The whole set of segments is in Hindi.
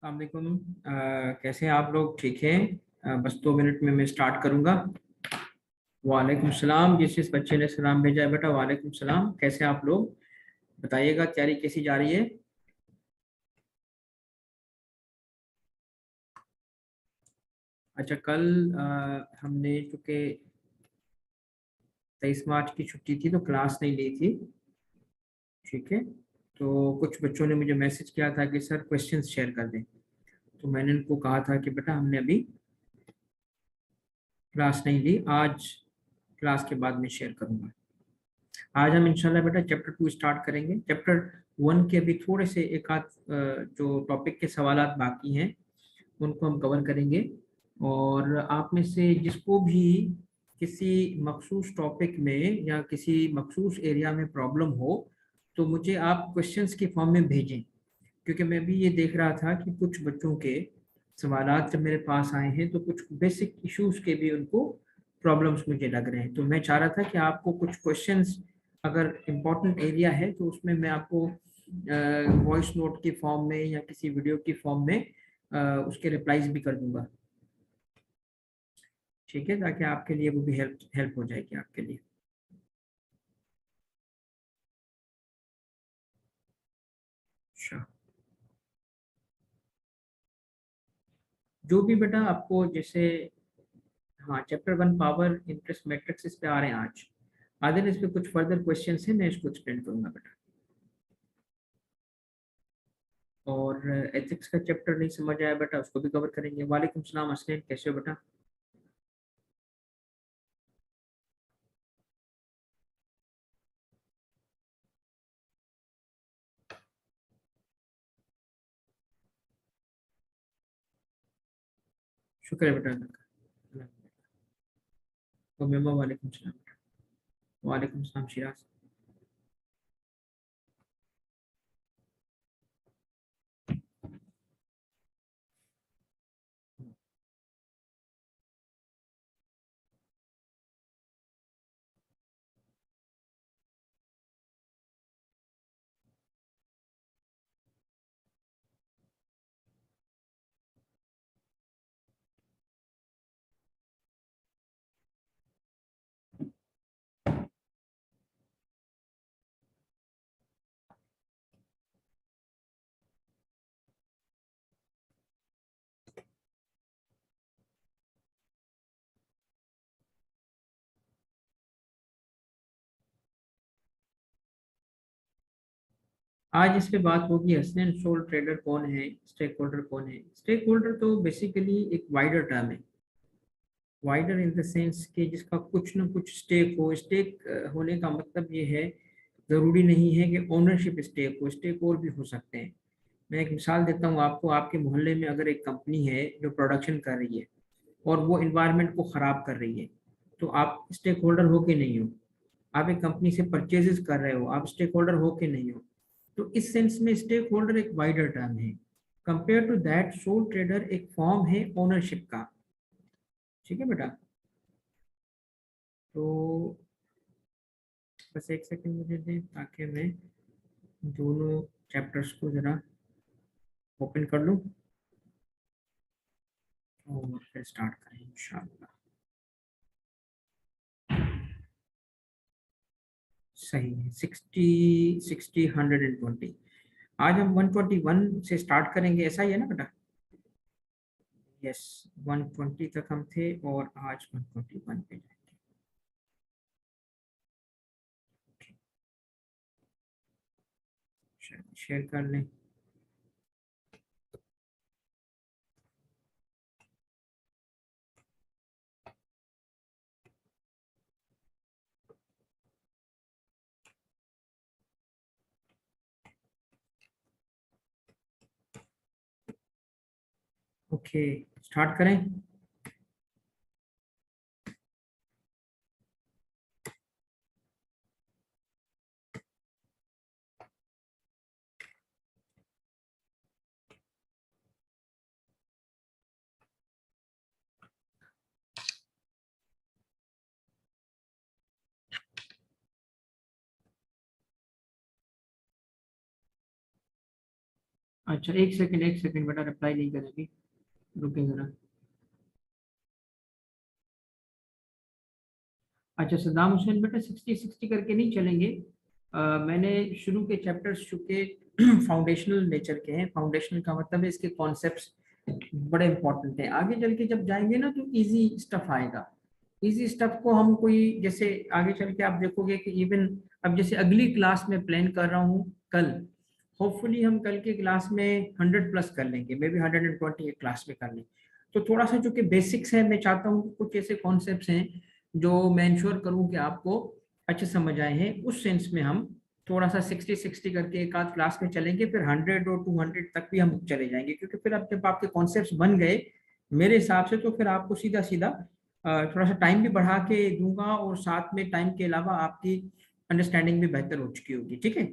अस्सलाम। कैसे हैं आप लोग? ठीक हैं? बस 2 मिनट में मैं स्टार्ट करूंगा। वालेकुम सलाम। जिस बच्चे ने सलाम भेजा है बेटा, वालेकुम सलाम। कैसे हैं आप लोग? बताइएगा, तैयारी कैसी जा रही है? अच्छा, कल हमने चूँकि 23 मार्च की छुट्टी थी तो क्लास नहीं ली थी। ठीक है। तो कुछ बच्चों ने मुझे मैसेज किया था कि सर क्वेश्चंस शेयर कर दें। तो मैंने उनको कहा था कि बेटा हमने अभी क्लास नहीं ली, आज क्लास के बाद में शेयर करूंगा। आज हम इंशाल्लाह बेटा चैप्टर 2 स्टार्ट करेंगे। चैप्टर 1 के अभी थोड़े से एक आध जो टॉपिक के सवालात बाकी हैं उनको हम कवर करेंगे। और आप में से जिसको भी किसी मखसूस टॉपिक में या किसी मखसूस एरिया में प्रॉब्लम हो तो मुझे आप क्वेश्चंस के फॉर्म में भेजें। क्योंकि मैं भी ये देख रहा था कि कुछ बच्चों के सवालात जब मेरे पास आए हैं तो कुछ बेसिक इश्यूज के भी उनको प्रॉब्लम्स मुझे लग रहे हैं। तो मैं चाह रहा था कि आपको कुछ क्वेश्चंस, अगर इम्पोर्टेंट एरिया है तो उसमें मैं आपको वॉइस नोट के फॉर्म में या किसी वीडियो की फॉर्म में उसके रिप्लाईज भी कर दूंगा। ठीक है, ताकि आपके लिए वो भी हेल्प हेल्प हो जाएगी आपके लिए। अच्छा, जो भी बेटा आपको जैसे, हाँ, चैप्टर 1 पावर इंटरेस्ट मैट्रिक्स इस पे आ रहे हैं आज। आगे इस पे कुछ फर्दर क्वेश्चन है, मैं इसको एक्सप्लेन करूंगा बेटा। और एथिक्स का चैप्टर नहीं समझ आया बेटा, उसको भी कवर करेंगे। वालेकुम सलाम असलैन, कैसे हो बेटा? शुक्र है बेटा अल्लाह का। तो मेमा वालेकुम सलाम बेटा। वालेकुम सलाम शिराज। आज इस पे बात होगी हसनैन, सोल ट्रेडर कौन है, स्टेक होल्डर कौन है। स्टेक होल्डर तो बेसिकली एक वाइडर टर्म है। वाइडर इन द सेंस कि जिसका कुछ ना कुछ स्टेक हो। स्टेक होने का मतलब ये है, ज़रूरी नहीं है कि ओनरशिप स्टेक हो, स्टेक और भी हो सकते हैं। मैं एक मिसाल देता हूँ आपको। आपके मोहल्ले में अगर एक कंपनी है जो प्रोडक्शन कर रही है और वो इन्वायरमेंट को ख़राब कर रही है, तो आप स्टेक होल्डर हो के नहीं हो। आप एक कंपनी से परचेजेस कर रहे हो, आप स्टेक होल्डर हो के नहीं हो। तो इस सेंस में स्टेक होल्डर एक वाइडर टर्म है। Compare to that, sole trader एक फॉर्म है ओनरशिप का। ठीक है बेटा। तो बस एक सेकंड मुझे दें ताकि मैं दोनों चैप्टर्स को ज़रा ओपन कर लूँ और फिर स्टार्ट करें इंशाल्लाह। सही है। 60, 60, 120। आज हम 121 से स्टार्ट करेंगे, ऐसा ही है ना बेटा? यस। 120 तक हम थे और आज 121 पे जाएंगे। शेयर कर लें। ओके, स्टार्ट करें। अच्छा एक सेकंड बेटा, रिप्लाई नहीं करेगी, रुके जरा। अच्छा सद्दाम हुसैन बेटा 60-60 करके नहीं चलेंगे। मैंने शुरू के चैप्टर्स चूंकि फाउंडेशनल नेचर के हैं, फाउंडेशनल का मतलब है इसके कॉन्सेप्ट्स बड़े इंपॉर्टेंट हैं, आगे चल के जब जाएंगे ना तो इजी स्टफ आएगा। इजी स्टफ को हम कोई जैसे आगे चल के आप देखोगे कि इवन अब जैसे अगली क्लास में प्लान कर रहा हूँ कल, होपफुली हम कल के क्लास में 100+ कर लेंगे, मे बी 120 एक क्लास में कर लें। तो थोड़ा सा जो कि बेसिक्स है, मैं चाहता हूँ कुछ ऐसे कॉन्सेप्ट्स हैं जो मैं इंश्योर करूँ कि आपको अच्छे समझ आए हैं, उस सेंस में हम थोड़ा सा 60-60 करके एक आध क्लास में चलेंगे, फिर 100 और 200 तक भी हम चले जाएंगे, क्योंकि फिर अब जब आपके कॉन्सेप्ट्स बन गए मेरे हिसाब से, तो फिर आपको सीधा सीधा थोड़ा सा टाइम भी बढ़ा के दूंगा, और साथ में टाइम के अलावा आपकी अंडरस्टैंडिंग भी बेहतर हो चुकी होगी। ठीक है,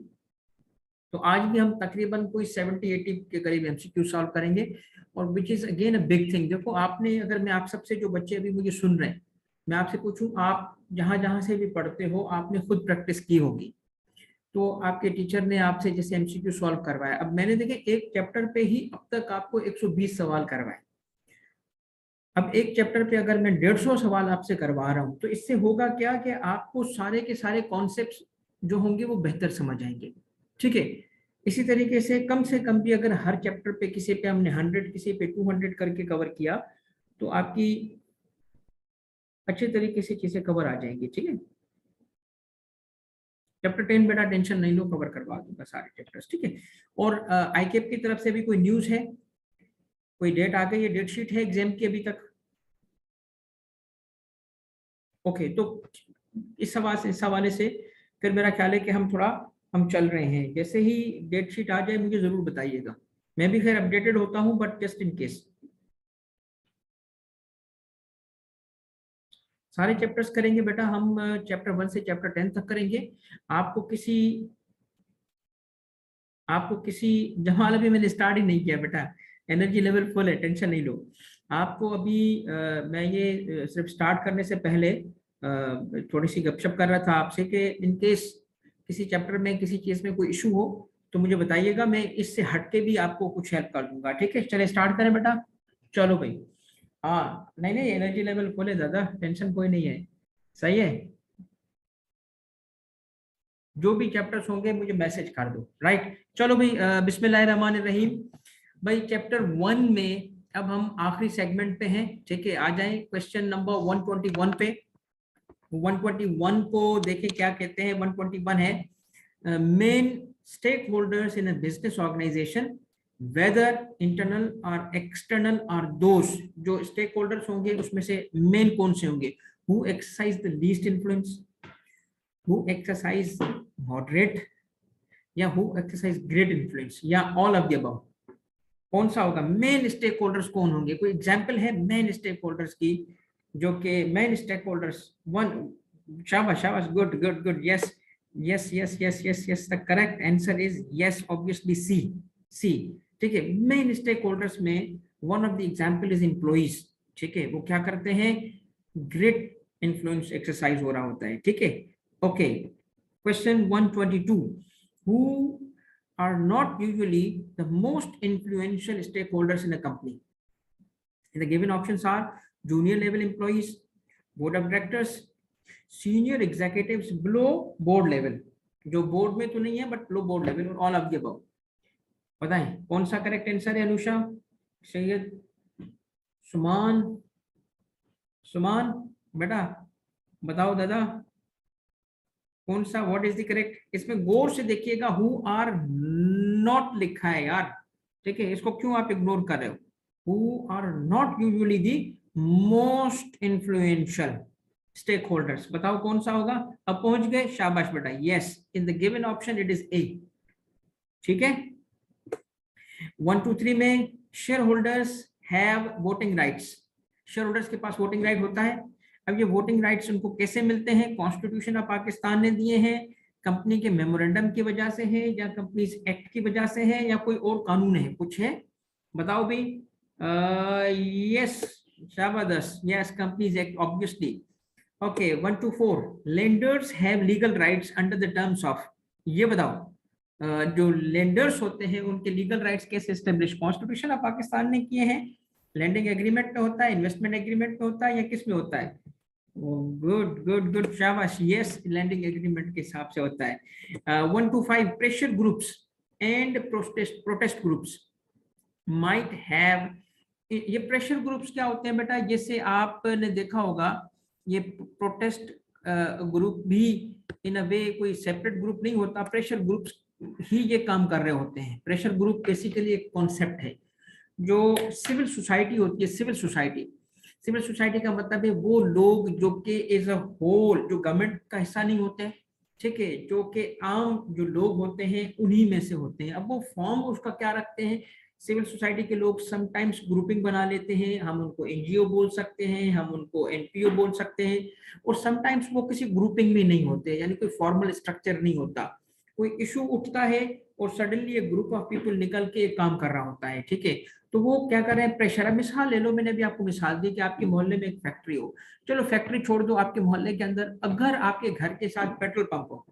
तो आज भी हम तकरीबन कोई 70-80 के करीब एमसीक्यू सॉल्व करेंगे, और which is again a big thing. देखो आपने, अगर मैं आप सबसे, जो बच्चे अभी मुझे सुन रहे हैं, मैं आपसे पूछूं, आप जहां जहां से भी पढ़ते हो आपने खुद प्रैक्टिस की होगी, तो आपके टीचर ने आपसे जैसे एमसीक्यू सॉल्व करवाया, अब मैंने देखे एक चैप्टर पे ही अब तक आपको 120 सवाल करवाए, अब एक चैप्टर पे अगर मैं 150 सवाल आपसे करवा रहा हूं, तो इससे होगा क्या कि आपको सारे के सारे कॉन्सेप्ट्स जो होंगे वो बेहतर समझ आएंगे। ठीक है, इसी तरीके से कम भी अगर हर चैप्टर पे किसी पे हमने 100, किसी पे 200 करके कवर किया, तो आपकी अच्छे तरीके से चीजें कवर आ जाएंगी। ठीक है, चैप्टर 10 बेटा टेंशन नहीं लो, कवर करवा दूंगा सारे चैप्टर्स। ठीक है, और आईकेप की तरफ से भी कोई न्यूज है, कोई डेट आ गई है, डेट शीट है एग्जाम की अभी तक? ओके, तो इस हवाले से फिर मेरा ख्याल है कि हम चल रहे हैं, जैसे ही डेट शीट आ जाए मुझे जरूर बताइएगा, मैं भी खैर अपडेटेड होता हूँ, बट जस्ट इन केस। सारे चैप्टर्स करेंगे बेटा हम, चैप्टर 1 से चैप्टर 10 तक करेंगे। आपको किसी आपको किसी जमाल, अभी मैंने स्टार्ट ही नहीं किया बेटा, एनर्जी लेवल फुल है, टेंशन नहीं लो। आपको अभी मैं ये सिर्फ स्टार्ट करने से पहले थोड़ी सी गपशप कर रहा था आपसे कि इन केस किसी चैप्टर में किसी चीज में कोई इशू हो तो मुझे बताइएगा, मैं इससे हट के भी आपको कुछ हेल्प कर दूंगा। ठीक है, चले स्टार्ट करें बेटा। चलो भाई, हाँ नहीं नहीं, एनर्जी लेवल फुल है दादा, टेंशन कोई नहीं है। सही है, जो भी चैप्टर्स होंगे मुझे मैसेज कर दो। राइट, चलो भाई, बिस्मिल्लाहिर्रहमानिर्रहीम। भाई चैप्टर 1 में अब हम आखिरी सेगमेंट पे हैं। ठीक है, आ जाएं क्वेश्चन नंबर 121 पे। 121 को देखें क्या कहते हैं। 121 है, main stakeholders in a business organisation, whether internal और एक्सटर्नल, और दोस्त जो स्टेक होल्डर्स होंगे उसमें से मेन कौन से होंगे, who exercise the least influence, who exercise moderate, या हु एक्सरसाइज ग्रेट इन्फ्लुएंस, या ऑल ऑफ द अबव। कौन सा होगा, मेन स्टेक होल्डर्स कौन होंगे, कोई एग्जाम्पल है मेन स्टेक होल्डर्स की, जो कि मेन स्टेक होल्डर्स वन। शाबाश शाबाश, good good good, yes yes yes yes yes yes, the correct answer is yes, obviously C, C. ठीक है, मेन स्टेक होल्डर्स में one of the example is employees. ठीक है, वो क्या करते हैं, ग्रेट इन्फ्लुएंस एक्सरसाइज हो रहा होता है। ठीक है, okay, question 122, who are not usually the most influential stakeholders in a company. And the given options are junior level employees, board of directors, senior executives below board level, जो बोर्ड में तो नहीं है बट लो बोर्ड लेवल, और ऑल ऑफ द अबव। बताएं कौन सा करेक्ट आंसर है। अनुषा, सैयद, सुमान, सुमान बेटा बताओ दादा, कौन सा, व्हाट इज द करेक्ट। इसमें गौर से देखिएगा, हु आर नॉट लिखा है यार। ठीक है, इसको क्यों आप इग्नोर कर रहे हो, who are not usually the most influential stakeholders, बताओ कौन सा होगा। अब पहुंच गए, शाबाश बेटा, yes, in the given option it is A. ठीक है, 123 में shareholders have voting rights, shareholders के पास वोटिंग राइट होता है। अब ये वोटिंग राइट्स उनको कैसे मिलते हैं, कॉन्स्टिट्यूशन ऑफ पाकिस्तान ने दिए हैं, कंपनी के मेमोरेंडम की वजह से है, या कंपनीज एक्ट की वजह से है, या कोई और कानून है, कुछ है, बताओ भी। यस, शाबाश, yes, companies act obviously. Okay, 124, lenders have legal rights under the terms of, ये बताओ जो लेंडर्स होते हैं उनके लीगल राइट्स कैसे एस्टेब्लिश कॉन्स्टिट्यूशन ऑफ पाकिस्तान ने किए हैं, लैंडिंग एग्रीमेंट में होता है, इन्वेस्टमेंट एग्रीमेंट में होता है, या किस में होता है? गुड गुड गुड, शाबाश, यस, लैंडिंग एग्रीमेंट के हिसाब से होता है। 1 to 5 pressure groups and protest groups might have, ये प्रेशर ग्रुप्स क्या होते हैं बेटा? जैसे आपने देखा होगा ये प्रोटेस्ट ग्रुप भी इन अ वे कोई सेपरेट ग्रुप नहीं होता, प्रेशर ग्रुप्स ही ये काम कर रहे होते हैं। प्रेशर ग्रुप बेसिकली एक कॉन्सेप्ट है जो सिविल सोसाइटी होती है। सिविल सोसाइटी का मतलब है वो लोग जो कि एज अ होल, जो गवर्नमेंट का हिस्सा नहीं होते, ठीक है, जो कि आम जो लोग होते हैं उन्हीं में से होते हैं। अब वो फॉर्म उसका क्या रखते हैं, सिविल सोसाइटी के लोग समटाइम्स ग्रुपिंग बना लेते हैं, हम उनको एनजीओ बोल सकते हैं, हम उनको एनपीओ बोल सकते हैं, और समटाइम्स वो किसी ग्रुपिंग में नहीं होते, यानी कोई फॉर्मल स्ट्रक्चर नहीं होता। कोई इशू उठता है और सडनली एक ग्रुप ऑफ पीपल निकल के एक काम कर रहा होता है, ठीक है, तो वो क्या कर रहे हैं, प्रेशर। मिसाल ले लो, मैंने भी आपको मिसाल दी कि आपके मोहल्ले में एक फैक्ट्री हो, चलो फैक्ट्री छोड़ दो, आपके मोहल्ले के अंदर अगर आपके घर के साथ पेट्रोल पंप हो,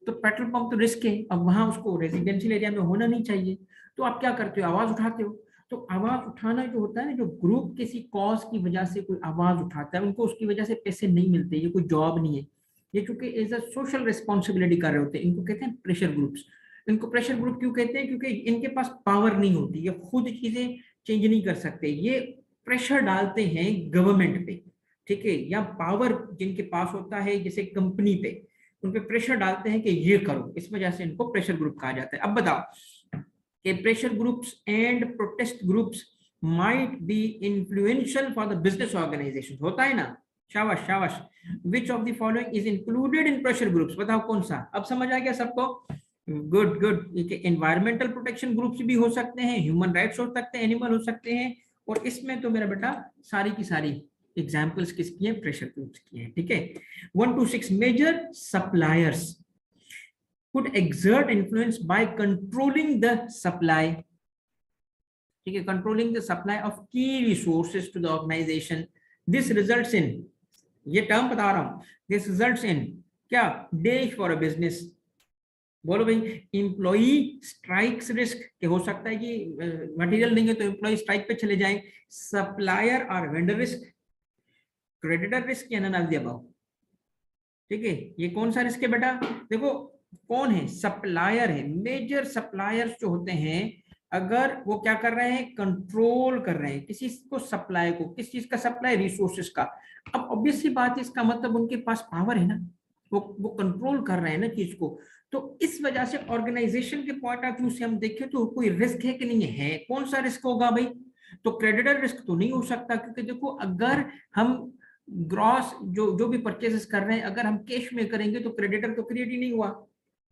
तो पेट्रोल पंप तो रिस्क है, अब वहां उसको रेजिडेंशियल एरिया में होना नहीं चाहिए, तो आप क्या करते हो, आवाज उठाते हो। तो आवाज उठाना जो होता है ना, जो ग्रुप किसी कॉज की वजह से कोई आवाज उठाता है, उनको उसकी वजह से पैसे नहीं मिलते, ये कोई जॉब नहीं है, ये चूंकि एज अ सोशल रिस्पॉन्सिबिलिटी कर रहे होते हैं, इनको कहते हैं प्रेशर ग्रुप्स। इनको प्रेशर ग्रुप क्यों कहते हैं? क्योंकि इनके पास पावर नहीं होती, ये खुद चीजें चेंज नहीं कर सकते, ये प्रेशर डालते हैं गवर्नमेंट पे, ठीक है, या पावर जिनके पास होता है जैसे कंपनी पे, उन पे प्रेशर डालते हैं कि ये करो, इस वजह से इनको प्रेशर ग्रुप कहा जाता है। अब बताओ कि pressure groups and protest groups might be influential for the business organisation, होता है ना, शाबाश शाबाश। Which of the following is included in pressure groups, बताओ कौन सा? अब समझ आ गया सबको? Good good. Environmental protection groups भी हो सकते हैं, ह्यूमन राइट्स हो सकते हैं, एनिमल हो सकते हैं, और इसमें तो मेरा बेटा सारी की सारी एग्जाम्पल्स किसकी है? प्रेशर ग्रुप्स की है, ठीक है। 1 to 6 major suppliers could exert influence by controlling the supply, ठीक है, controlling the supply of key resources to the organization. This results in, ये टर्म बता रहा हूं, this results in क्या? days for a business, बोलो भाई, इंप्लॉई स्ट्राइक्स रिस्क, के हो सकता है कि मटेरियल नहीं है तो इंप्लॉई स्ट्राइक पे चले जाएं, सप्लायर और वेंडर रिस्क, क्रेडिटर रिस्क, या नन ऑफ द अबव, ठीक है। ये कौन सा रिस्क है बेटा? देखो कौन है? सप्लायर है। मेजर सप्लायर्स जो होते हैं, अगर वो क्या कर रहे हैं, कंट्रोल कर रहे हैं किसी को, सप्लाई को, किस चीज का सप्लाई? रिसोर्सेज का। अब ऑब्वियस सी बात है, इसका मतलब उनके पास पावर है ना, वो कंट्रोल कर रहे हैं ना चीज को। तो इस वजह से ऑर्गेनाइजेशन के पॉइंट ऑफ व्यू से हम देखें तो कोई रिस्क है कि नहीं है? कौन सा रिस्क होगा भाई? तो क्रेडिटर रिस्क तो नहीं हो सकता, क्योंकि देखो अगर हम ग्रॉस जो भी परचेसेस कर रहे हैं अगर हम कैश में करेंगे तो क्रेडिटर तो क्रिएट ही नहीं हुआ,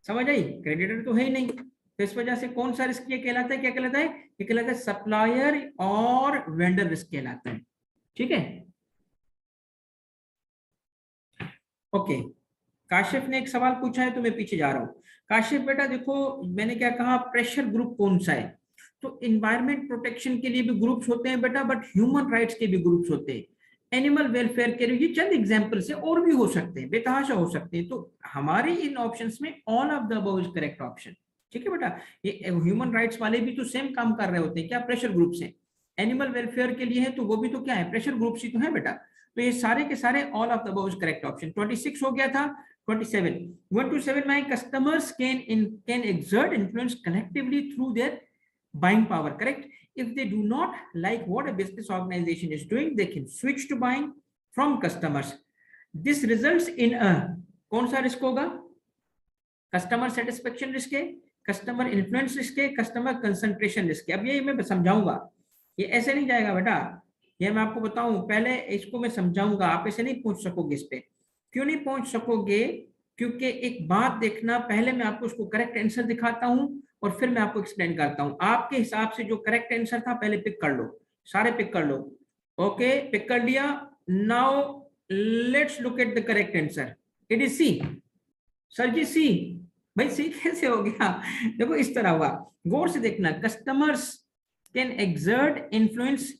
समझ आई? क्रेडिटर तो है ही नहीं, तो इस वजह से कौन सा रिस्क ये कहलाता है? क्या कहलाता है? ये कहलाता है सप्लायर और वेंडर रिस्क कहलाता है, ठीक है। ओके, काशिफ ने एक सवाल पूछा है तो मैं पीछे जा रहा हूं। काशिफ बेटा देखो, मैंने क्या कहा, प्रेशर ग्रुप कौन सा है? तो इन्वायरमेंट प्रोटेक्शन के लिए भी ग्रुप्स होते हैं बेटा, बट ह्यूमन राइट्स के भी ग्रुप्स होते हैं, एनिमल वेलफेयर के लिए, ये चंद एग्जांपल से और भी हो सकते हैं, बेतहाशा हो सकते हैं। तो हमारे इन ऑप्शंस में all of the above is correct option, ठीक है बेटा। ये ह्यूमन राइट्स वाले भी तो सेम काम कर रहे होते हैं, क्या? प्रेशर ग्रुप से। एनिमल वेलफेयर के लिए है तो वो भी तो क्या है? प्रेशर ग्रुप ही तो है बेटा। तो ये सारे के सारे all of the above is correct option. 26 हो गया था। 27, 1 to 7, my customers can exert influence collectively through their buying power, correct? If they do not like what a business organization is doing, they can switch to buying from customers. This results in a, कौन सा रिस्क होगा? कस्टमर सेटिस्फेक्शन रिस्क है, कस्टमर इन्फ्लुएंस रिस्क है, कस्टमर कंसंट्रेशन रिस्क है। अब ये मैं समझाऊंगा, ये ऐसे नहीं जाएगा बेटा, ये मैं आपको बताऊं, पहले इसको मैं समझाऊंगा, आप ऐसे नहीं पहुंच सकोगे इस पे। क्यों नहीं पहुंच सकोगे? क्योंकि एक बात देखना, पहले मैं आपको उसको करेक्ट आंसर दिखाता हूं और फिर मैं आपको एक्सप्लेन करता हूं। आपके हिसाब से जो करेक्ट आंसर था पहले पिक कर लो, सारे पिक कर लो। ओके, पिक कर लिया। Now let's look at the correct answer. It is C. Sir ji C? भाई सी कैसे हो गया? देखो इस तरह हुआ, गौर से देखना। कस्टमर्स कैन एक्सर्ट इन्फ्लुएंस,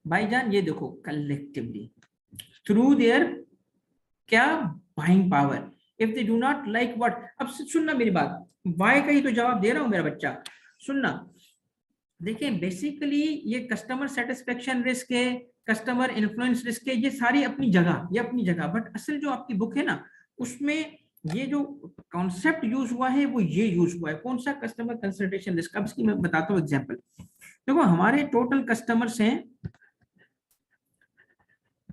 भाईजान ये देखो, कलेक्टिवली थ्रू देयर क्या? Buying power. If they do not like what, अब सुनना मेरी बात, वाई का ही तो जवाब दे रहा हूं मेरा बच्चा, सुनना। देखिए बेसिकली ये कस्टमर सेटिस्फेक्शन रिस्क है, कस्टमर इन्फ्लुएंस रिस्क है, ये सारी अपनी जगह, ये अपनी जगह, बट असल जो आपकी बुक है ना उसमें ये जो कॉन्सेप्ट यूज हुआ है वो ये यूज हुआ है, कौन सा, कस्टमर कंसल्टेशन रिस्क। अब इसकी मैं बताता हूँ एग्जांपल। देखो हमारे टोटल कस्टमर्स हैं,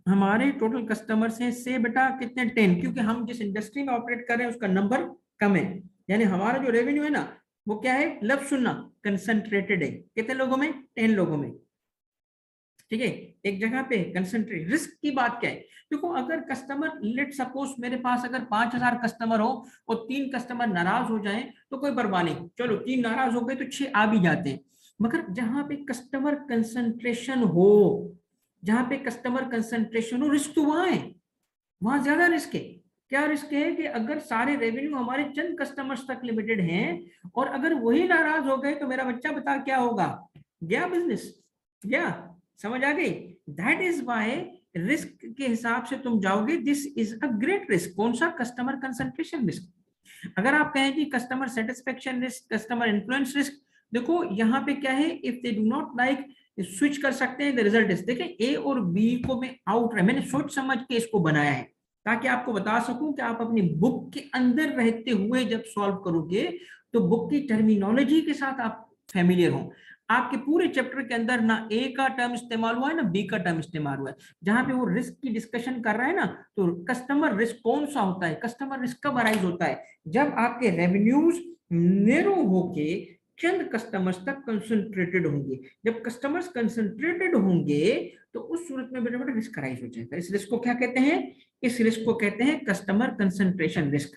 हमारे टोटल कस्टमर्स हैं से बेटा कितने 10, क्योंकि हम जिस इंडस्ट्री में ऑपरेट कर रहे हैं उसका नंबर कम है, यानी हमारा जो रेवेन्यू है ना वो क्या है, लफ्ज सुनना, कंसंट्रेटेड है, कितने लोगों में, 10 लोगों में, ठीक है, एक जगह पे कंसंट्रेट। रिस्क की बात क्या है, देखो अगर कस्टमर, लेट सपोज मेरे पास अगर 5000 कस्टमर हो और 3 कस्टमर नाराज हो जाएं तो कोई परवाह नहीं, चलो 3 नाराज हो गए तो 6 आ भी जाते हैं, मगर जहां पे कस्टमर कंसंट्रेशन हो, जहां पे कस्टमर कंसंट्रेशन हो, रिस्क तो वहां है, वहां ज्यादा रिस्क है। क्या रिस्क है कि अगर सारे रेवेन्यू हमारे चंद कस्टमर्स तक लिमिटेड हैं और अगर वही नाराज हो गए तो मेरा बच्चा बता क्या होगा, गया बिजनेस, गया, समझ आ गई। दैट इज वाई रिस्क के हिसाब से तुम जाओगे, this is a great risk, कौन सा, कस्टमर कंसंट्रेशन रिस्क। अगर आप कहें कि customer satisfaction risk, customer influence risk, देखो यहाँ पे क्या है, if they do not like, switch कर सकते हैं, द रिजल्ट इज, देखिए ए और बी को मैं आउट रहा, मैंने सोच समझ के इसको बनाया है ताकि आपको बता सकूं कि आप अपनी बुक के अंदर रहते हुए जब सॉल्व करोगे तो बुक की टर्मिनोलॉजी के साथ आप फैमिलियर हो। आपके पूरे चैप्टर के अंदर ना ए का टर्म इस्तेमाल हुआ है ना बी का टर्म इस्तेमाल हुआ है, जहां पे वो रिस्क की डिस्कशन कर रहा है ना, तो कस्टमर रिस्क कौन सा होता है, कस्टमर रिस्क कब अराइज होता है, जब आपके रेवेन्यूज नेरो होके चंद कस्टमर्स तक कंसंट्रेटेड होंगे। जब कस्टमर्स कंसंट्रेटेड होंगे तो उस सूरत में बेटा बेटा रिस्क अराइज हो जाएगा। इस रिस्क को क्या कहते हैं, इस रिस्क को कहते हैं कस्टमर कंसंट्रेशन रिस्क।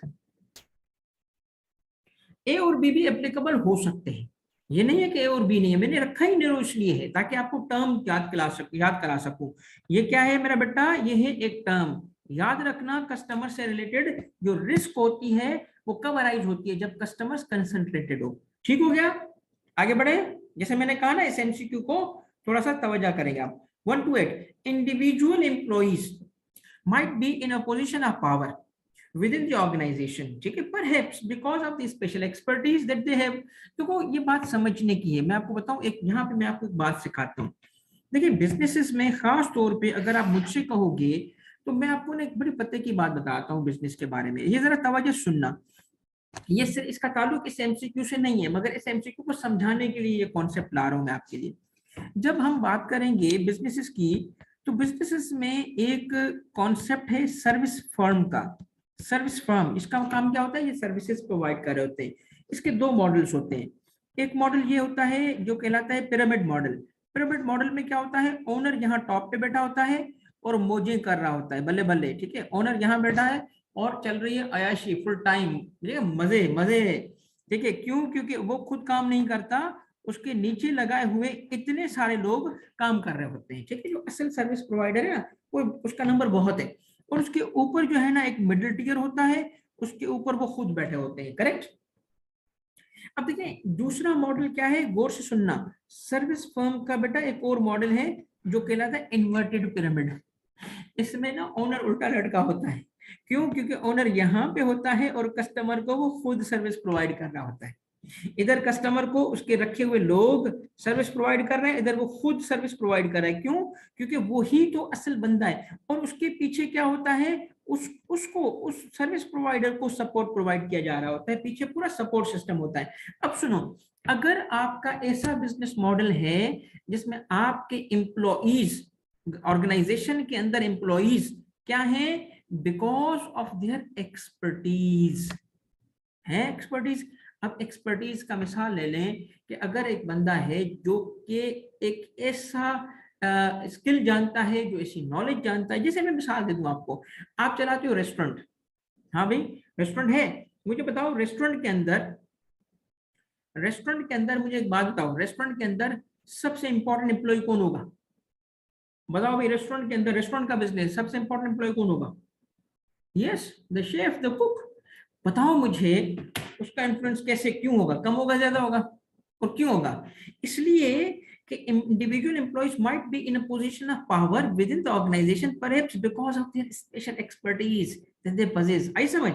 ए और बी भी एप्लीकेबल हो सकते हैं, ये नहीं है कि ए और बी नहीं है, मैंने रखा ही नेरो इसलिए है ताकि आपको टर्म याद करा सकूं। ये क्या है मेरा बेटा, ये है एक टर्म, याद रखना, कस्टमर से रिलेटेड जो रिस्क होती है वो कब अराइज होती है, जब कस्टमर्स कंसंट्रेटेड हो। ठीक हो गया, आगे बढ़े। जैसे मैंने कहा ना, इस एमसीक्यू को थोड़ा सा तवज्जो करेंगे आप। 1 to 8, individual employees might be in a position of power within the organization, ठीक है, perhaps because of the special expertise that they have। देखो ये बात समझने की है, मैं आपको बताऊं, एक यहाँ पे मैं आपको एक बात सिखाता हूँ। देखिए बिजनेसेस में खास तौर पे अगर आप मुझसे कहोगे तो मैं आपको ना एक बड़ी पते की बात बताता हूँ बिजनेस के बारे में, ये जरा तवज्जो सुनना। ये सिर्फ इसका ताल्लुक इस एमसीक्यू से नहीं है, मगर इस एमसीक्यू को समझाने के लिए ये कॉन्सेप्ट ला रहा हूं मैं आपके लिए। जब हम बात करेंगे बिजनेसेस की, तो बिजनेसेस में एक कॉन्सेप्ट है सर्विस फर्म का। सर्विस फर्म, इसका काम क्या होता है, ये सर्विसेज प्रोवाइड कर रहे होते हैं। इसके 2 मॉडल्स होते हैं। एक मॉडल ये होता है जो कहलाता है पिरामिड मॉडल। पिरामिड मॉडल में क्या होता है, ओनर यहाँ टॉप पे बैठा होता है और मौजें कर रहा होता है, बल्ले बल्ले, ठीक है, ओनर यहाँ बैठा है और चल रही है अयाशी फुल टाइम, ठीक है, मजे मजे, ठीक है, क्यों, क्योंकि वो खुद काम नहीं करता, उसके नीचे लगाए हुए इतने सारे लोग काम कर रहे होते हैं, ठीक है। जो असल सर्विस प्रोवाइडर है ना वो, उसका नंबर बहुत है, और उसके ऊपर जो है ना एक मिडिल टियर होता है, उसके ऊपर वो खुद बैठे होते हैं, करेक्ट। अब देखिए दूसरा मॉडल क्या है, गौर से सुनना। सर्विस फर्म का बेटा एक और मॉडल है जो कहलाता है इन्वर्टेड पिरामिड। इसमें ना ओनर उल्टा लटका होता है, क्यों, क्योंकि ओनर यहाँ पे होता है और कस्टमर को वो खुद सर्विस प्रोवाइड कर रहा होता है। इधर कस्टमर को उसके रखे हुए लोग सर्विस प्रोवाइड कर रहे हैं, इधर वो खुद सर्विस प्रोवाइड कर रहा है, क्यों, क्योंकि वो ही तो असल बंदा है। और उसके पीछे क्या होता है, उसको उस सर्विस प्रोवाइडर को सपोर्ट प्रोवाइड किया जा रहा होता है, पीछे पूरा सपोर्ट सिस्टम होता है। अब सुनो, अगर आपका ऐसा बिजनेस मॉडल है जिसमें आपके एम्प्लॉइज, ऑर्गेनाइजेशन के अंदर एम्प्लॉइज क्या है, बिकॉज ऑफ देयर एक्सपर्टीज है, एक्सपर्टीज। अब एक्सपर्टीज का मिसाल ले लें कि अगर एक बंदा है जो कि एक ऐसा स्किल जानता है, जो ऐसी नॉलेज जानता है, जैसे मैं मिसाल दे दूं आपको, आप चलाते हो रेस्टोरेंट, हाँ भाई रेस्टोरेंट है, मुझे बताओ रेस्टोरेंट के अंदर मुझे एक बात बताओ, रेस्टोरेंट के अंदर सबसे इंपॉर्टेंट एम्प्लॉय कौन होगा, बताओ भाई, रेस्टोरेंट के अंदर, रेस्टोरेंट का बिजनेस, सबसे इंपॉर्टेंट एम्प्लॉय कौन होगा, yes, the chef, the cook. बताओ मुझे उसका इन्फ्लुएंस कैसे, क्यों होगा, कम होगा, ज्यादा होगा, और क्यों होगा, इसलिए कि individual employees might be in a position of power within the organisation, perhaps because of their special expertise that they possess। आई समझ,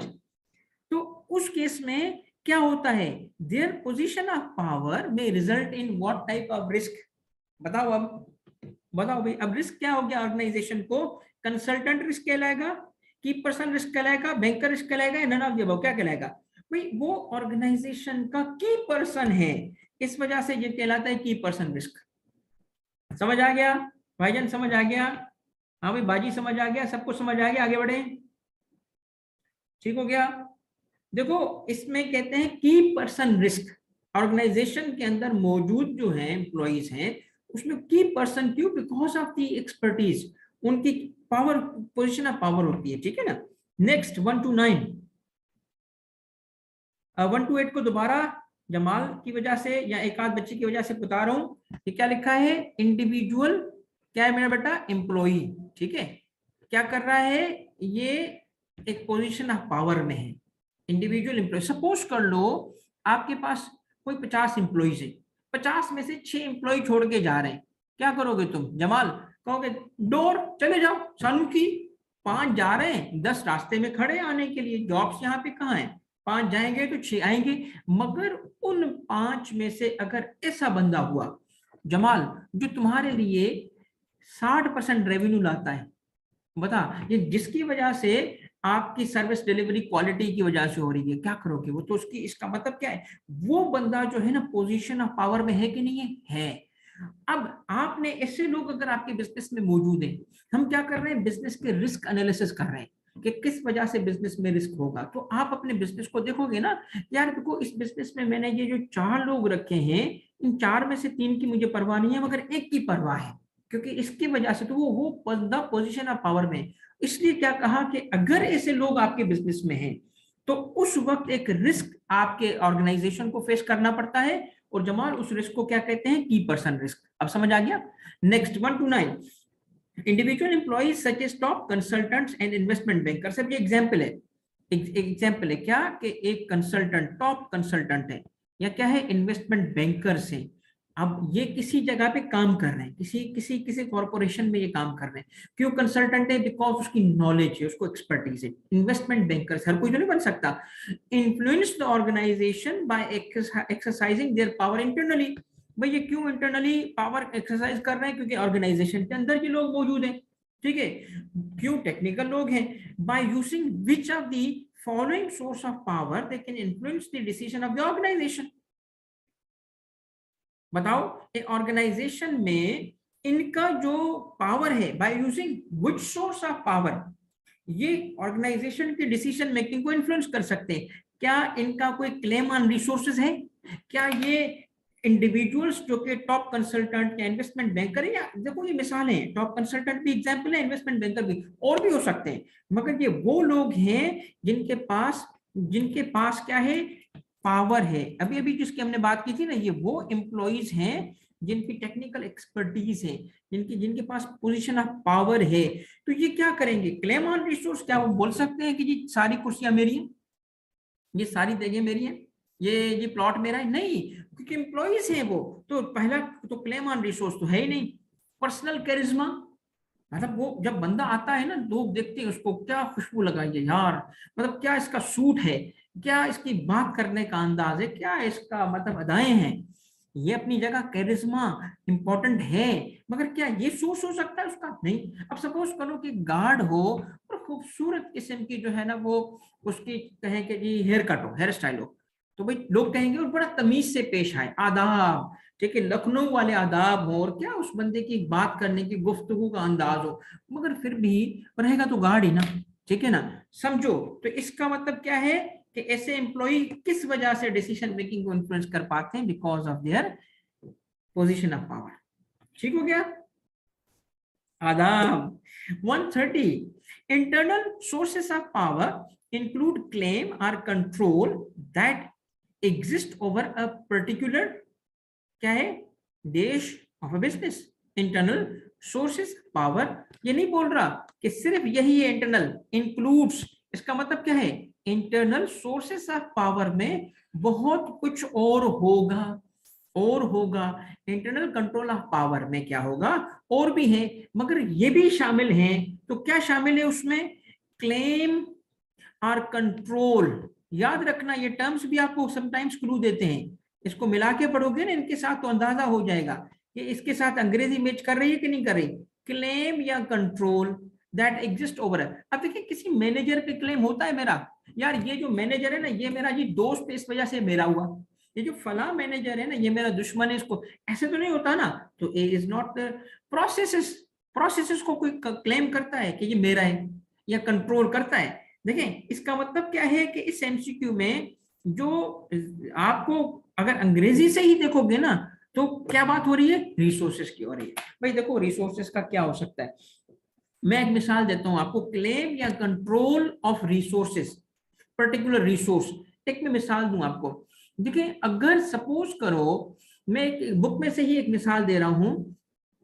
तो उस केस में क्या होता है, देयर पोजीशन ऑफ पावर में result in what type of risk. बताओ भाई, अब रिस्क क्या हो गया ऑर्गेनाइजेशन को, कंसल्टेंट रिस्क कहलाएगा, की पर्सन रिस्क कहलाएगा, बैंकर रिस्क कहलाएगा, या नन ऑफ द अबव क्या कहलाएगा? भाई वो ऑर्गेनाइजेशन का की पर्सन है, इस वजह से ये कहलाता है की पर्सन रिस्क। समझ आ गया भाईजान, समझ आ गया? हाँ भाई बाजी समझ आ गया, सबको समझ आ गया, आगे बढ़े, ठीक हो गया? देखो इसमें कहते हैं की पर्सन रिस्क, ऑर्गेनाइजेशन के अंदर मौजूद जो है एम्प्लॉइज हैं उसमें की पर्सन, क्यों? बिकॉज ऑफ दी एक्सपर्टीज, उनकी पावर, पोजीशन ऑफ पावर होती है, ठीक है ना। नेक्स्ट 1 to 9, 1 to 8 को दोबारा जमाल की वजह से या एक आध बच्चे की वजह से बता रहा हूं। ये क्या लिखा है, इंडिविजुअल, क्या है मेरा बेटा, एम्प्लॉई, ठीक है। क्या कर रहा है ये, एक पोजीशन ऑफ पावर में है, इंडिविजुअल एम्प्लॉय। सपोज कर लो आपके पास कोई 50 एम्प्लॉइज है, 50 में से 6 एम्प्लॉय छोड़ के जा रहे हैं, क्या करोगे तुम जमाल? कहोगे डोर चले जाओ सानू की, 5 जा रहे हैं, 10 रास्ते में खड़े आने के लिए, जॉब्स यहाँ पे कहाँ है, 5 जाएंगे तो 6 आएंगे। मगर उन 5 में से अगर ऐसा बंदा हुआ जमाल जो तुम्हारे लिए 60% रेवेन्यू लाता है, बता, ये जिसकी वजह से आपकी सर्विस डिलीवरी क्वालिटी की वजह से हो रही है, क्या करोगे? वो तो उसकी, इसका मतलब क्या है, वो बंदा जो है ना पोजीशन ऑफ पावर में है कि नहीं है? अब आपने ऐसे लोग अगर आपके बिजनेस में मौजूद हैं, हम क्या कर रहे हैं, बिजनेस के रिस्क एनालिसिस कर रहे हैं कि किस वजह से बिजनेस में रिस्क होगा। तो आप अपने बिजनेस को देखोगे ना, यार देखो इस बिजनेस में मैंने ये जो 4 लोग रखे हैं, इन 4 में से 3 की मुझे परवाह नहीं है मगर एक की परवाह है, क्योंकि इसकी वजह से तो वो बंदा पोजीशन ऑफ पावर में। इसलिए क्या कहा कि अगर ऐसे लोग आपके बिजनेस में हैं तो उस वक्त एक रिस्क आपके ऑर्गेनाइजेशन को फेस करना पड़ता है, और जमाल उस रिस्क को क्या कहते हैं, की पर्सन रिस्क। अब समझ आ गया? Next 1 to 9, individual employees such as top consultants and investment banker. सब ये एग्जाम्पल है, एग्जाम्पल है क्या कि एक कंसल्टेंट टॉप कंसल्टेंट है या क्या है, इन्वेस्टमेंट बैंकर्स है। अब ये किसी जगह पे काम कर रहे हैं, किसी किसी किसी कॉर्पोरेशन में ये काम कर रहे हैं, क्यों कंसल्टेंट है? बिकॉज उसकी नॉलेज है, उसको एक्सपर्टीज है। इन्वेस्टमेंट बैंकर्स हर कोई तो नहीं बन सकता। Influence the organisation by exercising their power internally. भाई ये क्यों इंटरनली पावर एक्सरसाइज कर रहे हैं? क्योंकि ऑर्गेनाइजेशन के अंदर के लोग मौजूद हैं, ठीक है। क्यों? टेक्निकल लोग हैं। By using which of the following source of power they can influence the decision of the organisation. बताओ एक ऑर्गेनाइजेशन में इनका जो पावर है, by using which source of power, ये ऑर्गेनाइजेशन की डिसीजन मेकिंग को इन्फ्लुएंस कर सकते हैं। क्या इनका कोई क्लेम ऑन रिसोर्सेज है? क्या ये इंडिविजुअल्स जो कि टॉप कंसल्टेंट या इन्वेस्टमेंट बैंकर है, या देखो ये मिसाल है, टॉप कंसल्टेंट भी एग्जांपल है, इन्वेस्टमेंट बैंकर भी, और भी हो सकते हैं, मगर ये वो लोग हैं जिनके पास क्या है, पावर है। अभी अभी जिसकी हमने बात की थी ना, ये वो एम्प्लॉइज हैं जिनकी टेक्निकल एक्सपर्टीज है, जिनकी जिनके पास पोजीशन ऑफ पावर है। तो ये क्या करेंगे, क्लेम ऑन रिसोर्स। क्या वो बोल सकते हैं कि जी सारी कुर्सियां मेरी हैं, ये सारी जगह मेरी हैं, ये प्लॉट मेरा है? नहीं, क्योंकि एम्प्लॉइज हैं वो। तो पहला तो क्लेम ऑन रिसोर्स तो है ही नहीं। पर्सनल कैरिज्मा, मतलब वो जब बंदा आता है ना, लोग देखते हैं उसको, क्या खुशबू लगाई है यार, मतलब क्या इसका सूट है, क्या इसकी बात करने का अंदाज है, क्या इसका मतलब अदाएं हैं, ये अपनी जगह कैरिज्मा इंपॉर्टेंट है। मगर क्या ये सोच हो सकता है उसका? नहीं। अब सपोज करो कि गार्ड हो और खूबसूरत किस्म की जो है ना वो उसकी कहें कि जी हेयर कट हो, हेयर स्टाइल हो, तो भाई लोग कहेंगे और बड़ा तमीज से पेश आए, आदाब, ठीक है, लखनऊ वाले आदाब हो, और क्या उस बंदे की बात करने की गुफ्तगू का अंदाज हो, मगर फिर भी रहेगा तो गार्ड ही ना, ठीक है ना। समझो, तो इसका मतलब क्या है कि ऐसे एम्प्लॉय किस वजह से डिसीजन मेकिंग को इन्फ्लुएंस कर पाते हैं, because of their position of power. ठीक हो गया? आदाब 130, internal sources of power include claim और control that exist over a particular, क्या है, देश of a business. Internal sources power, ये नहीं बोल रहा कि सिर्फ यही है इंटरनल, इंक्लूड्स, इसका मतलब क्या है, इंटरनल सोर्सेस ऑफ पावर में बहुत कुछ और होगा, और होगा। इंटरनल कंट्रोल ऑफ पावर में क्या होगा, और भी है, मगर ये भी शामिल हैं। तो क्या शामिल है उसमें, क्लेम और कंट्रोल, याद रखना ये टर्म्स भी आपको समटाइम्स क्लू देते हैं, इसको मिला के पढ़ोगे ना इनके साथ तो अंदाजा हो जाएगा कि इसके साथ अंग्रेजी मैच कर रही है कि नहीं कर रही। क्लेम या कंट्रोल दैट एग्जिस्ट ओवर। अब देखिए किसी मैनेजर पे क्लेम होता है मेरा, यार ये जो मैनेजर है ना ये मेरा जी दोस्त है, इस वजह से मेरा हुआ, ये जो फला मैनेजर है ना ये मेरा दुश्मन है, इसको ऐसे तो नहीं होता ना। तो ए इज नॉट प्रोसेसेस, प्रोसेसेस को कोई क्लेम करता है कि ये मेरा है या कंट्रोल करता है। देखें इसका मतलब क्या है कि इस एमसीक्यू में जो आपको अगर अंग्रेजी से ही देखोगे ना तो क्या बात हो रही है, रिसोर्सेस की हो रही है। भाई देखो रिसोर्सेस का क्या हो सकता है, मैं एक मिसाल देता हूं आपको, क्लेम या control of resources, particular resource. एक मैं मिसाल दूं आपको, देखिए अगर सपोज करो, मैं एक बुक में से ही एक मिसाल दे रहा हूं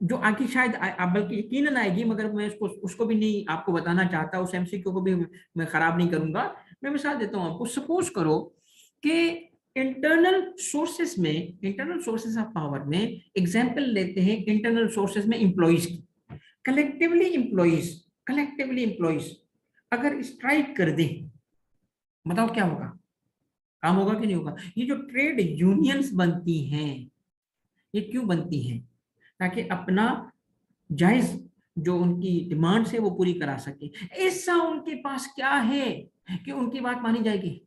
जो आगे शायद बल्कि यकीनन आएगी, मगर मैं उसको भी नहीं आपको बताना चाहता, उस एमसीक्यू को भी मैं खराब नहीं करूंगा। मैं मिसाल देता हूं आपको, सपोज करो कि इंटरनल सोर्सेस में, इंटरनल सोर्सेस ऑफ पावर में एग्जांपल लेते हैं, इंटरनल सोर्सेस में इंप्लॉइज की, कलेक्टिवली इंप्लॉइज अगर स्ट्राइक कर दे, बताओ क्या होगा, काम होगा कि नहीं होगा। ये जो ट्रेड यूनियंस बनती हैं ये क्यों बनती हैं, ताकि अपना जायज जो उनकी डिमांड्स है वो पूरी करा सके। ऐसा उनके पास क्या है कि उनकी बात मानी जाएगी,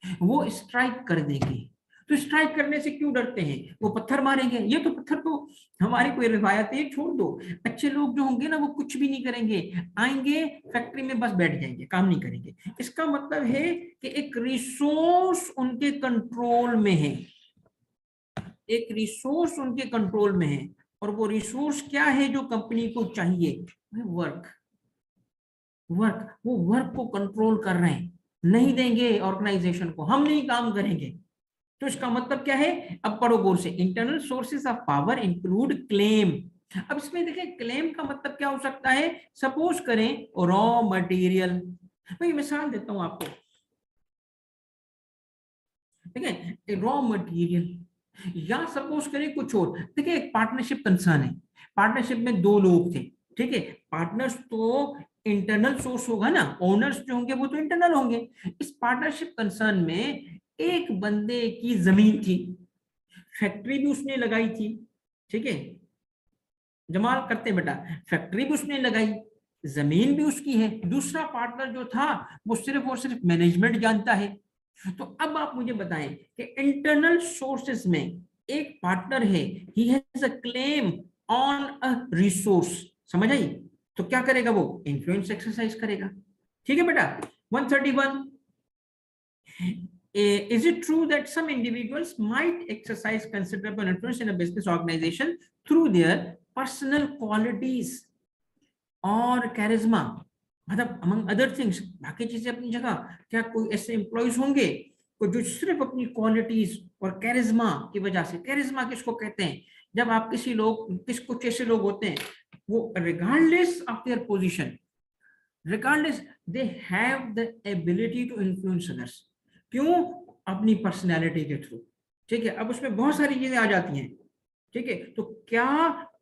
वो स्ट्राइक कर देंगे। तो स्ट्राइक करने से क्यों डरते हैं, वो पत्थर मारेंगे, ये तो पत्थर तो हमारी कोई रिवायत है, छोड़ दो। अच्छे लोग जो होंगे ना वो कुछ भी नहीं करेंगे, आएंगे फैक्ट्री में बस बैठ जाएंगे, काम नहीं करेंगे। इसका मतलब है कि एक रिसोर्स उनके कंट्रोल में है, एक रिसोर्स उनके कंट्रोल में है, और वो रिसोर्स क्या है जो कंपनी को चाहिए, वर्क। वो वर्क को कंट्रोल कर रहे हैं, नहीं देंगे ऑर्गेनाइजेशन को, हम नहीं काम करेंगे। तो इसका मतलब क्या है, अब पढ़ो गौर से, internal sources of power include claim. अब इसमें देखिए क्लेम का मतलब क्या हो सकता है, सपोज करें रॉ मटेरियल, मैं मिसाल देता हूं आपको, ठीक है, रॉ मटेरियल, या सपोज करें कुछ और। देखिए एक पार्टनरशिप कंसर्न है, पार्टनरशिप में दो लोग थे, ठीक है, पार्टनर्स तो इंटरनल सोर्स होगा ना, ओनर्स जो होंगे वो तो इंटरनल होंगे। इस पार्टनरशिप कंसर्न में एक बंदे की जमीन थी, फैक्ट्री भी उसने लगाई थी, ठीक है, जमाल करते बेटा, फैक्ट्री भी उसने लगाई, जमीन भी उसकी है। दूसरा पार्टनर जो था वो सिर्फ और सिर्फ मैनेजमेंट जानता है। तो अब आप मुझे बताएं कि इंटरनल सोर्सेस में एक पार्टनर है, he has a claim on a resource, समझ आई, तो क्या करेगा वो, इन्फ्लुएंस एक्सरसाइज करेगा। ठीक है बेटा। 131, is it true that some individuals might exercise considerable influence in a business organization through their personal qualities और कैरिज्मा, मतलब अमंग अदर थिंग्स, बाकी चीजें अपनी जगह, क्या कोई ऐसे एम्प्लॉयज होंगे जो सिर्फ अपनी क्वालिटीज और कैरिज्मा की वजह से, कैरिज्मा किसको कहते हैं, जब आप किसी लोग, कुछ ऐसे लोग होते हैं वो regardless of their position, regardless they have the ability to influence others, क्यों, अपनी पर्सनैलिटी के थ्रू। ठीक है, अब उसमें बहुत सारी चीजें आ जाती हैं, ठीक है, तो क्या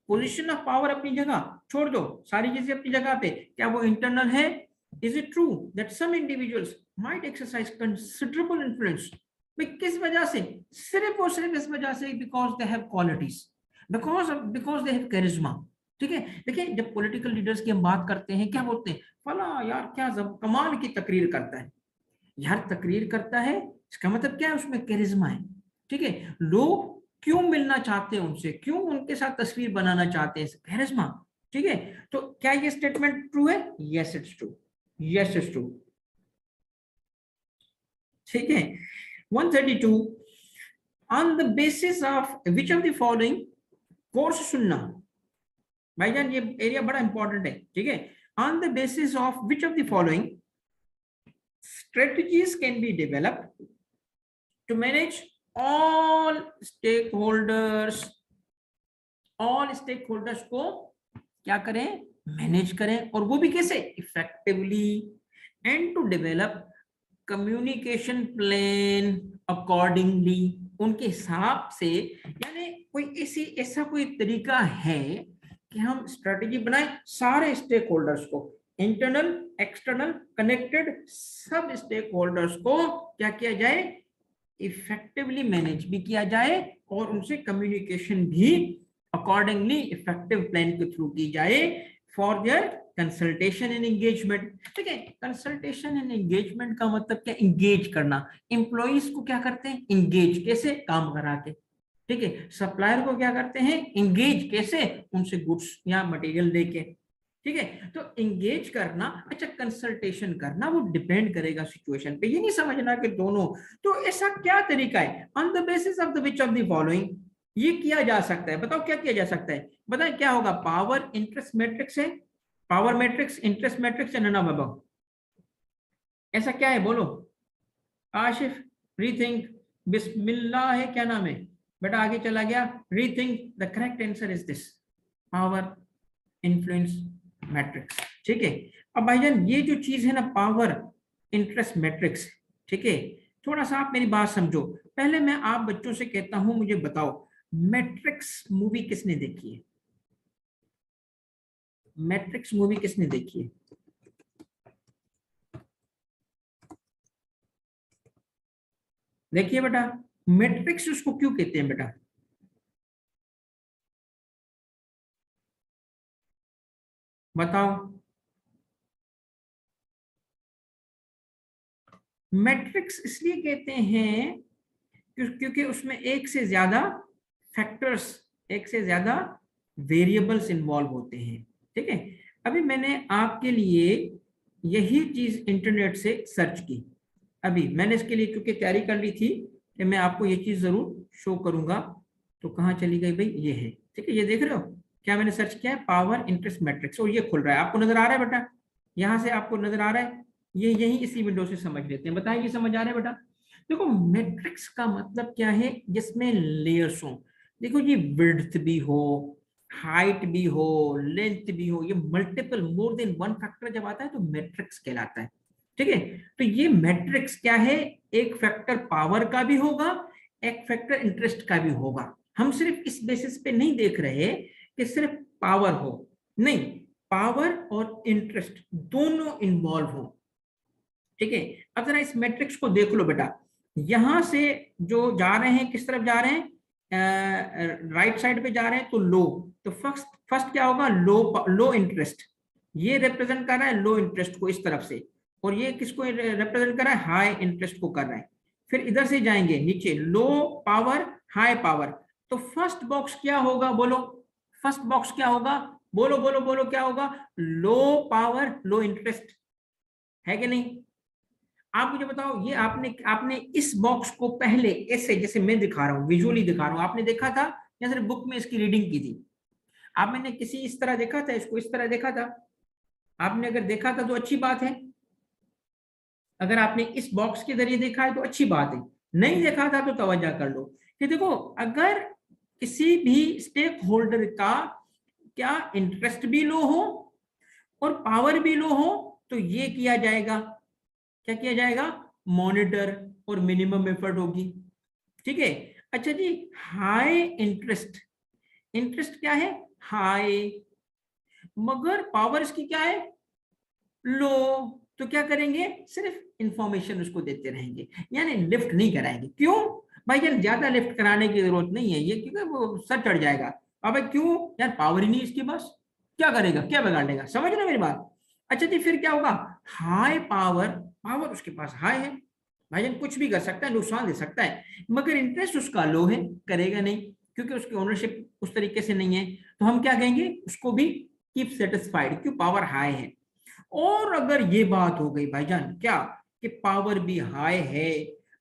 पोजीशन ऑफ पावर अपनी जगह, छोड़ दो सारी चीजें अपनी जगह पे, क्या वो इंटरनल है, is it true that some individuals might exercise considerable influence, किस वजह से, सिर्फ और सिर्फ इस वजह से, because they have qualities, because they have charisma. ठीक है, देखिए जब पॉलिटिकल लीडर्स की हम बात करते हैं क्या बोलते हैं, फला यार क्या कमाल की तकरीर करता है, यार तकरीर करता है इसका मतलब क्या है, उसमें कैरिज्मा है। ठीक है, लोग क्यों मिलना चाहते हैं उनसे, क्यों उनके साथ तस्वीर बनाना चाहते हैं, कैरिज्मा। ठीक है, तो क्या ये स्टेटमेंट ट्रू है, yes it's true, yes it's true. ठीक है, 132, on the basis of which of the following course सुनना, भाईजान ये एरिया बड़ा इंपॉर्टेंट है। ठीक है, on the basis of which of the following strategies can be developed to manage all stakeholders, all stakeholders को क्या करें, मैनेज करें, और वो भी कैसे, effectively, and to develop communication plan accordingly, उनके हिसाब से, यानी कोई ऐसा कोई तरीका है कि हम स्ट्रेटेजी बनाए सारे स्टेक होल्डर्स को, इंटरनल एक्सटर्नल कनेक्टेड सब स्टेक होल्डर्स को क्या किया जाए, इफेक्टिवली मैनेज भी किया जाए और उनसे कम्युनिकेशन भी अकॉर्डिंगली इफेक्टिव प्लान के थ्रू की जाए for their consultation and engagement. ठीक है, कंसल्टेशन एंड एंगेजमेंट का मतलब क्या, एंगेज करना। एम्प्लॉइज को क्या करते हैं, एंगेज, कैसे, काम करा के। ठीक है, सप्लायर को क्या करते हैं, एंगेज, कैसे, उनसे गुड्स या मटेरियल लेके। ठीक है, तो एंगेज करना, अच्छा कंसल्टेशन करना, वो डिपेंड करेगा सिचुएशन पे। ये नहीं समझना कि दोनों। तो ऐसा क्या तरीका है, on the basis of the which of the following ये किया जा सकता है, बताओ क्या किया जा सकता है, बताएं क्या होगा। पावर इंटरेस्ट मैट्रिक्स है, power matrix, interest matrix, and none of above. ऐसा क्या है बोलो। आशिफ, रीथिंक, बिस्मिल्लाह है, क्या नाम है बेटा, आगे चला गया। Rethink, the correct answer is this, power influence matrix. ठीक है, अब भाईजान ये जो चीज है ना, पावर इंटरेस्ट मैट्रिक्स, ठीक है, थोड़ा सा आप मेरी बात समझो। पहले मैं आप बच्चों से कहता हूं, मुझे बताओ मैट्रिक्स मूवी किसने देखी है, मैट्रिक्स मूवी किसने देखी है। देखिए बेटा, मैट्रिक्स उसको क्यों कहते हैं बेटा, बताओ। मैट्रिक्स इसलिए कहते हैं क्योंकि उसमें एक से ज्यादा फैक्टर्स, एक से ज्यादा वेरिएबल्स इन्वॉल्व होते हैं। ठीक है, अभी मैंने आपके लिए यही चीज इंटरनेट से सर्च की। अभी मैंने इसके लिए क्योंकि तैयारी कर ली थी कि मैं आपको ये चीज जरूर शो करूंगा। तो कहाँ चली गई भाई, ये है। ठीक है, ये देख रहे हो क्या मैंने सर्च किया है, पावर इंटरेस्ट मैट्रिक्स, और ये खुल रहा है, आपको नजर आ रहा है बेटा, यहाँ से आपको नजर आ रहा है, ये यही इसी विंडो से समझ लेते हैं। बताएं, ये समझ आ रहा है बेटा। देखो मैट्रिक्स का मतलब क्या है, जिसमें लेयर्स हो। देखो ये विड्थ भी हो, हाइट भी हो, लेंथ भी हो, ये multiple more than one factor जब आता है तो मैट्रिक्स कहलाता है। ठीक है, तो ये मैट्रिक्स क्या है, एक फैक्टर पावर का भी होगा, एक फैक्टर इंटरेस्ट का भी होगा। हम सिर्फ इस बेसिस पे नहीं देख रहे कि सिर्फ पावर हो, नहीं, पावर और इंटरेस्ट दोनों इन्वॉल्व हो। ठीक है, अब जरा इस मैट्रिक्स को देख लो बेटा, यहां से जो जा रहे हैं किस तरफ जा रहे हैं, राइट साइड पे जा रहे हैं तो लो, तो फर्स्ट फर्स्ट क्या होगा, लो, लो इंटरेस्ट, ये रिप्रेजेंट कर रहा है लो इंटरेस्ट को इस तरफ से, और ये किसको रिप्रेजेंट कर रहा है, हाई इंटरेस्ट को कर रहा है। फिर इधर से जाएंगे नीचे, लो पावर, हाई पावर, तो फर्स्ट बॉक्स क्या होगा बोलो, फर्स्ट बॉक्स क्या होगा, बोलो बोलो बोलो क्या होगा, लो पावर लो इंटरेस्ट, है कि नहीं। आप मुझे बताओ, ये आपने आपने इस बॉक्स को पहले ऐसे जैसे मैं दिखा रहा हूं, विजुअली दिखा रहा हूं, आपने देखा था या सिर्फ बुक में इसकी रीडिंग की थी। आपने किसी इस तरह देखा था, इसको इस तरह देखा था। आपने अगर देखा था तो अच्छी बात है, अगर आपने इस बॉक्स के जरिए देखा है तो अच्छी बात है, नहीं देखा था तो तवज्जो कर लो कि देखो, अगर किसी भी स्टेक होल्डर का क्या इंटरेस्ट भी लो हो और पावर भी लो हो, तो ये किया जाएगा, क्या किया जाएगा, मॉनिटर और मिनिमम एफर्ट होगी। ठीक है, अच्छा जी, हाई इंटरेस्ट, इंटरेस्ट क्या है, हाई, मगर पावर इसकी क्या है, लो, तो क्या करेंगे, सिर्फ इंफॉर्मेशन उसको देते रहेंगे, यानी लिफ्ट नहीं कराएंगे। क्यों भाई यार, ज्यादा लिफ्ट कराने की जरूरत नहीं है, ये क्योंकि वो सर चढ़ जाएगा। अब क्यों यार, पावर ही नहीं इसकी, बस क्या करेगा, क्या बिगाड़ लेगा, समझ रहे मेरी बात। अच्छा जी, फिर क्या होगा, हाई पावर, पावर उसके पास हाई है, भाईजान कुछ भी कर सकता है, नुकसान दे सकता है, मगर इंटरेस्ट उसका लो है, करेगा नहीं, क्योंकि उसकी ओनरशिप उस तरीके से नहीं है। तो हम क्या कहेंगे, उसको भी कीप सेटिस्फाइड, क्यों, पावर हाई है। और अगर ये बात हो गई भाईजान क्या, कि पावर भी हाई है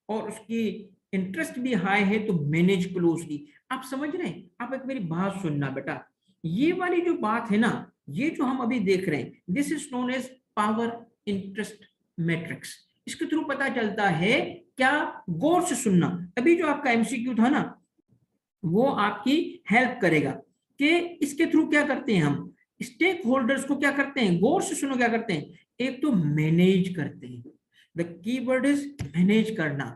और उसकी इंटरेस्ट भी हाई है, तो मैनेज क्लोजली। आप समझ रहे हैं, आप एक मेरी बात सुनना बेटा, ये वाली जो बात है ना, ये जो हम अभी देख रहे हैं, this is known as power interest matrix. इसके थ्रू पता चलता है क्या, गौर से सुनना, अभी जो आपका एमसीक्यू था ना, वो आपकी हेल्प करेगा कि इसके थ्रू क्या करते हैं हम, स्टेक होल्डर्स को क्या करते हैं, गौर से सुनो क्या करते हैं, एक तो मैनेज करते हैं, द कीवर्ड इज मैनेज करना,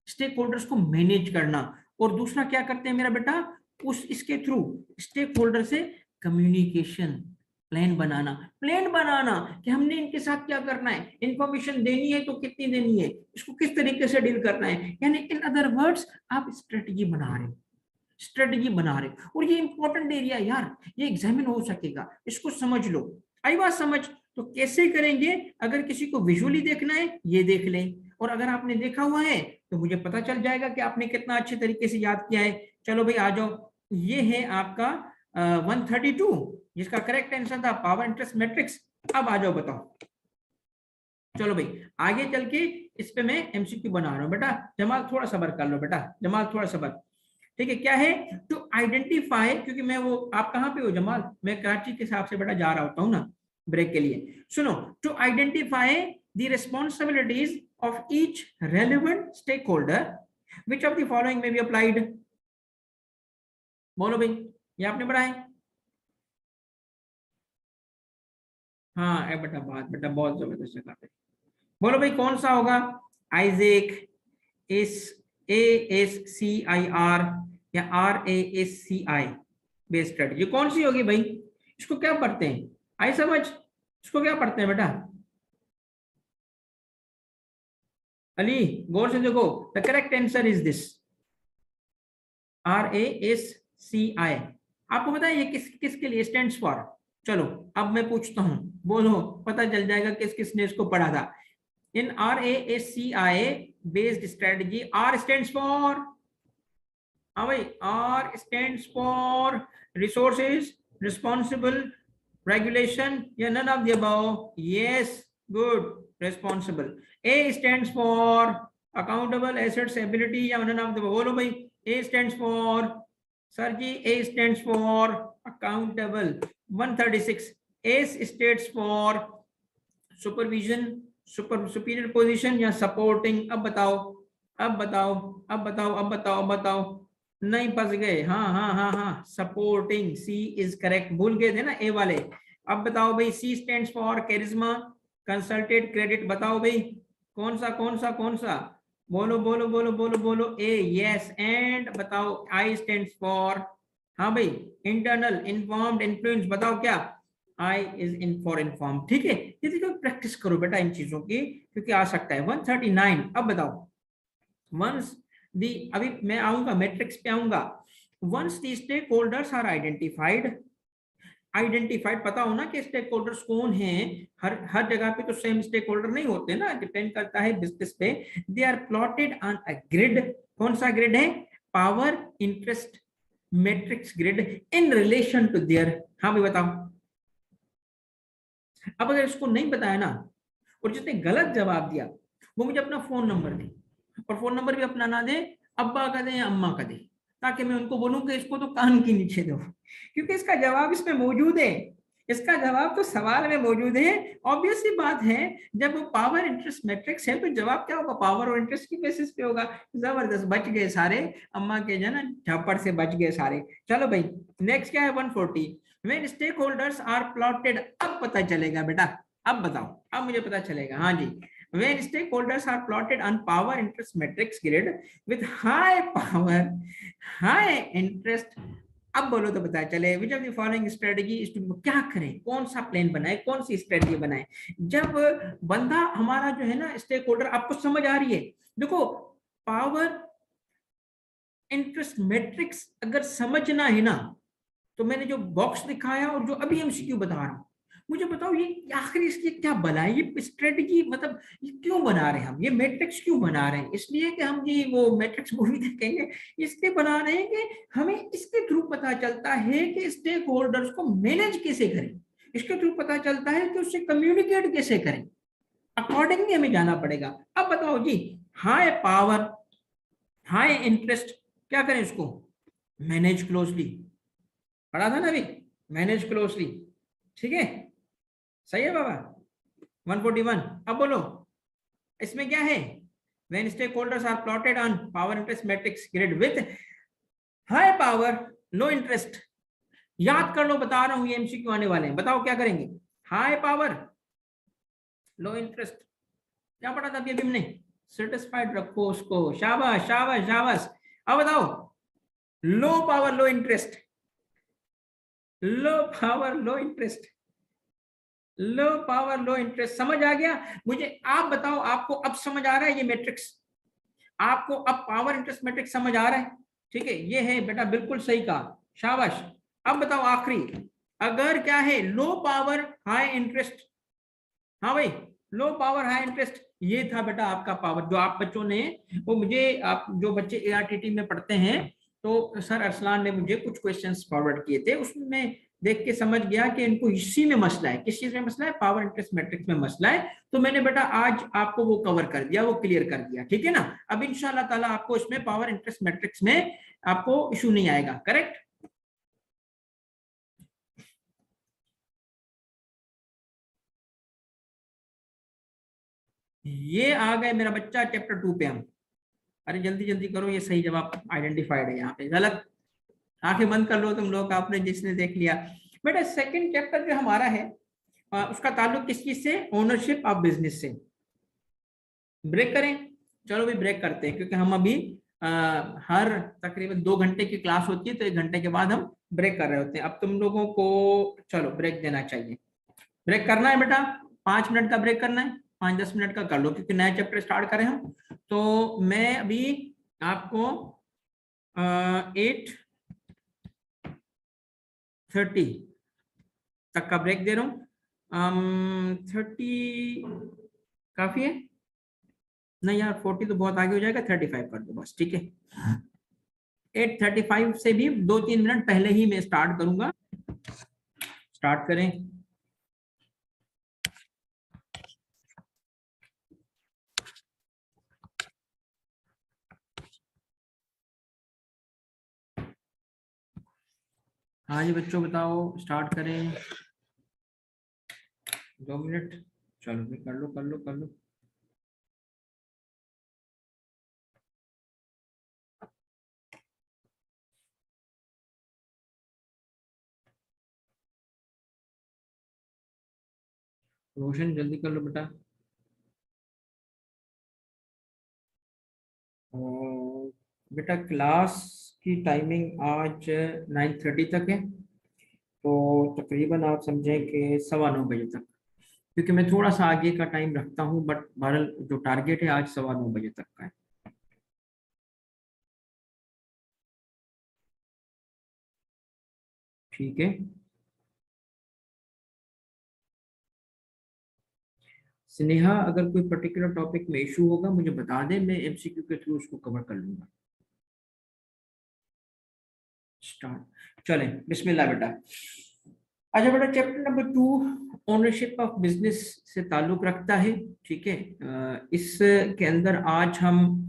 स्टेक होल्डर्स को मैनेज करना, और दूसरा क्या करते हैं मेरा बेटा, उस इसके थ्रू स्टेक होल्डर से कम्युनिकेशन, प्लान बनाना, प्लान बनाना कि हमने इनके साथ क्या करना है, इंफॉर्मेशन देनी है तो कितनी देनी है, इसको किस तरीके से डील करना है, यानी इन अदर वर्ड्स आप स्ट्रेटजी बना रहे हो, स्ट्रेटजी बना रहे हो। और ये इंपॉर्टेंट एरिया यार, ये एग्जामिन हो सकेगा, इसको समझ लो। आई बात समझ? तो कैसे करेंगे, अगर किसी को विजुअली देखना है ये देख लें, और अगर आपने देखा हुआ है तो मुझे पता चल जाएगा कि आपने कितना अच्छे तरीके से याद किया है। चलो भाई आ जाओ, ये है आपका 132, जिसका करेक्ट आंसर था पावर इंटरेस्ट मैट्रिक्स। अब आ जाओ बताओ। चलो भाई आगे चल के इस पे मैं एमसीक्यू बना रहा हूं बेटा, जमाल थोड़ा सबर कर लो बेटा, जमाल थोड़ा सबर। ठीक है, क्या है, टू आइडेंटिफाई, क्योंकि मैं वो, आप कहाँ पे हो जमाल, मैं कराची के हिसाब से बेटा जा रहा होता हूँ ना ब्रेक के लिए। सुनो, to identify the responsibilities of each relevant stakeholder, which of the following may be applied. बोलो भाई, ये आपने पढ़ा है? हाँ ए बेटा, बात बेटा बहुत जबरदस्त जगह पे। बोलो भाई कौन सा होगा, आइजेक, S A S C I R, या R A S C I based strategy, कौन सी होगी भाई? इसको क्या पढ़ते हैं, आई समझ, इसको क्या पढ़ते हैं बेटा? अली गौर से देखो, the correct answer is this, R A S C I. आपको पता है ये किस किसके लिए स्टैंड्स फॉर? चलो अब मैं पूछता हूं, बोलो, पता चल जाएगा किस किसने इसको पढ़ा था। In R A S C I based strategy, R stands for, हाँ भाई, R stands for resources, responsible, regulation, या none of the above? Yes, good, responsible. A stands for accountable, assets, ability, या नन ऑफ द अबव? बोलो भाई, A stands for, sir ji A stands for accountable. 136, S stands for supervision, superior position, या सपोर्टिंग? अब बताओ, अब बताओ, अब बताओ, अब बताओ, अब बताओ, नहीं फंस गए? हाँ हाँ हाँ हाँ, सपोर्टिंग, सी इज करेक्ट, भूल गए थे ना ए वाले। अब बताओ भाई, C stands for charisma, consulted credit, बताओ भाई कौन सा कौन सा कौन सा? बोलो बोलो बोलो बोलो बोलो, ए, यस, एंड बताओ आई स्टैंड्स फॉर, हाँ भाई, इंटरनल इन्फॉर्म्ड इन्फ्लुएंस, बताओ क्या? I is in for inform. ठीक है, ये देखो प्रैक्टिस करो बेटा इन चीजों की, क्योंकि आ सकता है। 139, अब बताओ, वंस दी, अभी मैं आऊंगा मैट्रिक्स पे आऊंगा। Once the stakeholders are identified, identified पता होना कि स्टेक होल्डर्स कौन हैं, हर हर जगह पे तो सेम स्टेक होल्डर नहीं होते ना, डिपेंड करता है बिजनेस पे। They are plotted on a grid, कौन सा ग्रिड है? Power interest matrix grid, in relation to their, हाँ भाई बताओ। अब अगर इसको नहीं बताया ना, और जिसने गलत जवाब दिया वो मुझे अपना फोन नंबर दे, और फोन नंबर भी अपना ना दे, अब्बा का दे या अम्मा का दे, ताकि मैं उनको बोलूं कि इसको तो कान के नीचे दो, क्योंकि इसका जवाब इसमें मौजूद है, इसका जवाब तो सवाल में मौजूद है। ऑब्वियस सी बात है, जब वो पावर इंटरेस्ट मैट्रिक्स है तो जवाब क्या होगा, पावर और इंटरेस्ट की बेसिस पे होगा। जबरदस्त, बच गए सारे, अम्मा के जो ना झापड़ से बच गए सारे। चलो भाई नेक्स्ट क्या है, 140, when stakeholders are plotted, अब पता चलेगा बेटा, अब बताओ, अब मुझे पता चलेगा, हाँ जी। When stakeholders are plotted on power interest matrix grid with high power, high interest, अब बोलो तो पता चले, which of the following strategy is to, क्या करें, कौन सा प्लान बनाए, कौन सी स्ट्रेटजी बनाए। जब बंदा हमारा जो है ना स्टेक होल्डर, आपको समझ आ रही है? देखो, पावर इंटरेस्ट मैट्रिक्स अगर समझना है ना, तो मैंने जो बॉक्स दिखाया और जो अभी एमसीक्यू बता रहा हूँ, मुझे बताओ ये आखिर इसकी क्या भला है, ये स्ट्रेटजी, मतलब ये क्यों बना रहे हैं हम, ये मैट्रिक्स क्यों बना रहे हैं? इसलिए कि हम जी वो मैट्रिक्स मूवी देखेंगे, इसलिए बना रहे हैं कि हमें इसके थ्रू पता चलता है कि स्टेक होल्डर्स को मैनेज कैसे करें, इसके थ्रू पता चलता है कि उससे कम्युनिकेट कैसे करें, अकॉर्डिंगली हमें जाना पड़ेगा। अब बताओ जी, हाई पावर हाई इंटरेस्ट, क्या करें इसको? मैनेज क्लोजली, पढ़ा था ना अभी, मैनेज क्लोजली, ठीक है, सही है बाबा। 141, अब बोलो इसमें क्या है, when stakeholders are plotted on power interest matrix grid with high power low interest, याद कर लो, बता रहा हूं ये एमसीक्यू आने वाले हैं, बताओ क्या करेंगे? हाई पावर लो इंटरेस्ट, क्या पढ़ा था अभी अभी हमने? सेटिस्फाइड रखो उसको, शाबाश शाबाश शाबाश। अब बताओ, लो पावर लो इंटरेस्ट, लो पावर लो इंटरेस्ट, लो पावर लो इंटरेस्ट, समझ आ गया मुझे? आप बताओ, आपको अब समझ आ रहा है ये मैट्रिक्स? आपको अब पावर इंटरेस्ट मैट्रिक्स समझ आ रहा है? ठीक है, ये है बेटा, बिल्कुल सही कहा, शाबाश। अब बताओ आखिरी, अगर क्या है, लो पावर हाई इंटरेस्ट, हाँ भाई, लो पावर हाई इंटरेस्ट, ये था बेटा आपका पावर, जो आप बच्चों ने, वो मुझे, आप जो बच्चे एआरटीटी में पढ़ते हैं, तो सर अरसलान ने मुझे कुछ क्वेश्चंस फॉरवर्ड किए थे, उसमें मैं देख के समझ गया कि इनको इसी में मसला है। किस चीज में मसला है? पावर इंटरेस्ट मैट्रिक्स में मसला है। तो मैंने बेटा आज आपको वो कवर कर दिया, वो क्लियर कर दिया, ठीक है ना? अब इंशाल्लाह ताला आपको इसमें पावर इंटरेस्ट मैट्रिक्स में आपको इशू नहीं आएगा, करेक्ट? ये आ गए मेरा बच्चा चैप्टर 2 पे हम। अरे जल्दी जल्दी करो, ये सही जवाब आइडेंटिफाइड है, यहाँ पे गलत। आंखें बंद कर लो तुम लोग, आपने जिसने देख लिया। बेटा सेकंड चैप्टर जो हमारा है, उसका ताल्लुक किस चीज से? ओनरशिप ऑफ बिजनेस से। ब्रेक करें? चलो भी ब्रेक करते हैं, क्योंकि हम अभी आ, हर तकरीबन 2 घंटे की क्लास होती है, तो 1 घंटे के बाद हम ब्रेक कर रहे होते हैं। अब तुम लोगों को चलो ब्रेक देना चाहिए। ब्रेक करना है बेटा, 5 मिनट का ब्रेक करना है, 5-10 मिनट का कर लो, क्योंकि नया चैप्टर स्टार्ट करें हम। तो मैं अभी आपको 8:30 तक का ब्रेक दे रहा हूँ। 30 काफी है? नहीं यार, 40 तो बहुत आगे हो जाएगा, 35 कर दो बस, ठीक है? 8:35 से भी 2-3 मिनट पहले ही मैं स्टार्ट करूंगा। स्टार्ट करें। हाँ जी बच्चों, बताओ, स्टार्ट करें। 2 मिनट, चलो भी कर लो कर लो कर लो। रोशन जल्दी कर लो बेटा। और बेटा क्लास की टाइमिंग आज 9:30 तक है, तो तकरीबन आप समझें कि 9:15 बजे तक, क्योंकि मैं थोड़ा सा आगे का टाइम रखता हूँ, बट बहरहाल जो टारगेट है आज 9:15 बजे तक का है। ठीक है। स्नेहा, अगर कोई पर्टिकुलर टॉपिक में इशू होगा मुझे बता दे, मैं एमसीक्यू के थ्रू उसको कवर कर लूंगा। स्टार्ट, चलें, बिस्मिल्लाह बेटा। अच्छा बेटा, chapter number 2 ownership of business से ताल्लुक रखता है, ठीक है? इसके अंदर आज हम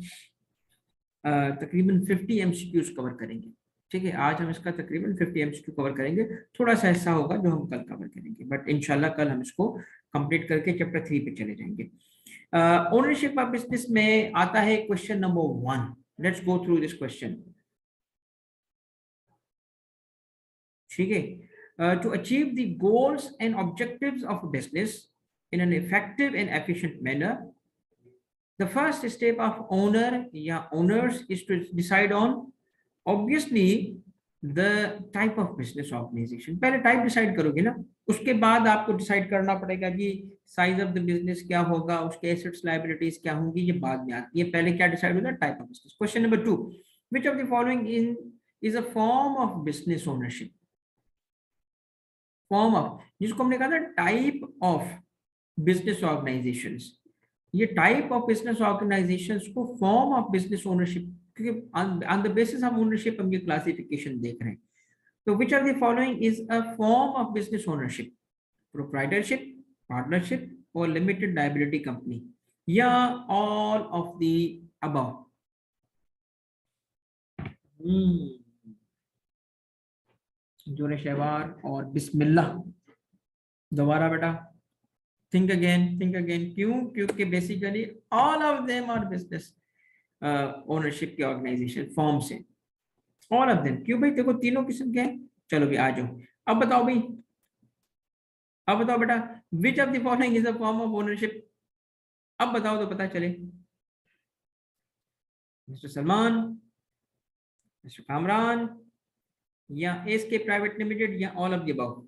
तकरीबन 50 एमसीक्यूज कवर करेंगे, ठीक है? आज हम इसका तकरीबन 50 एमसीक्यू कवर करेंगे। थोड़ा सा ऐसा होगा जो हम कल कवर करेंगे, बट इंशाल्लाह कल हम इसको कंप्लीट करके चैप्टर 3 पे चले जाएंगे। ओनरशिप ऑफ बिजनेस में आता है question number 1। Let's go through this question, ठीक है? To achieve the goals and objectives of business in an effective and efficient manner, the first step of owner या owners is to decide on obviously the type of business organization। पहले टाइप डिसाइड करोगे ना, उसके बाद आपको डिसाइड करना पड़ेगा कि साइज ऑफ द बिजनेस क्या होगा, उसके एसेट्स लायबिलिटीज क्या होंगी, ये बाद में आती है। पहले क्या डिसाइड होता है? Type of business. Question number 2, which of the following in is a form of business ownership? Form of, जिसको हमने कहा था टाइप ऑफ बिजनेस ऑर्गेनाइजेशंस, ये टाइप ऑफ बिजनेस ऑर्गेनाइजेशंस को फॉर्म ऑफ बिजनेस ओनरशिप, क्योंकि on the basis of ownership हम ये क्लासिफिकेशन देख रहे हैं। तो which are the following is a form of business ownership? Proprietorship, partnership और लिमिटेड लायबिलिटी कंपनी, या ऑल ऑफ द अबव? जोरे शहवार और बिस्मिल्लाह। दोबारा बेटा, थिंक अगेन, थिंक अगेन। क्यों? क्योंकि basically all of them are business ownership के ऑर्गेनाइजेशन फॉर्म से, ऑल ऑफ देम। क्यों भाई? देखो तीनों किस्म के हैं। चलो भी आ जाओ। अब बताओ भाई, अब बताओ बेटा, विच of the following is a form of ownership? अब बताओ तो पता चले। मिस्टर सलमान, मिस्टर कामरान, या एस के प्राइवेट लिमिटेड, या ऑल ऑफ द अबव?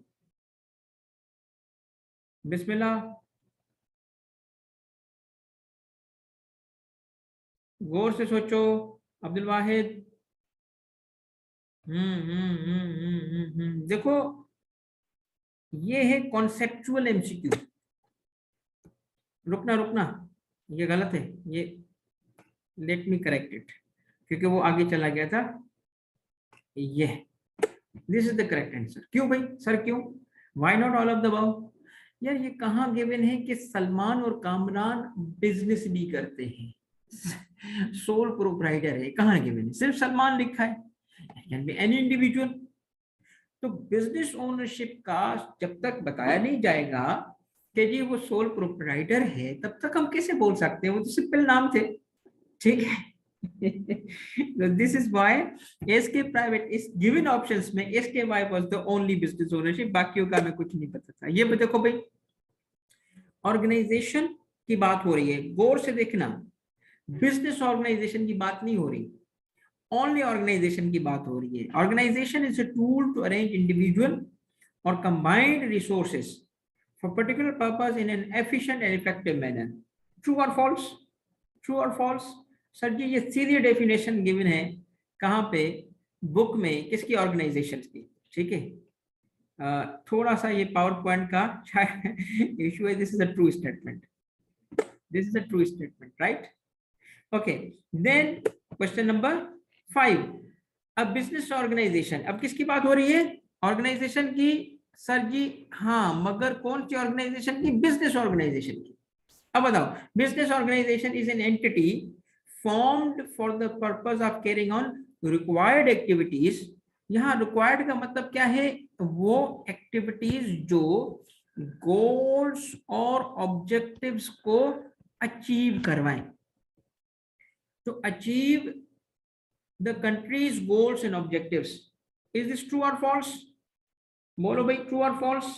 बिस्मिल्लाह, गौर से सोचो। अब्दुल वाहिद। देखो, ये है कॉन्सेप्चुअल एमसीक्यू। रुकना रुकना, ये गलत है ये, लेट मी करेक्ट इट, क्योंकि वो आगे चला गया था। ये this is the correct answer. क्यों भाई सर, क्यों? Why not all of the above? यार ये कहाँ गिवन है कि सलमान और कामरान बिजनेस भी करते हैं? सोल प्रोप्राइटर है, कहाँ गिवन है? सिर्फ सलमान लिखा है, कैन बी एनी इंडिविजुअल। तो बिजनेस ओनरशिप का जब तक बताया नहीं जाएगा कि जी वो सोल प्रोप्राइटर है, तब तक हम कैसे बोल सकते हैं? वो तो सिंपल नाम थे, ठीक है। This is why SK private इस गिवन ऑप्शंस में SK Y was the only business ownership, बाकियों का हमें कुछ नहीं पता था। ये देखो भाई, ऑर्गेनाइजेशन की बात हो रही है, गौर से देखना, बिजनेस ऑर्गेनाइजेशन की बात नहीं हो रही, ओनली ऑर्गेनाइजेशन की बात हो रही है। Organisation is a tool to arrange individual और combined resources for particular purpose in an efficient and effective manner. True और फॉल्स? ट्रू और फॉल्स? सर जी ये सीधी डेफिनेशन गिवन है, कहाँ पे? बुक में, किसकी? ऑर्गेनाइजेशन की, ठीक है। थोड़ा सा ये पावर पॉइंट का इशू है। This is a true statement, this is a true statement, right? Okay, then question number 5। अब बिजनेस ऑर्गेनाइजेशन, अब किसकी बात हो रही है? ऑर्गेनाइजेशन की। सर जी हाँ, मगर कौन सी ऑर्गेनाइजेशन की? बिजनेस ऑर्गेनाइजेशन की। अब बताओ, business organization is an entity formed for the purpose of carrying on required activities। यहाँ required का मतलब क्या है? वो एक्टिविटीज जो गोल्स और ऑब्जेक्टिव्स को अचीव करवाएं। तो achieve the countries goals and objectives. Is this true और फॉल्स? बोलो भाई, ट्रू और फॉल्स?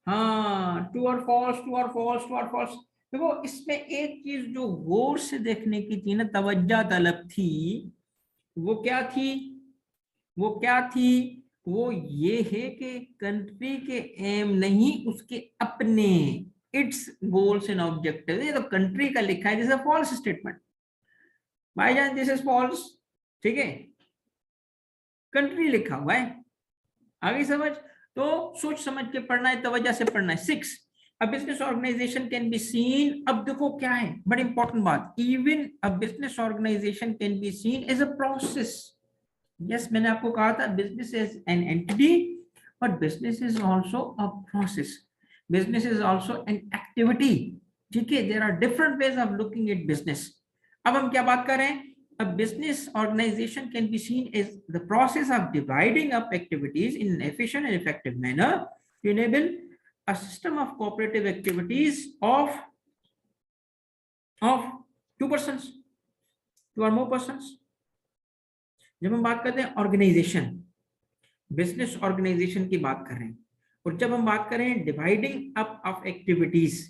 हाँ, ट्रू और फॉल्स, ट्रू और फॉल्स, ट्रू और फॉल्स। देखो इसमें एक चीज जो गौर से देखने की थी ना, तवज्जो तलब थी, वो क्या थी? वो क्या थी? वो ये है कि कंट्री के एम नहीं, उसके अपने, इट्स गोल्स एंड ऑब्जेक्टिव। ये तो कंट्री का लिखा है, दिस इज फॉल्स स्टेटमेंट भाईजान, दिस इज फॉल्स, ठीक है। कंट्री लिखा हुआ है, आगे समझ। तो सोच समझ के पढ़ना है, तवज्जो से पढ़ना है। 6, a business organization can be seen। अब देखो क्या है, बड़ी इंपॉर्टेंट बात, even a business organization can be seen as a process। Yes, मैंने आपको कहा था business is an entity, but business is also a process, business is also an activity, ठीक है। There are different ways of looking at business. अब हम क्या बात कर रहे हैं? A business organization can be seen as the process of dividing up activities in an efficient and effective manner to enable a system of cooperative activities of two persons, two or more persons। जब हम बात करते हैं ऑर्गेनाइजेशन, बिजनेस ऑर्गेनाइजेशन की बात कर रहे हैं, और जब हम बात करें डिवाइडिंग अप ऑफ एक्टिविटीज,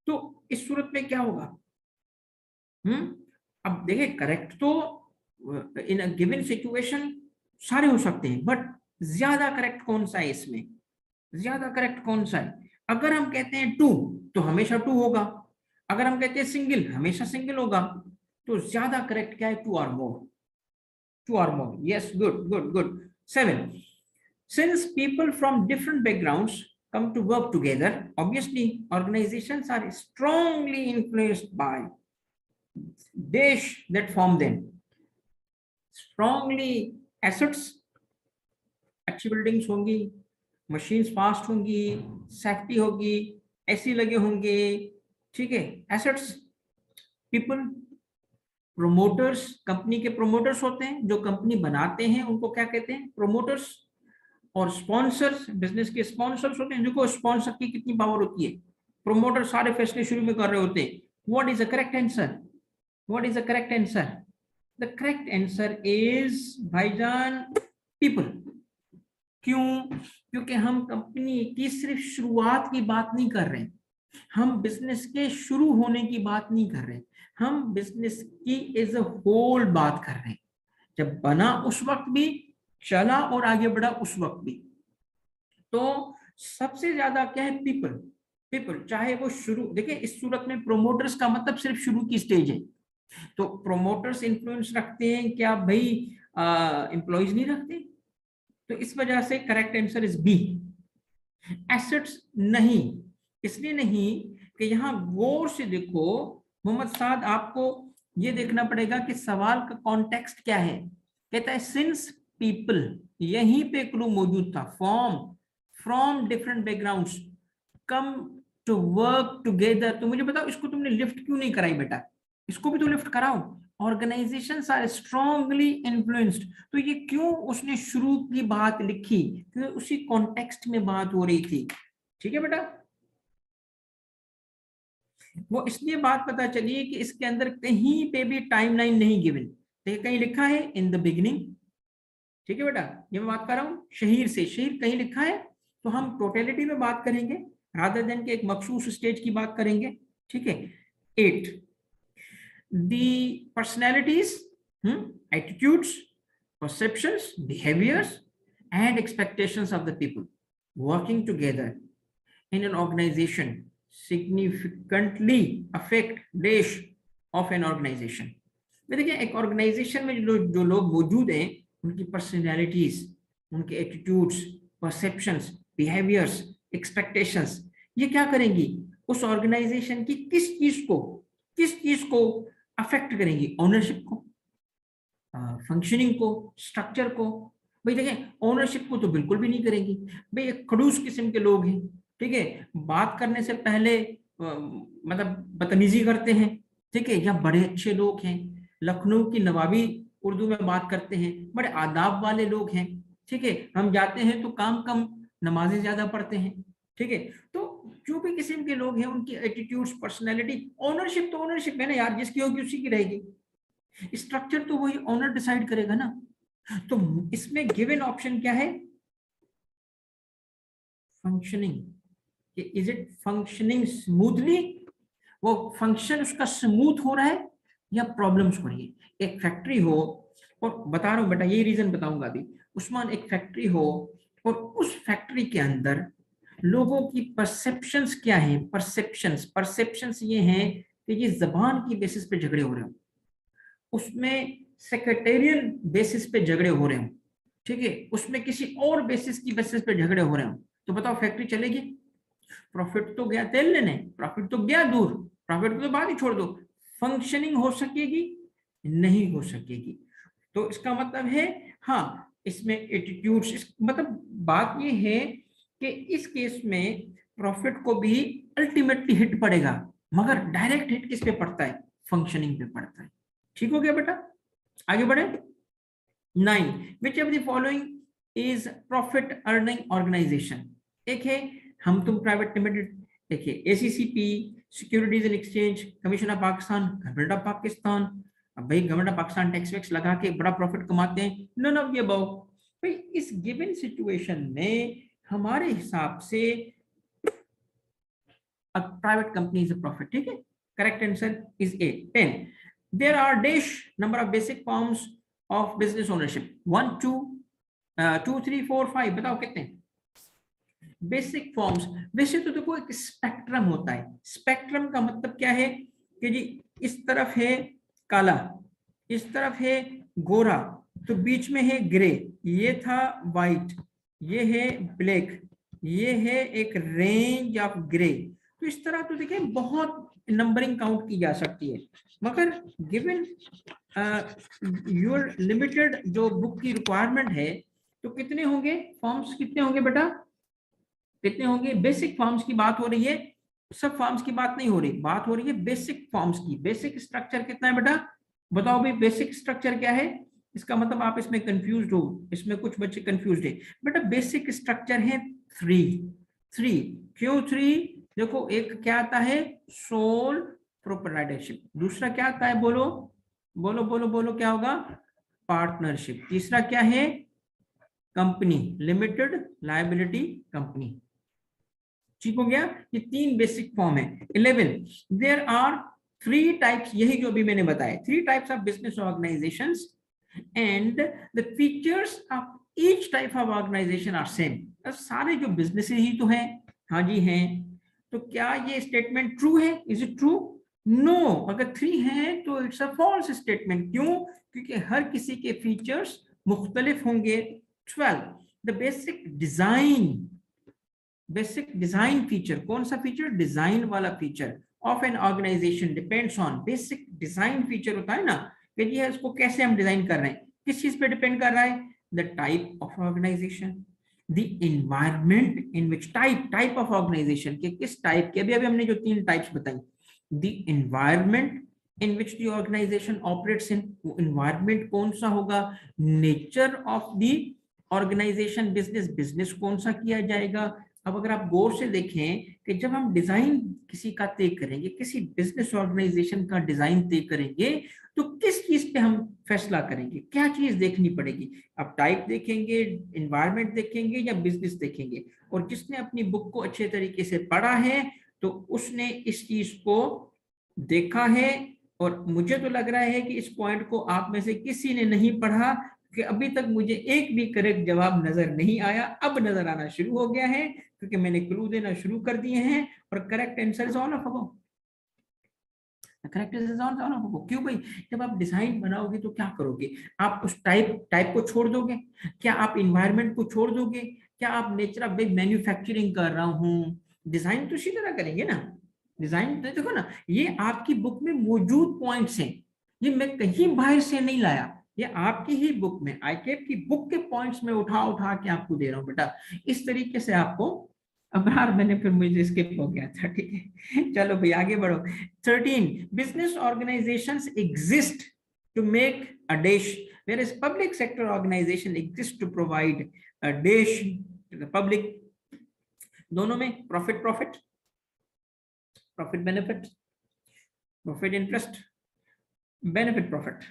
तो इस सूरत में क्या होगा? अब देखिए, करेक्ट तो इन अ गिवन सिचुएशन सारे हो सकते हैं, बट ज्यादा करेक्ट कौन सा है इसमें? ज्यादा करेक्ट कौन सा है? अगर हम कहते हैं टू, तो हमेशा टू होगा। अगर हम कहते हैं सिंगल, हमेशा सिंगल होगा। तो ज्यादा करेक्ट क्या है? टू और मोर, टू और more. Yes, good good good. 7, since people from different backgrounds come to work together, obviously organizations are strongly influenced by dash that form them। strongly assets, अच्छी बिल्डिंग्स होंगी, मशीन्स फास्ट होंगी, सेफ्टी होगी, एसी लगे होंगे, ठीक है। एसेट्स, पीपल, प्रोमोटर्स, कंपनी के प्रोमोटर्स होते हैं, जो कंपनी बनाते हैं उनको क्या कहते हैं? प्रोमोटर्स। और स्पॉन्सर्स, बिजनेस के स्पॉन्सर्स होते हैं। देखो स्पॉन्सर की कितनी पावर होती है, प्रोमोटर सारे फैसले शुरू में कर रहे होते हैं। What is the correct answer? What is the correct answer? The correct answer is भाईजान पीपल। क्यों? क्योंकि हम कंपनी की सिर्फ शुरुआत की बात नहीं कर रहे हैं, हम बिजनेस के शुरू होने की बात नहीं कर रहे हैं, हम बिजनेस की एज अ होल बात कर रहे हैं। जब बना उस वक्त भी, चला और आगे बढ़ा उस वक्त भी। तो सबसे ज्यादा क्या है, पीपल। पीपल चाहे वो शुरू, देखिए इस सूरत में प्रोमोटर्स का मतलब सिर्फ शुरू की स्टेज है, तो प्रोमोटर्स इन्फ्लुएंस रखते हैं क्या भाई, एम्प्लॉइज नहीं रखते? तो इस वजह से correct answer is B, assets नहीं। इसलिए नहीं कि यहां गौर से देखो मोहम्मद साद, आपको ये देखना पड़ेगा कि सवाल का कॉन्टेक्स्ट क्या है। कहता है सिंस पीपल, यहीं पे क्लू मौजूद था, form from different backgrounds come to work together. तो मुझे बताओ इसको तुमने लिफ्ट क्यों नहीं कराई बेटा, इसको भी तो लिफ्ट कराओ। ऑर्गेनाइजेशंस आर स्ट्रांगली इन्फ्लुएंस्ड, तो ये क्यों उसने शुरू की बात लिखी, क्योंकि उसी कॉन्टेक्स्ट में बात हो रही थी। ठीक है बेटा, वो इसलिए बात पता चली कि इसके अंदर कहीं पे भी टाइमलाइन नहीं गिवन, देखिए कहीं लिखा है इन द बिगिनिंग। ठीक है बेटा, ये मैं बात कर रहा हूँ शहीर से, शहीर कहीं लिखा है, तो हम टोटलिटी में बात करेंगे रादर देन के एक मखसूस स्टेज की बात करेंगे। ठीक है। 8, the personalities, attitudes, perceptions, behaviors, and expectations of the people working together in an organization significantly affect dash of an organization। देखिए एक ऑर्गेनाइजेशन में जो लोग मौजूद हैं, उनकी पर्सनैलिटीज, उनके एटीट्यूड्स, परसेप्शंस, बिहेवियर्स, एक्सपेक्टेशंस, ये क्या करेंगी, उस ऑर्गेनाइजेशन की किस चीज को अफेक्ट करेंगी, ओनरशिप को, फंक्शनिंग को, स्ट्रक्चर को। भाई देखें ओनरशिप को तो बिल्कुल भी नहीं करेंगी, भाई एक खड़ूस किस्म के लोग हैं, ठीक है, बात करने से पहले मतलब बदतमीजी करते हैं, ठीक है, या बड़े अच्छे लोग हैं, लखनऊ की नवाबी उर्दू में बात करते हैं, बड़े आदाब वाले लोग हैं, ठीक है, हम जाते हैं तो काम कम नमाजें ज्यादा पढ़ते हैं, ठीक है। तो जो भी किस्म के लोग हैं उनकी एटीट्यूड्स, पर्सनैलिटी, ओनरशिप तो ओनरशिप है ना यार, जिसकी होगी उसी की रहेगी, स्ट्रक्चर तो वही ओनर डिसाइड करेगा ना। तो इसमें गिवन ऑप्शन क्या है, functioning, is it functioning smoothly, वो फंक्शन उसका स्मूथ हो रहा है या प्रॉब्लम्स हो रही है। एक फैक्ट्री हो, और बता रहा हूं बेटा यही रीजन बताऊंगा अभी, उस्मान, एक फैक्ट्री हो और उस फैक्ट्री के अंदर लोगों की परसेप्शंस क्या है, परसेप्शंस ये हैं कि ये जबान की बेसिस पे झगड़े हो रहे हो, उसमें सेक्रेटेरियल बेसिस पे झगड़े हो रहे हो, ठीक है, उसमें किसी और बेसिस पे झगड़े हो रहे हो, तो बताओ फैक्ट्री चलेगी? प्रॉफिट तो गया तेल लेने, प्रॉफिट तो गया दूर, प्रॉफिट को तो बात ही छोड़ दो, फंक्शनिंग हो सकेगी? नहीं हो सकेगी। तो इसका मतलब है हाँ, इसमें एटीट्यूड्स, मतलब बात ये है कि इस केस में प्रॉफिट को भी अल्टीमेटली हिट पड़ेगा, मगर डायरेक्ट हिट किस पे पड़ता है, फंक्शनिंग पे पड़ता है। ठीक हो गया बेटा, आगे बढ़े। 9, which of the following is profit earning organisation. एक है हम तुम प्राइवेट लिमिटेड, देखिए SECP, securities and exchange, commission of Pakistan, government of Pakistan. अब भाई गवर्नमेंट ऑफ पाकिस्तान टैक्स वैक्स लगा के बड़ा प्रॉफिट कमाते हैं, नन ऑफ द अबव। भाई इस गिवन सिचुएशन में हमारे हिसाब से a private company is a profit, ठीक है। Correct answer is a. 10, there are dash number of basic forms of business ownership, 1 2 2 3 4 5, बताओ कितने बेसिक फॉर्म्स। वैसे तो देखो एक स्पेक्ट्रम होता है, स्पेक्ट्रम का मतलब क्या है कि जी इस तरफ है काला, इस तरफ है गोरा, तो बीच में है ग्रे, ये था वाइट, ये है ब्लैक, ये है एक रेंज ऑफ ग्रे। तो इस तरह तो देखिए बहुत नंबरिंग काउंट की जा सकती है, मगर गिवन योर लिमिटेड जो बुक की रिक्वायरमेंट है, तो कितने होंगे फॉर्म्स, कितने होंगे बेटा, कितने होंगे? बेसिक फॉर्म्स की बात हो रही है, सब फॉर्म्स की बात नहीं हो रही, बात हो रही है बेसिक फॉर्म्स की। बेसिक स्ट्रक्चर कितना है बेटा, बताओ भाई बेसिक स्ट्रक्चर क्या है? इसका मतलब आप इसमें कंफ्यूज हो, इसमें कुछ बच्चे कंफ्यूज है बेटा। बेसिक स्ट्रक्चर है 3। क्यों 3? देखो एक क्या आता है, सोल प्रोप्राइटरशिप, दूसरा क्या आता है, बोलो बोलो बोलो बोलो क्या होगा, पार्टनरशिप, तीसरा क्या है, कंपनी, लिमिटेड लायबिलिटी कंपनी। ठीक हो गया, ये 3 बेसिक फॉर्म है। 11, देयर आर 3 टाइप्स, यही जो अभी मैंने बताया, 3 types of business organizations and the features of each type of organization are same. सारे जो बिजनेसेस ही तो हैं, हाँ जी हैं। तो क्या ये स्टेटमेंट ट्रू है? Is it true? नो। अगर 3 है तो इट्स अ फॉल्स स्टेटमेंट। क्यों? क्योंकि हर किसी के फीचर्स मुख्तलिफ होंगे। 12, द बेसिक डिजाइन फीचर, कौन सा फीचर? डिजाइन वाला feature of an organization depends on, basic design feature होता है ना कि ये इसको कैसे हम डिजाइन कर रहे हैं, किस चीज पे डिपेंड कर रहा है? The type of organization, the environment in which, type of organization के किस टाइप के, अभी हमने जो 3 टाइप्स बताई, the environment in which the organization operates in, environment कौन सा होगा, nature of the organization, business कौन सा किया जाएगा। अब अगर आप गौर से देखें कि जब हम डिजाइन किसी का तय करेंगे, किसी बिजनेस ऑर्गेनाइजेशन का डिजाइन तय करेंगे, तो किस चीज पे हम फैसला करेंगे, क्या चीज देखनी पड़ेगी? आप टाइप देखेंगे, एनवायरनमेंट देखेंगे या बिजनेस देखेंगे? और जिसने अपनी बुक को अच्छे तरीके से पढ़ा है तो उसने इस चीज को देखा है। और मुझे तो लग रहा है कि इस पॉइंट को आप में से किसी ने नहीं पढ़ा, कि अभी तक मुझे एक भी करेक्ट जवाब नजर नहीं आया। अब नजर आना शुरू हो गया है क्योंकि मैंने क्लू देना शुरू कर दिए हैं। और correct answer is all of above. Correct answer all of above. क्यों भाई? जब आप डिजाइन बनाओगे तो क्या करोगे? आप उस टाइप को छोड़ दोगे? क्या आप इन्वायरमेंट को छोड़ दोगे? क्या आप नेचर, भाई मैन्युफैक्चरिंग कर रहा हूँ, डिजाइन तो इसी तरह करेंगे ना। डिजाइन तो देखो ना, ये आपकी बुक में मौजूद पॉइंट्स हैं, ये मैं कहीं बाहर से नहीं लाया, ये आपकी ही बुक में, आईकेप की बुक के पॉइंट्स में उठा के आपको दे रहा हूं बेटा। इस तरीके से आपको, अब यार मैंने फिर मुझे स्किप हो गया था, ठीक है चलो भाई आगे बढ़ो। 13, business organizations exist to make a dish, whereas public sector organization exist to provide a dish to the public। दोनों में profit profit, profit benefit, profit interest, benefit profit,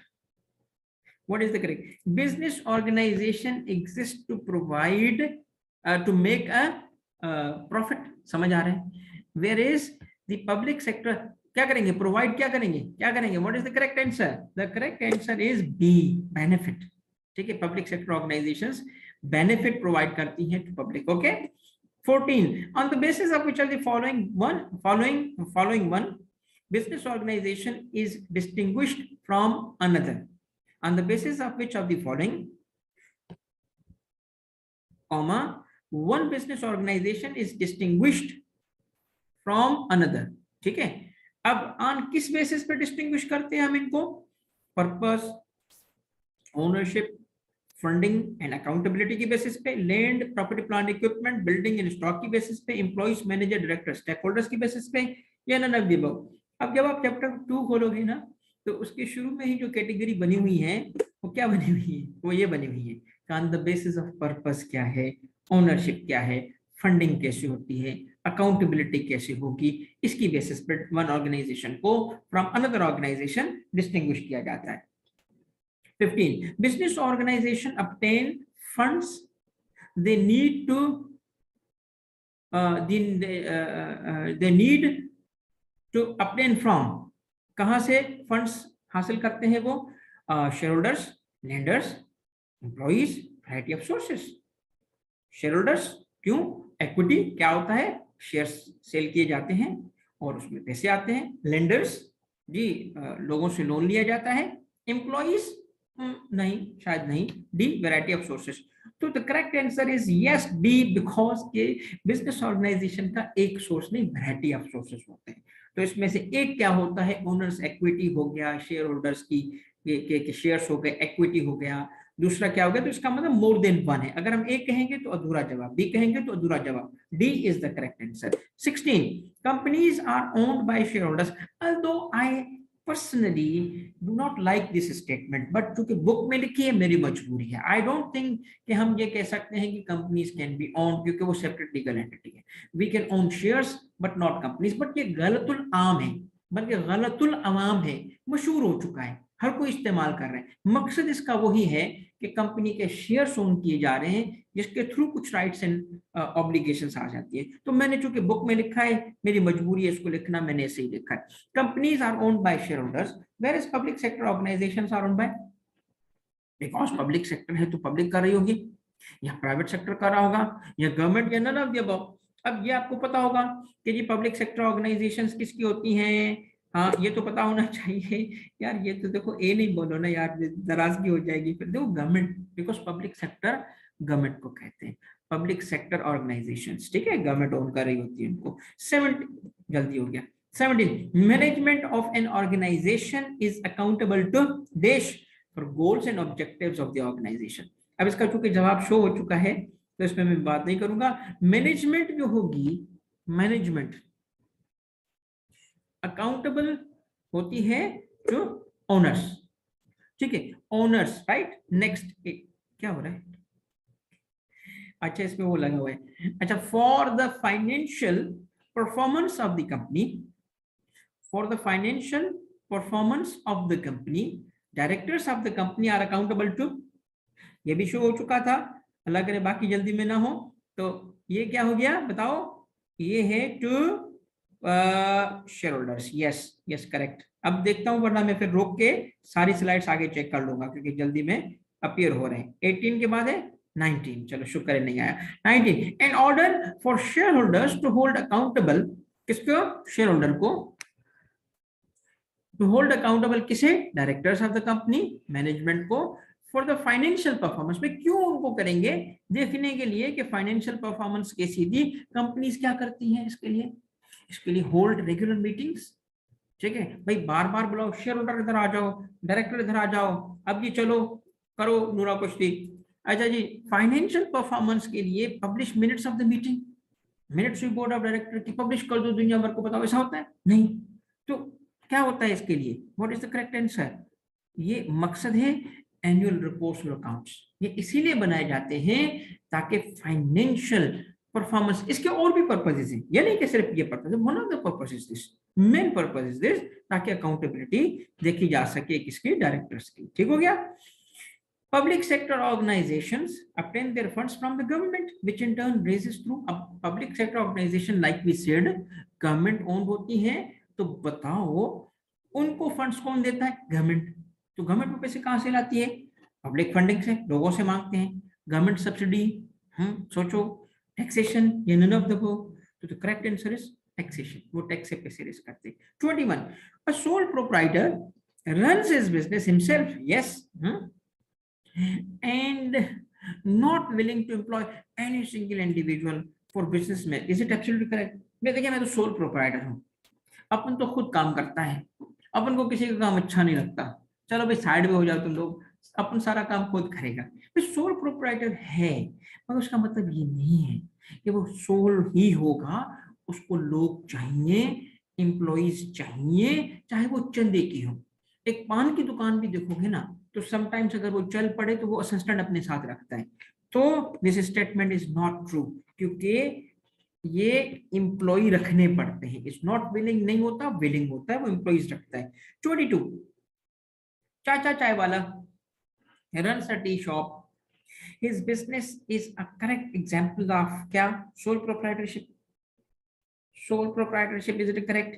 what is the correct? Business organization exists to provide to make a profit, समझ आ रहे हैं? Whereas the public sector क्या करेंगे? प्रोवाइड क्या करेंगे? क्या करेंगे? What is the correct answer? The correct answer is B, benefit. ठीक है, public sector organizations benefit provide करती हैं to public. Okay. 14, on the basis of which are the following one business organization is distinguished from another, on the basis of which of the following, comma, one business organization is distinguished from another। ठीक है, अब ऑन किस बेसिस पे डिस्टिंग्विश करते हैं हम इनको? Purpose, ownership, funding and accountability की बेसिस पे, land, property, plant, equipment, building and stock की बेसिस पे, employees, manager, director, stakeholders की बेसिस पे, या नन ऑफ द अबव। अब जब आप चैप्टर 2 खोलोगे ना तो उसके शुरू में ही जो कैटेगरी बनी हुई है वो क्या बनी हुई है? वो ये बनी हुई है, on the basis of purpose क्या है, ओनरशिप क्या है, फंडिंग कैसे होती है, अकाउंटेबिलिटी कैसे होगी, इसकी बेसिस पर वन ऑर्गेनाइजेशन को फ्रॉम अनदर ऑर्गेनाइजेशन डिस्टिंग्विश किया जाता है। 15, business organization obtain funds they need to they need to obtain from, कहां से फंड्स हासिल करते हैं वो? Share holders, lenders, employees, variety of sources. Share holders, क्यों? इक्विटी क्या होता है? शेयर सेल किए जाते हैं और उसमें पैसे आते हैं। लेंडर्स जी, लोगों से लोन लिया जाता है। एम्प्लॉइज नहीं, शायद नहीं। D, variety of sources. तो the correct answer is yes, D, because के बिजनेस ऑर्गेनाइजेशन का एक सोर्स नहीं, वैरायटी ऑफ सोर्सेस होते हैं। तो इसमें से एक क्या होता है? ओनर्स इक्विटी हो गया, शेयर होल्डर्स की के शेयर्स हो गए, इक्विटी हो गया। दूसरा क्या हो गया? तो इसका मतलब मोर देन वन है। अगर हम ए कहेंगे तो अधूरा जवाब, बी कहेंगे तो अधूरा जवाब। D is the correct answer. 16, companies are owned by shareholders, although I personally do not like this statement, but चूंकि बुक में लिखी है मेरी मजबूरी है। I don't think कि हम ये कह सकते हैं कि कंपनीज कैन बी ओन्ड, क्योंकि वो सेपरेट लीगल एंटिटी है। We can own shares but not companies. But ये गलतुल आम है, बल्कि गलतुल अवाम है, मशहूर हो चुका है, हर कोई इस्तेमाल कर रहे हैं। मकसद इसका वही है कि कंपनी के शेयर्स ओन किए जा रहे हैं, जिसके थ्रू कुछ राइट्स एंड ऑब्लिगेशंस आ जाती है। तो मैंने चूंकि बुक में लिखा है, मेरी मजबूरी है इसको लिखना, मैंने ऐसे ही लिखा है। Companies are owned by shareholders, whereas public sector organizations are owned by, because public sector है तो पब्लिक कर रही होगी। या प्राइवेट सेक्टर कर रहा होगा या गवर्नमेंट या नन ऑफ द अबव। अब ये आपको पता होगा कि ये पब्लिक सेक्टर ऑर्गेनाइजेशंस किसकी होती हैं। हाँ, ये तो पता होना चाहिए यार। ये तो देखो ए नहीं बोलो ना यार, नाराजगी हो जाएगी फिर। देखो government, because public sector government को कहते हैं, पब्लिक सेक्टर ऑर्गेनाइजेशंस, ठीक है, गवर्नमेंट ओन कर रही होती है उनको। 70, जल्दी हो गया। 17, management of an organisation is accountable to देश for goals and objectives of the organisation. अब इसका चूंकि जवाब शो हो चुका है तो इसमें मैं बात नहीं करूंगा। मैनेजमेंट जो होगी, मैनेजमेंट अकाउंटेबल होती है जो ओनर्स, ठीक है, ओनर्स, राइट। नेक्स्ट क्या हो रहा है, अच्छा इसमें वो लगा हुआ है। अच्छा, for the financial performance of the company, for the financial performance of the company, directors of the company are accountable to, ये भी शो हो चुका था, अल्लाह करे बाकी जल्दी में ना हो। तो ये क्या हो गया बताओ, ये है to shareholders. Yes yes correct. अब देखता हूं, वरना मैं फिर रोक के सारी स्लाइड्स आगे चेक कर लूंगा क्योंकि जल्दी में अपीयर हो रहे हैं। 18 के बाद है 19, चलो शुक्र है नहीं आया। 19, an order for shareholders to hold accountable, किसको, शेयर होल्डर को, टू होल्ड अकाउंटेबल किसे, directors of the company, management को, फॉर द फाइनेंशियल परफॉर्मेंस में। क्यों उनको करेंगे, देखने के लिए कि फाइनेंशियल परफॉर्मेंस के सीधी कंपनीज क्या करती हैं। इसके लिए होल्ड रेगुलर मीटिंग्स, ठीक है भाई, बार बार बुलाओ, शेयर होल्डर इधर आ जाओ, डायरेक्टर इधर आ जाओ, अब ये चलो करो नूरा कुश्ती। अच्छा जी, फाइनेंशियल परफॉर्मेंस के लिए publish minutes of the meeting, minutes board of director की पब्लिश कर दो, दुनिया भर को बताओ, ऐसा होता है नहीं। तो क्या होता है इसके लिए, what is the correct answer, ये मकसद है एनुअल रिपोर्ट्स और अकाउंट्स। ये इसीलिए बनाए जाते हैं ताकि फाइनेंशियल परफॉर्मेंस, इसके और भी पर्पसेस हैं, ये नहीं कि सिर्फ ये पर्पस है, one of the purpose is this, main purpose is this, ताकि अकाउंटेबिलिटी देखी जा सके किसकी, डायरेक्टर्स की। ठीक हो गया। Public sector organizations obtain their funds from the government, which in turn raises through a public sector organization, like we said, government owned होती हैं। तो बताओ उनको फंड्स कौन देता है, गवर्नमेंट। तो गवर्नमेंट वो पैसे कहां से लाती है, पब्लिक फंडिंग से, लोगों से मांगते हैं। गवर्नमेंट सब्सिडी, सोचो, टैक्सेशन, ये नन ऑफ द तो the correct answer is taxation, वो टैक्स से पैसे रेस करते हैं। 21, a sole proprietor runs his business himself, yes, and not willing to employ any single individual for business में, is it absolutely correct। मैं देखिए, मैं तो सोल प्रोप्राइटर हूँ, अपन तो खुद काम करता है, अपन को किसी का काम अच्छा नहीं लगता, चलो भाई साइड में हो जाओ तुम लोग, अपन सारा काम खुद करेगा। भाई सोल प्रोप्राइटर है, मगर उसका मतलब ये नहीं है कि वो सोल ही होगा, उसको लोग चाहिए, एम्प्लॉइज चाहिए, चाहे वो चंदे की हो। एक पान की दुकान भी देखोगे ना, तो समटाइम्स अगर वो चल पड़े तो वो असिस्टेंट अपने साथ रखता है। तो this statement is not true, क्योंकि ये एम्प्लॉय रखने पड़ते हैं। इट्स नॉट विलिंग नहीं होता, विलिंग होता है, वो एम्प्लॉइज रखता है। 22, चाचा चाय वाला runs a tea shop, his business is a correct example of क्या, sole proprietorship। Sole proprietorship is it correct,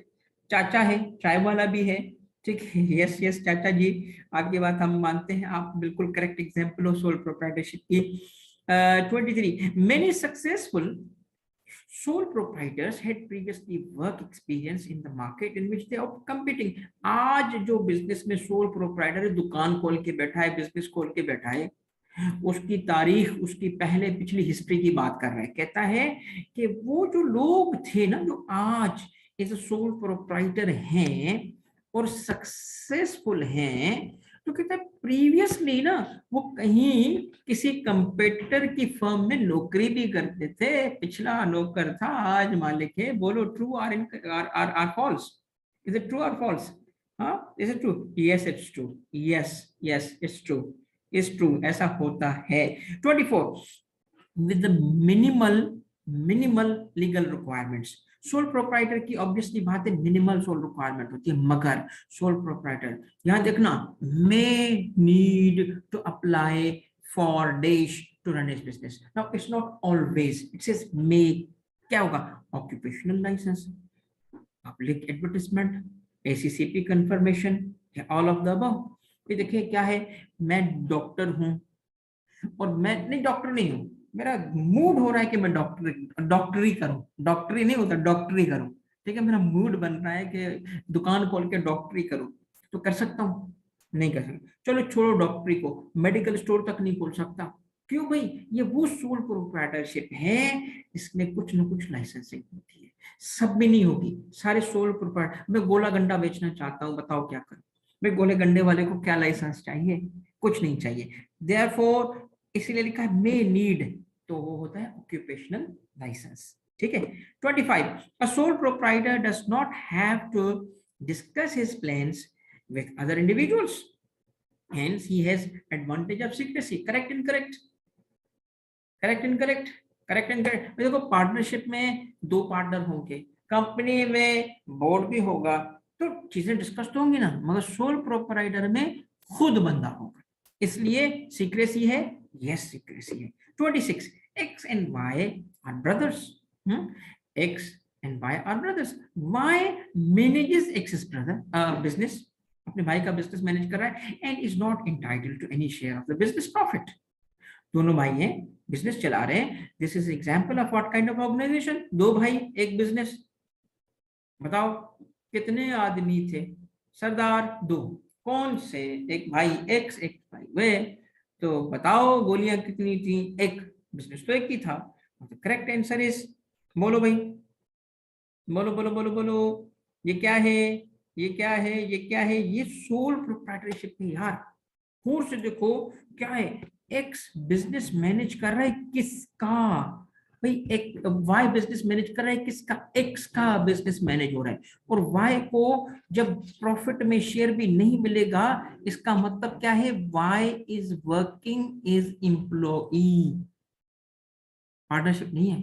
चाचा है, चाय वाला भी है, ठीक है, यस यस चाचा जी, आपकी बात हम मानते हैं, आप बिल्कुल करेक्ट एग्जांपल हो सोल प्रोप्राइटरशिप की। 23, many successful sole proprietors had previously work experience in the market in which they are competing। आज जो बिजनेस में सोल प्रोप्राइटर है, दुकान खोल के बैठा है, बिजनेस खोल के बैठा है, उसकी तारीख, उसकी पहले पिछली हिस्ट्री की बात कर रहा है। कहता है कि वो जो लोग थे ना, जो आज एज सोल प्रोप्राइटर हैं और सक्सेसफुल हैं, तो कहता है प्रीवियसली ना वो कहीं किसी कंपेटिटर की फर्म में नौकरी भी करते थे, पिछला नौकर था आज मालिक है। बोलो ट्रू और or false, is it true और फॉल्स, हाँ is it true, yes it's true, yes yes it's true, is true, ऐसा होता है। 24, with minimal legal requirements. Sole proprietor की ऑब्वियसली बात है मिनिमल सोल रिक्वायरमेंट होती है, मगर सोल प्रोप्राइटर, यहां देखना, may need to apply for dash to run his business. Now it's not always, it says may, क्या होगा, occupational licence, public advertisement, SECP confirmation, all of the above. ये देखिए क्या है, मैं डॉक्टर हूं, और मैं नहीं डॉक्टर नहीं हूँ, मेरा मूड हो रहा है कि मैं डॉक्टरी करूं, डॉक्टरी नहीं होता डॉक्टरी करूं, ठीक है, मेरा मूड बन रहा है कि दुकान खोल के डॉक्टरी करूं, तो कर सकता हूँ? नहीं कर सकता। चलो छोड़ो डॉक्टरी को, मेडिकल स्टोर तक नहीं खोल सकता, क्यों भाई? ये वो सोल प्रोप्राइटरशिप है, इसमें कुछ ना कुछ लाइसेंसिंग होती है, सब में नहीं होगी। सारे सोल प्रोप्राइटर, मैं गोला गंडा बेचना चाहता हूँ, बताओ क्या करूं? भाई गोले गंडे वाले को क्या लाइसेंस चाहिए? कुछ नहीं चाहिए। देयरफॉर इसीलिए लिखा है मे नीड, तो वो होता है ऑक्यूपेशनल लाइसेंस, ठीक है। 25, a sole proprietor does not have to discuss his plans with other individuals, hence he has advantage of secrecy. Correct incorrect? Correct incorrect? Correct incorrect. देखो पार्टनरशिप में दो पार्टनर होंगे, कंपनी में बोर्ड भी होगा, तो चीजें डिस्कस तो होंगी ना, मगर सोल प्रोप्राइटर में खुद बंदा होगा, इसलिए सीक्रेसी है, यस सीक्रेसी है। 26, X and Y are brothers, X and Y are brothers, Y manages X brother business, अपने भाई का बिजनेस मैनेज कर रहा है, and is not entitled to any share of the business profit. दोनों भाई हैं, बिजनेस चला रहे हैं, this is example of what kind of organization, दो भाई एक बिजनेस। बताओ कितने आदमी थे? सरदार दो, कौन से? एक भाई एक्स, एक भाई वे, तो बताओ गोलियां कितनी थी? एक, बिजनेस तो एक ही था। करेक्ट आंसर इज, बोलो भाई, बोलो बोलो बोलो बोलो, ये क्या है? ये क्या है? ये क्या है? ये सोल प्रोप्राइटरशिप है यार। फोर से देखो क्या है, एक्स बिजनेस मैनेज कर रहा है किसका? भाई एक वाई बिजनेस मैनेज कर रहा है किसका? एक्स का बिजनेस मैनेज हो रहा है, और वाई को जब प्रॉफिट में शेयर भी नहीं मिलेगा, इसका मतलब क्या है? Y is working is employee, partnership नहीं है।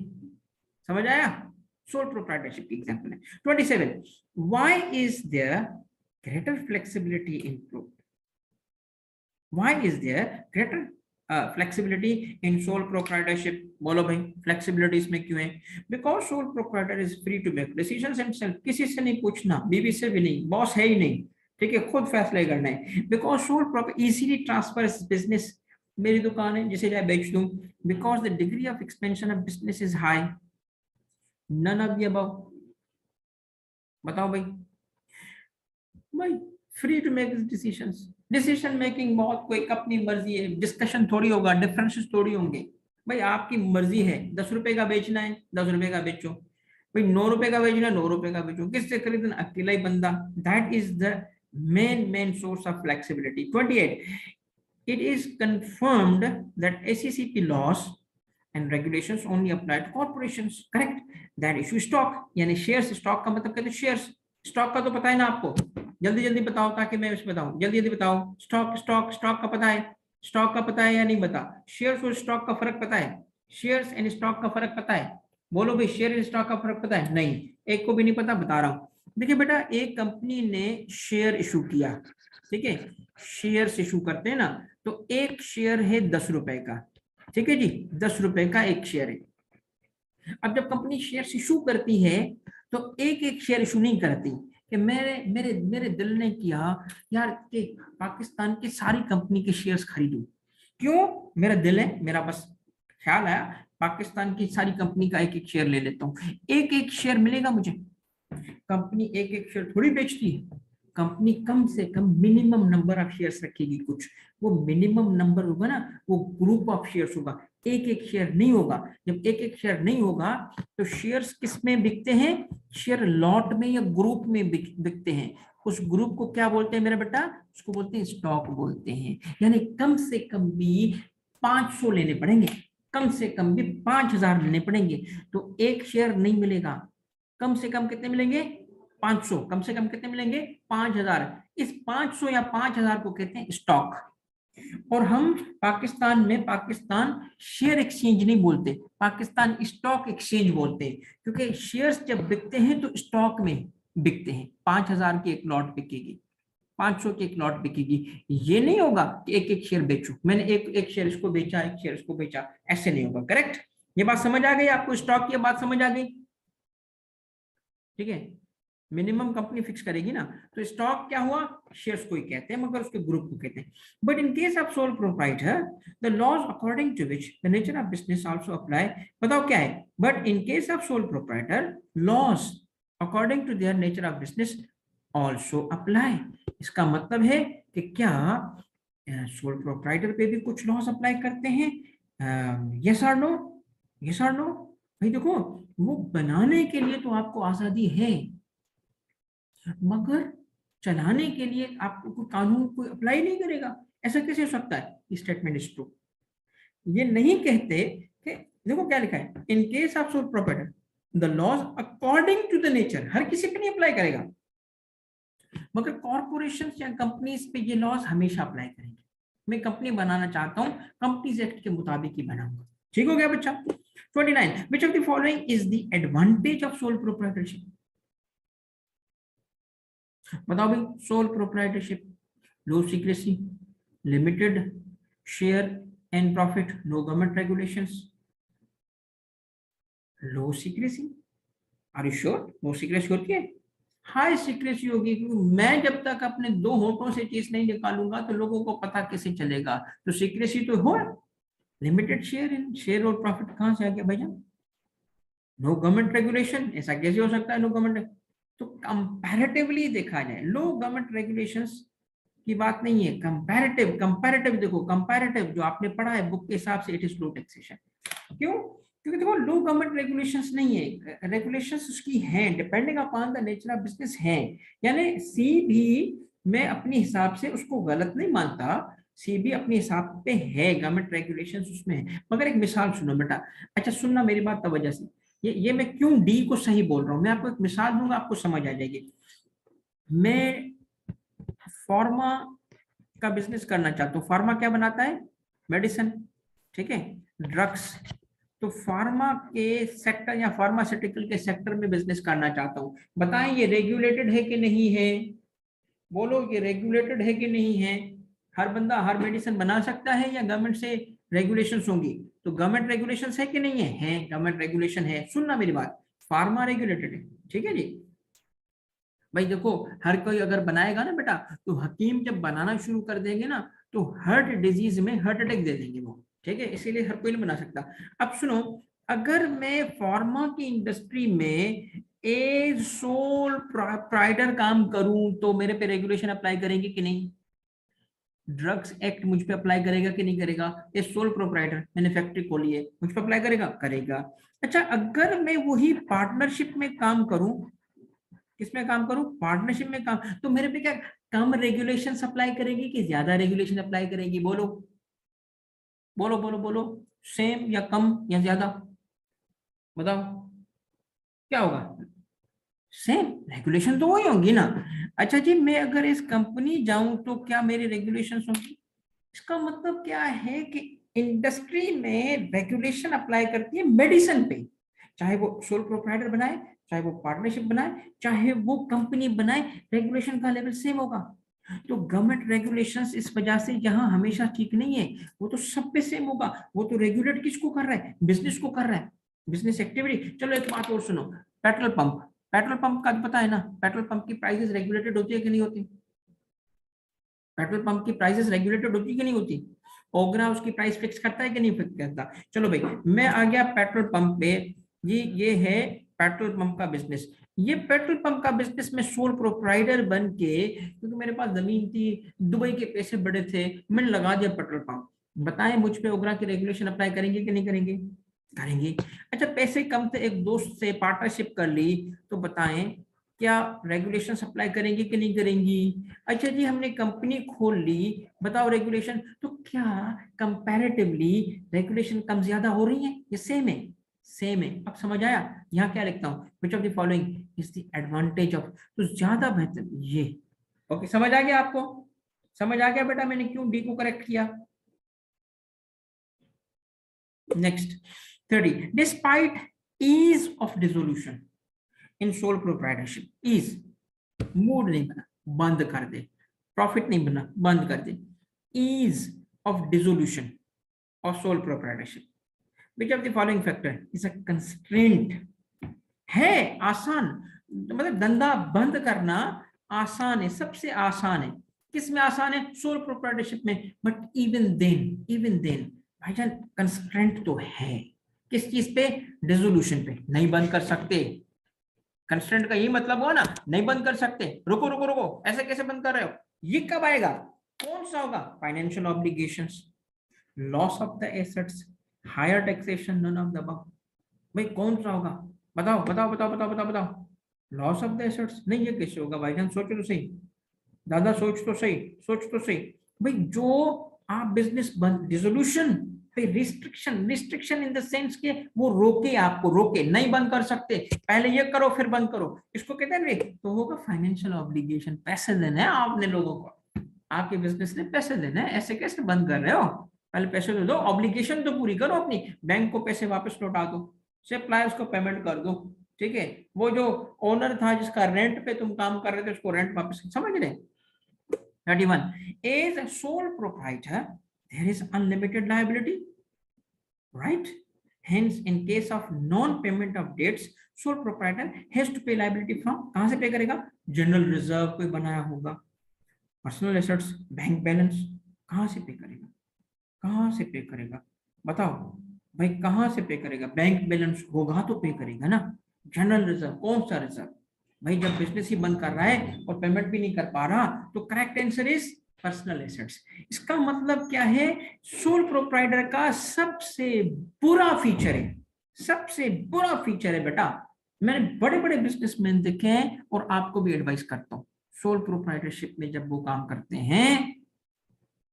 समझ आया? सोल प्रोप्राइटरशिप की एग्जांपल है। 27, why is there greater flexibility in Why is there greater flexibility in sole proprietorship? बोलो भाई flexibility इसमें क्यों है? Because sole proprietor is free to make decisions himself, किसी से नहीं पूछना, बीवी से भी नहीं, बॉस है ही नहीं, ठीक है, खुद फैसले करना है। Because sole proprietor easily transfers business, मेरी दुकान है जिसे चाहे बेच दूं। Because the degree of expansion of business is high, none of the above। बताओ भाई, भाई free to make decisions, decision making बहुत, कोई अपनी मर्जी है, डिस्कशन थोड़ी होगा, डिफरेंसेस थोड़ी होंगे। भाई आपकी मर्जी है, 10 रुपए का बेचना है 10 रुपए का बेचो, भाई 9 रुपए का बेचना है 9 रुपए का बेचो, किससे खरीदना? अकेला ही बंदा। That is the main source of flexibility. 28, it is confirmed that SECP laws and regulations only apply to corporations, correct, that issue stock, यानी शेयर्स, स्टॉक का मतलब कहते हैं शेयर्स, स्टॉक का तो पता है ना आपको, जल्दी जल्दी बताओ ताकि मैं उसमें बताऊं, जल्दी जल्दी बताओ। स्टॉक स्टॉक स्टॉक का पता है? स्टॉक का पता है या नहीं पता? शेयर्स और स्टॉक का फर्क पता है? शेयर्स एंड स्टॉक का फर्क पता है? बोलो भाई, शेयर एंड स्टॉक का फर्क पता है? नहीं, एक को भी नहीं पता, बता रहा हूं। देखिए बेटा, एक कंपनी ने शेयर इशू किया, ठीक है, शेयर इशू करते हैं ना, तो एक शेयर है 10 रुपए का, ठीक है जी, 10 रुपए का एक शेयर है। अब जब कंपनी शेयर इशू करती है, तो एक एक शेयर इशू नहीं करती कि मेरे मेरे मेरे दिल ने किया यार कि पाकिस्तान की सारी कंपनी के शेयर्स खरीदूं। क्यों? मेरा दिल है, मेरा बस ख्याल आया, पाकिस्तान की सारी कंपनी का एक एक शेयर ले लेता हूँ। एक एक शेयर मिलेगा मुझे? कंपनी एक एक शेयर थोड़ी बेचती है, कंपनी कम से कम मिनिमम नंबर ऑफ शेयर्स रखेगी कुछ, वो मिनिमम नंबर होगा ना, वो ग्रुप ऑफ शेयर्स होगा, एक एक शेयर नहीं होगा। जब एक एक शेयर नहीं होगा, तो शेयर्स किस में बिकते हैं? शेयर लॉट में या ग्रुप में बिकते हैं। उस ग्रुप को क्या बोलते हैं मेरा बेटा? उसको बोलते हैं स्टॉक बोलते हैं। यानी कम से कम भी 500 लेने पड़ेंगे, कम से कम भी 5000 लेने पड़ेंगे, तो एक शेयर नहीं मिलेगा। कम से कम कितने मिलेंगे? 500। कम से कम कितने मिलेंगे? 5000। इस 500 या 5000 को कहते हैं स्टॉक। और हम पाकिस्तान में पाकिस्तान शेयर एक्सचेंज नहीं बोलते, पाकिस्तान स्टॉक एक्सचेंज बोलते हैं, क्योंकि शेयर्स जब बिकते हैं तो स्टॉक में बिकते हैं। 5000 की एक लॉट बिकेगी, 500 की एक लॉट बिकेगी। ये नहीं होगा कि एक एक शेयर बेचू, मैंने एक एक शेयर इसको बेचा, एक शेयर इसको बेचा, ऐसे नहीं होगा। करेक्ट? ये बात समझ आ गई आपको? स्टॉक की बात समझ आ गई? ठीक है। मिनिमम कंपनी फिक्स करेगी ना। तो स्टॉक क्या हुआ, शेयर्स को ही कहते हैं मगर उसके ग्रुप को कहते हैं। But in case of sole proprietor the laws according to which the nature of business also apply. बताओ क्या है, but in case of sole proprietor laws according to their nature of business also apply. इसका मतलब है कि क्या सोल प्रोप्राइटर पे भी कुछ लॉस अप्लाई करते हैं? यस और नो, यस और नो। भाई देखो, वो बनाने के लिए तो आपको आजादी है, मगर चलाने के लिए आपको कोई कानून कोई अप्लाई नहीं करेगा। ऐसा कैसे हो सकता है? Statement is true. ये नहीं कहते कि देखो क्या लिखा है, in case of sole proprietor the laws according to the nature, हर किसी पे नहीं अप्लाई करेगा, मगर कॉर्पोरेशन या कंपनीज पे ये लॉज हमेशा अप्लाई करेंगे। मैं कंपनी बनाना चाहता हूं, कंपनीज एक्ट के मुताबिक ही बनाऊंगा। ठीक हो गया बच्चा? 29 which of the following is the advantage of sole proprietorship? बताओ भाई, sole proprietorship, low secrecy, limited share and profit, no government regulations, low secrecy. Are you sure low secrecy होती है? हाई सीक्रेसी होगी, क्योंकि मैं जब तक अपने दो होठों से चीज नहीं निकालूंगा तो लोगों को पता कैसे चलेगा? तो सीक्रेसी तो हो। लिमिटेड शेयर इन, शेयर और प्रॉफिट कहां से आ गया भैया? नो गवर्नमेंट रेगुलेशन, ऐसा कैसे हो सकता है नो गवर्नमेंट? तो कंपैरेटिवली देखा जाए, लो गवर्नमेंट रेगुलेशंस की बात नहीं है, कंपैरेटिव, कंपैरेटिव देखो, कंपैरेटिव जो आपने पढ़ा है बुक के हिसाब से इट इज लो टैक्सेशन। क्यों? क्योंकि देखो लो गवर्नमेंट रेगुलेशंस नहीं है, रेगुलेशंस उसकी हैं depending upon the nature of business है। यानी सी भी मैं अपने हिसाब से उसको गलत नहीं मानता, सी भी अपने हिसाब पे है, गवर्नमेंट रेगुलेशंस उसमें है। मगर एक मिसाल सुनो बेटा, अच्छा सुनना मेरी बात तवज्जो से, ये मैं क्यों डी को सही बोल रहा हूँ, मैं आपको एक मिसाल दूंगा, आपको समझ आ जाएगी। मैं फार्मा का बिजनेस करना चाहता हूँ। फार्मा क्या बनाता है? मेडिसिन, ठीक है, ड्रग्स। तो फार्मा के सेक्टर या फार्मास्यूटिकल के सेक्टर में बिजनेस करना चाहता हूँ। बताएं ये रेगुलेटेड है कि नहीं है? बोलो, ये रेगुलेटेड है कि नहीं है? हर बंदा हर मेडिसिन बना सकता है या गवर्नमेंट से रेगुलेशंस होंगी? तो गवर्नमेंट रेगुलेशंस है कि नहीं है? है, गवर्नमेंट रेगुलेशन है। सुनना मेरी बात, फार्मा रेगुलेटेड है, ठीक है जी। भाई देखो, हर कोई अगर बनाएगा ना बेटा, तो हकीम जब बनाना शुरू कर देंगे ना, तो हार्ट डिजीज में हार्ट अटैक दे देंगे वो, ठीक है, इसीलिए हर कोई नहीं बना सकता। अब सुनो, अगर मैं फार्मा की इंडस्ट्री में एज सोल प्रोप्राइटर काम करूं तो मेरे पे रेगुलेशन अप्लाई करेंगे कि नहीं? ड्रग्स एक्ट मुझ पे अप्लाई करेगा कि नहीं करेगा? ये सोल प्रोप्राइटर, मैंने फैक्ट्री खोली है, मुझ पे अप्लाई करेगा? करेगा। अच्छा, अगर मैं वही पार्टनरशिप में काम करूं, किसमें काम करूं? पार्टनरशिप में काम, तो मेरे पे क्या कम रेगुलेशन अप्लाई करेगी कि ज्यादा रेगुलेशन अप्लाई करेगी? बोलो बोलो बोलो बोलो, सेम या कम या ज्यादा? बताओ क्या होगा? सेम रेगुलेशन तो वही होंगी ना। अच्छा जी, मैं अगर इस कंपनी जाऊं तो क्या मेरी रेगुलेशन होंगी? इसका मतलब क्या है कि इंडस्ट्री में रेगुलेशन अप्लाई करती है मेडिसिन पे, चाहे वो सोल प्रोप्राइटर बनाए, चाहे वो पार्टनरशिप बनाए, चाहे वो कंपनी बनाए, रेगुलेशन का लेवल सेम होगा। तो गवर्नमेंट रेगुलेशंस इस वजह से यहाँ हमेशा ठीक नहीं है, वो तो सब पे सेम होगा। वो तो रेगुलेट किसको कर रहा है? बिजनेस को कर रहा है, बिजनेस एक्टिविटी। चलो एक बात और सुनो, पेट्रोल पंप, पेट्रोल पंप का पता है ना, पेट्रोल पंप की प्राइसेस रेगुलेटेड होती है कि नहीं होती? पेट्रोल पंप की प्राइसेस रेगुलेटेड होती है कि नहीं होती? ओगरा उसकी प्राइस फिक्स करता है कि नहीं फिक्स करता? चलो भाई, मैं आ गया पेट्रोल पंप पे, ये है पेट्रोल पंप का बिजनेस। ये पेट्रोल पंप का बिजनेस में सोल प्रोप्राइटर बन के, क्योंकि मेरे पास जमीन थी, दुबई के पैसे बड़े थे, मैंने लगा दिया पेट्रोल पंप। बताएं मुझ पे ओगरा की रेगुलेशन अप्लाई करेंगे कि नहीं करेंगे? करेंगे। अच्छा, पैसे कम थे, एक दोस्त से पार्टनरशिप कर ली, तो बताएं क्या रेगुलेशन अप्लाई करेंगी कि नहीं करेंगी? अच्छा जी, हमने कंपनी खोल ली, बताओ रेगुलेशन, तो क्या कंपैरेटिवली रेगुलेशन कम ज्यादा हो रही है ये सेम है? सेम है। अब समझ आया? यहाँ क्या लिखता हूँ, विच of the following is the advantage of, तो ज्यादा बेहतर ये। ओके, समझ आ गया आपको? समझ आ गया बेटा मैंने क्यों डी को करेक्ट किया? Next 30, despite ease of dissolution in sole proprietorship, ease, mood नहीं बना, बंद कर दे, प्रॉफिट नहीं बना, बंद कर दे, ease of dissolution of sole proprietorship, which of the following factor is a constraint? है आसान, मतलब धंधा बंद करना आसान है, सबसे आसान है। किस में आसान है? सोल प्रोप्राइटरशिप में। बट इवन देन भाईजान कंस्ट्रेंट तो है। किस चीज पे? डिसोल्यूशन पे। नहीं बंद कर सकते। कंस्ट्रेंट का यही मतलब हुआ ना, नहीं बंद कर सकते। रुको रुको रुको, ऐसे कैसे बंद कर रहे हो? ये कब आएगा? कौन सा होगा? Financial obligations, loss of the assets, higher taxation, none of the above. भाई कौन सा होगा? बताओ बताओ बताओ बताओ बताओ बताओ। लॉस ऑफ द एसेट्स नहीं, ये कैसे होगा भाईजान? सोचो तो सही, दादा सोच तो सही, सोच तो सही। भाई जो आप बिजनेस बंद, डिसोल्यूशन पे restriction, restriction in the sense के वो रोके, आपको रोके, नहीं बंद कर सकते, पहले ये करो फिर बंद करो, इसको कहते हैं। तो होगा फाइनेंशियल ऑब्लिगेशन। पैसे देने हैं आपने लोगों को, आपके बिजनेस ने पैसे देने हैं, ऐसे कैसे बंद कर रहे हो? पहले पैसे दे दो, ऑब्लिगेशन तो पूरी करो अपनी, बैंक को पैसे वापस लौटा दो, सप्लायर्स को पेमेंट कर दो, ठीक है? वो जो ओनर था जिसका रेंट पे तुम काम कर रहे थे, उसको रेंट वापस, समझ रहे? 31. As a sole proprietor, there is unlimited liability, right? Hence, in case of non-payment of debts, sole proprietor has to pay liability from, कहाँ से पे करेगा? जनरल रिजर्व कोई बनाया होगा, पर्सनल एसेट्स, बैंक बैलेंस, कहाँ से पे करेगा? कहाँ से पे करेगा? बताओ भाई, कहाँ से पे करेगा? बैंक बैलेंस होगा तो पे करेगा ना। जनरल रिजर्व, कौन सा रिजर्व? भाई जब बिजनेस ही बंद कर रहा है और पेमेंट भी नहीं कर पा रहा, तो correct answer is personal assets. इसका मतलब क्या है? सोल प्रोप्राइटर का सबसे बुरा फीचर है, सबसे बुरा फीचर है बेटा। मैंने बड़े बड़े बिजनेसमैन देखे हैं और आपको भी एडवाइस करता हूँ, सोल प्रोप्राइटरशिप में जब वो काम करते हैं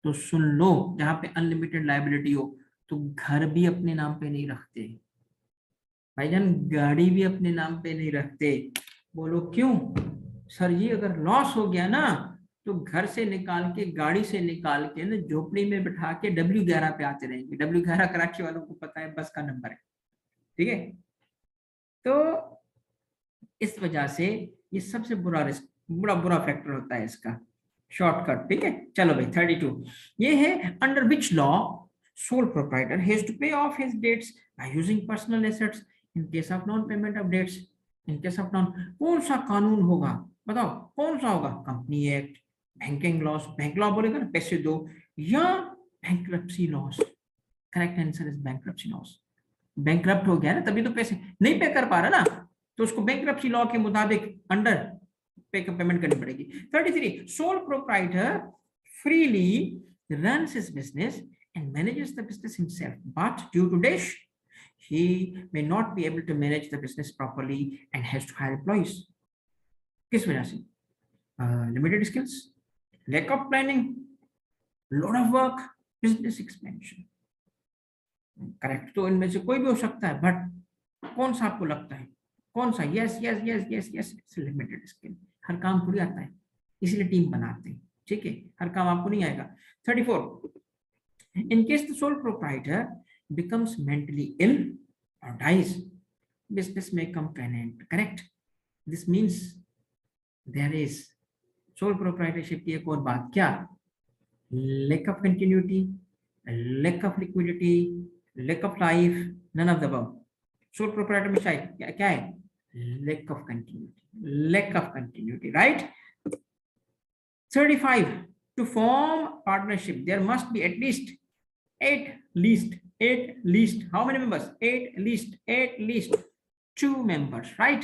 तो सुन लो, जहां पे अनलिमिटेड लायबिलिटी हो, तो घर भी अपने नाम पे नहीं रखते भाईजान, गाड़ी भी अपने नाम पे नहीं रखते। बोलो क्यों? सर जी अगर लॉस हो गया ना, तो घर से निकाल के, गाड़ी से निकाल के ना झोपड़ी में बिठा के W11 पे आते रहेंगे। W11 कराची वालों को पता है, बस का नंबर है, ठीक है? तो इस वजह से ये सबसे बुरा रिस्क, बुरा बुरा फैक्टर होता है इसका। शॉर्टकट, ठीक है? चलो भाई 32 ये है, under which law sole proprietor has to pay off his debts by using personal assets in case of non payment of debts, in case of non, कौन सा कानून होगा? बताओ कौन सा होगा? Company act, banking loss, bank law बोलेगा ना पैसे दो, या bankruptcy loss? Correct answer is bankruptcy loss. Bankrupt हो गया ना, तभी तो पैसे नहीं पे कर पा रहा ना, तो उसको बैंक्रप्सी लॉ के मुताबिक अंडर पे पेमेंट करनी पड़ेगी। 33 sole proprietor freely runs his business and manages the business himself, but due to dash he may not be able to manage the business properly and has to hire employees. किस वजह से? Limited skills, lack of planning, load of work, business expansion. Correct तो इनमें से कोई भी हो सकता है, बट कौन सा आपको लगता है? कौन सा? Yes yes yes yes yes, limited skill. हर काम थोड़ी आता है, इसलिए टीम बनाते हैं, ठीक है? हर काम आपको नहीं आएगा। 34 in case the sole proprietor becomes mentally ill or dies, business may come to an end, correct? This means there is sole proprietorship की एक और बात, क्या? lack of continuity, lack of liquidity, lack of life, none of the above. Sole proprietor में शायद क्या है? lack of continuity, lack of continuity, right? 35 to form partnership there must be at least eight least, how many members? Eight least 2 members, right?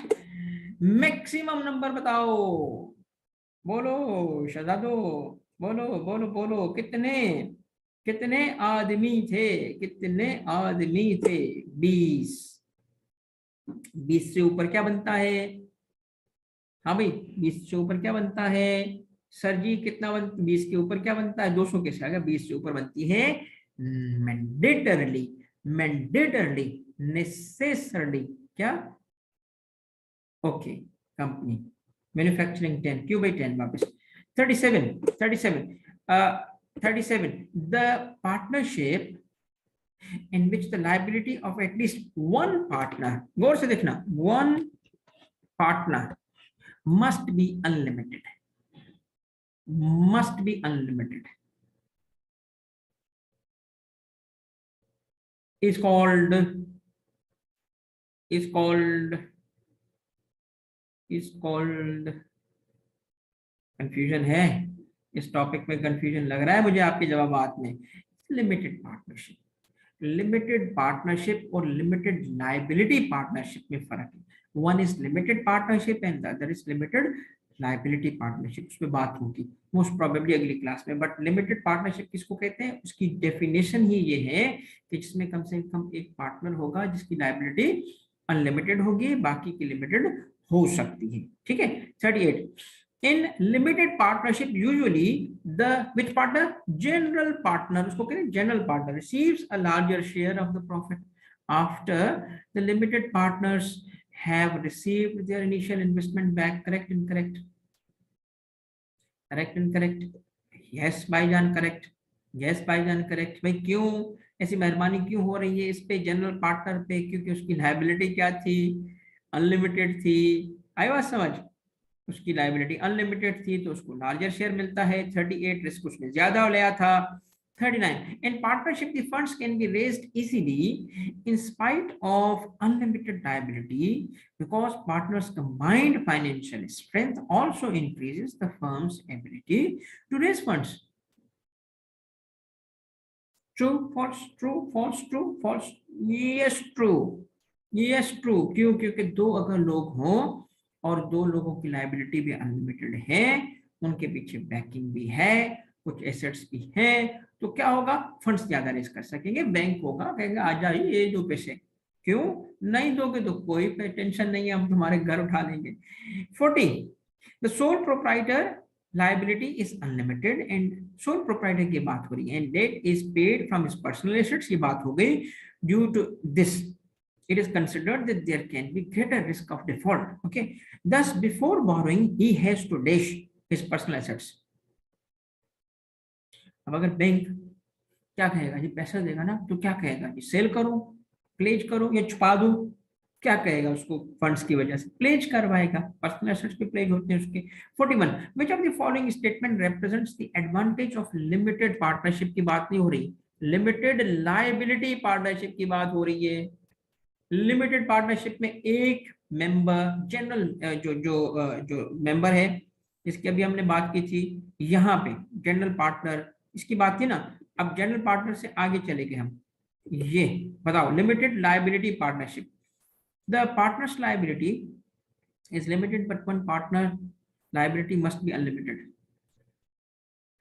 maximum number बताओ, बोलो शहजादो, बोलो बोलो बोलो, कितने कितने आदमी थे? कितने आदमी थे? 20। 20 से ऊपर क्या बनता है? हाँ भाई 20 से ऊपर क्या बनता है? सर जी कितना 20 के ऊपर क्या बनता है? 200 कैसे आ गया? 20 से ऊपर बनती है मैंडेटरली, मैंडेटरली, नेसेसरली, क्या? ओके, कंपनी, मैन्युफैक्चरिंग 10, क्यों भाई 10 वापस। 37 37 37 the partnership in which the liability of at least one partner, गौर से देखना, one partner must be unlimited, must be unlimited, is called is called, confusion है इस टॉपिक में, कंफ्यूजन लग रहा है मुझे आपके जवाबात में। लिमिटेड पार्टनरशिप, लिमिटेड पार्टनरशिप और लिमिटेड लायबिलिटी पार्टनरशिप में फर्क है। One is limited partnership and the other is limited liability partnership. उस पर बात होगी मोस्ट प्रोबेबली अगली क्लास में। बट लिमिटेड पार्टनरशिप किसको कहते हैं, उसकी डेफिनेशन ही ये है कि जिसमें कम से कम एक पार्टनर होगा जिसकी लायबिलिटी अनलिमिटेड होगी, बाकी की लिमिटेड हो सकती है। ठीक है। 38, in limited partnership usually the which partner, general partner, उसको कहते हैं general partner, receives a larger share of the profit after the limited partners have received their initial investment back. Correct, incorrect? Correct, incorrect? Yes भाईजान, correct. Yes भाईजान, correct. भाई क्यों ऐसी मेहरबानी क्यों हो रही है इस पे, जनरल पार्टनर पे? क्योंकि उसकी लायबिलिटी क्या थी, अनलिमिटेड थी। आई बात समझ, उसकी लायबिलिटी अनलिमिटेड थी तो उसको लार्जर शेयर मिलता है। 38, रिस्क उसने ज्यादा लिया था। 39, in partnership the funds can be raised easily in spite of unlimited liability because partners combined financial strength also increases the firm's ability to raise funds. True, false, true, false, true, false? Yes, true. Yes, true. क्यों? क्योंकि दो अगर लोग हों और दो लोगों की लायबिलिटी भी अनलिमिटेड है, उनके पीछे बैकिंग भी है, कुछ एसेट्स भी है, तो क्या होगा, फंड्स ज्यादा रेज कर सकेंगे। बैंक होगा, कहेगा आ जाइए ये दो पैसे, क्यों नहीं दोगे तो कोई टेंशन नहीं है, हम तुम्हारे घर उठा लेंगे। 40, the sole proprietor liability is unlimited and sole proprietor की बात हो रही है, and debt is paid from his personal assets, ये बात हो गई। Due to this it is considered that there can be greater risk of default. Okay, thus before borrowing he has to dash his personal assets. अब अगर बैंक क्या कहेगा जी, पैसा देगा ना तो क्या कहेगा जी, सेल करो, प्लेज करो या छुपा दो, क्या कहेगा उसको, फंड्स की वजह से प्लेज करवाएगा, पर्सनल एसेट्स पे प्लेज होते हैं उसके। 41, which of the following statement represents the advantage of limited partnership की बात नहीं हो रही, लिमिटेड लायबिलिटी पार्टनरशिप की बात हो रही है। लिमिटेड पार्टनरशिप में एक मेंबर, जनरल जो मेंबर है, इसकी अभी हमने बात की थी, यहाँ पे जनरल पार्टनर इसकी बात थी ना। अब जनरल पार्टनर से आगे चले गए हम, ये बताओ limited liability partnership, the partners liability is limited but one partner liability must be unlimited.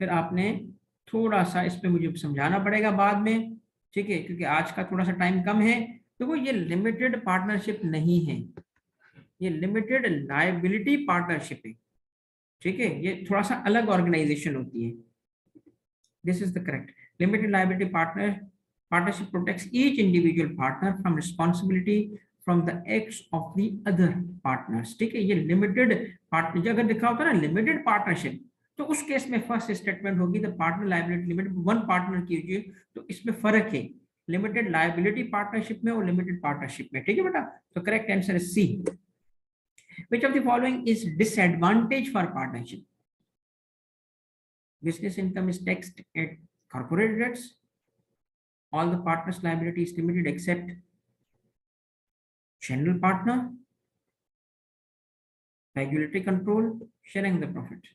फिर आपने थोड़ा सा इस पे मुझे समझाना पड़ेगा बाद में, ठीक है, क्योंकि आज का थोड़ा सा टाइम कम है। देखो ये लिमिटेड पार्टनरशिप नहीं है, ये लिमिटेड लायबिलिटी पार्टनरशिप है। ठीक है, ये थोड़ा सा अलग ऑर्गेनाइजेशन होती है। This is the correct limited liability partnership protects each individual partner from responsibility from the acts of the other partners. ठीक है, ये लिमिटेड पार्टनर अगर लिखा होता है ना लिमिटेड पार्टनरशिप, तो उस केस में फर्स्ट स्टेटमेंट होगी the partner liability limited one partner कीजिए, तो इसमें फर्क है लिमिटेड लायबिलिटी पार्टनरशिप में और लिमिटेड पार्टनरशिप में। ठीक है बेटा, तो correct answer is C. Which of the following is disadvantage for partnership? Business income is taxed at corporate rates. All the partners' liability is limited except general partner. Regulatory control, sharing the profit.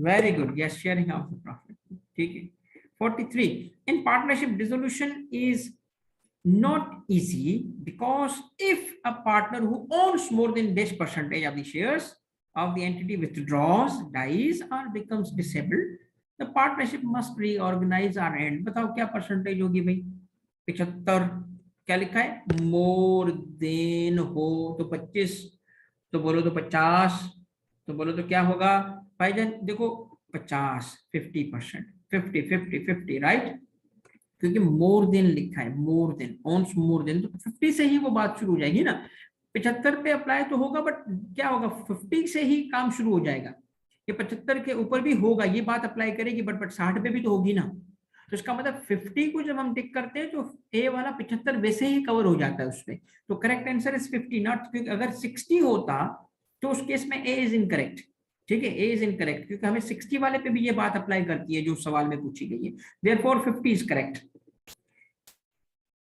Very good. Yes, sharing of the profit. Okay. 43. In partnership, dissolution is not easy because if a partner who owns more than this percentage of the shares of the entity withdraws, dies or becomes disabled, the partnership must reorganize or end. बताओ क्या परसेंटेज होगी भाई, 75। क्या लिखा है, मोर देन हो तो 25, तो बोलो तो 50, तो बोलो तो क्या होगा भाईजान, देखो 50, 50%, 50 50 50, राइट, क्योंकि मोर देन लिखा है, मोर देन, ऑन्स मोर देन, तो 50 से ही वो बात शुरू हो जाएगी ना। 75 पे अप्लाई तो होगा बट क्या होगा, 50 से ही काम शुरू हो जाएगा। ये 75 के ऊपर भी होगा, ये बात अप्लाई करेगी, बट 60 पे भी तो होगी ना। तो इसका मतलब 50 को जब हम टिक करते हैं तो ए वाला 75 वैसे ही कवर हो जाता है उसमें। तो करेक्ट आंसर इज 50 नॉट, क्योंकि अगर 60 होता तो उस केस में ए इज इनकरेक्ट। ठीक है, ए इज इनकरेक्ट क्योंकि हमें 60 वाले पे भी ये बात अप्लाई करती है जो सवाल में पूछी गई है। Therefore 50 is correct.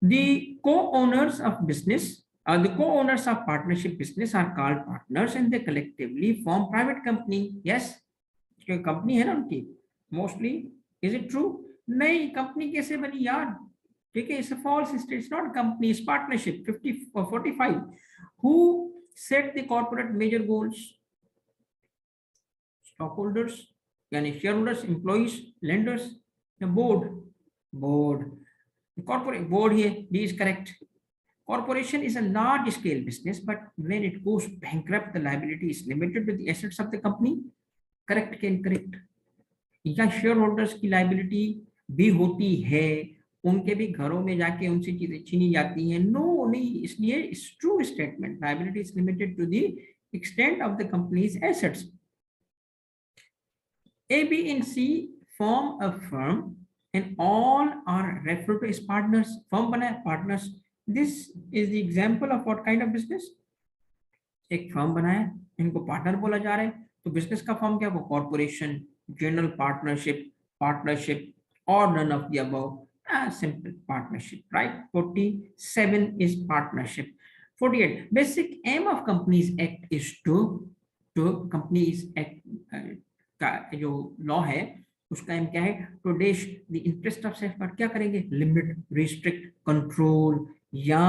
The co-owners of business The co-owners of partnership business are called partners and they collectively form private company. Yes, company है ना उनकी मोस्टली. Is it true? नहीं, कंपनी कैसे बनी यार? ठीक है, it's a false state. It's not company, it's partnership. 50 or 45. Who set the corporate major goals? Stockholders यानी शेयर होल्डर्स, एम्प्लॉइज, लेंडर्स या board? Board. Corporate board here. B is correct. Corporation is a large scale business, but when it goes bankrupt, the liability is limited to the assets of the company. Correct के incorrect? या शेयर होल्डर्स की लाइबिलिटी भी होती है, उनके भी घरों में जाके उनसे चीजें छीनी जाती हैं? नो, नहीं. इसलिए it's true statement. Liability is limited to the extent of the company's assets. A, B, and C form a firm and all are referred to as partners. Firm बना है, partners. This is the example of what kind of business? एक फर्म बना है, इनको पार्टनर बोला जा रहा है, तो बिजनेस का फॉर्म क्या? वो कॉर्पोरेशन, जनरल पार्टनरशिप, पार्टनरशिप, और none of the above. Simple partnership, right? 47 is partnership. 48, basic aim of Companies Act is to Companies Act का जो लॉ है उसका एम क्या है? To dash the interest of safeguard. क्या करेंगे? लिमिट, रिस्ट्रिक्ट, कंट्रोल या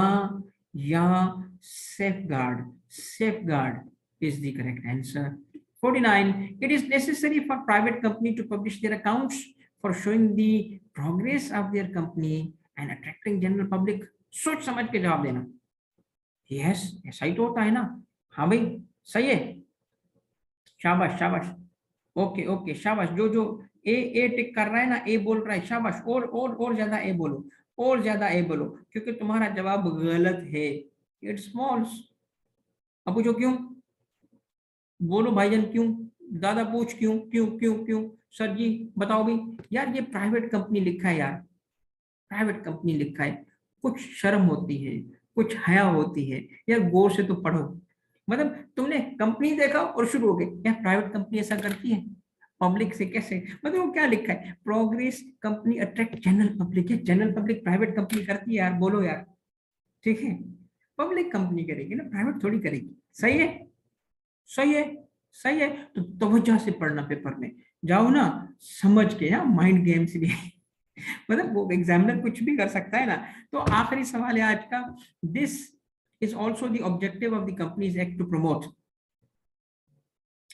safeguard. Safeguard is the correct answer. 49, it is necessary for private company to publish their accounts for showing the progress of their company and attracting general public. सोच समझ के जवाब देना. यस, ऐसा ही तो होता है ना. हाँ भाई, सही है. शाबाश शाबाश. ओके ओके, शाबाश. जो जो ए टिक कर रहा है ना, ए बोल रहा है, शाबाश. और ज्यादा ए बोलो, और ज्यादा ए बोलो, क्योंकि तुम्हारा जवाब गलत है. It's false. अब पूछो क्यों? बोलो भाईजान क्यों? दादा पूछ क्यों क्यों क्यों क्यों? सर जी बताओ भी. यार ये प्राइवेट कंपनी लिखा है यार, प्राइवेट कंपनी लिखा है. कुछ शर्म होती है, कुछ हया होती है यार. गौर से तो पढ़ो. मतलब तुमने कंपनी देखा और शुरू हो गए यार प्राइवेट कंपनी ऐसा करती है पब्लिक से कैसे? मतलब वो क्या लिखा है? Progress company attract general public. है जनरल पब्लिक प्राइवेट कंपनी करती है यार? बोलो यार. ठीक है, पब्लिक कंपनी करेगी ना, प्राइवेट थोड़ी करेगी. सही है, सही है, सही है. तो तवज्जो से पढ़ना पेपर में. जाओ ना समझ के. यहाँ माइंड गेम्स भी मतलब वो एग्जामिनर कुछ भी कर सकता है ना. तो आखिरी सवाल है आज का. This is also the objective of the companies act to promote.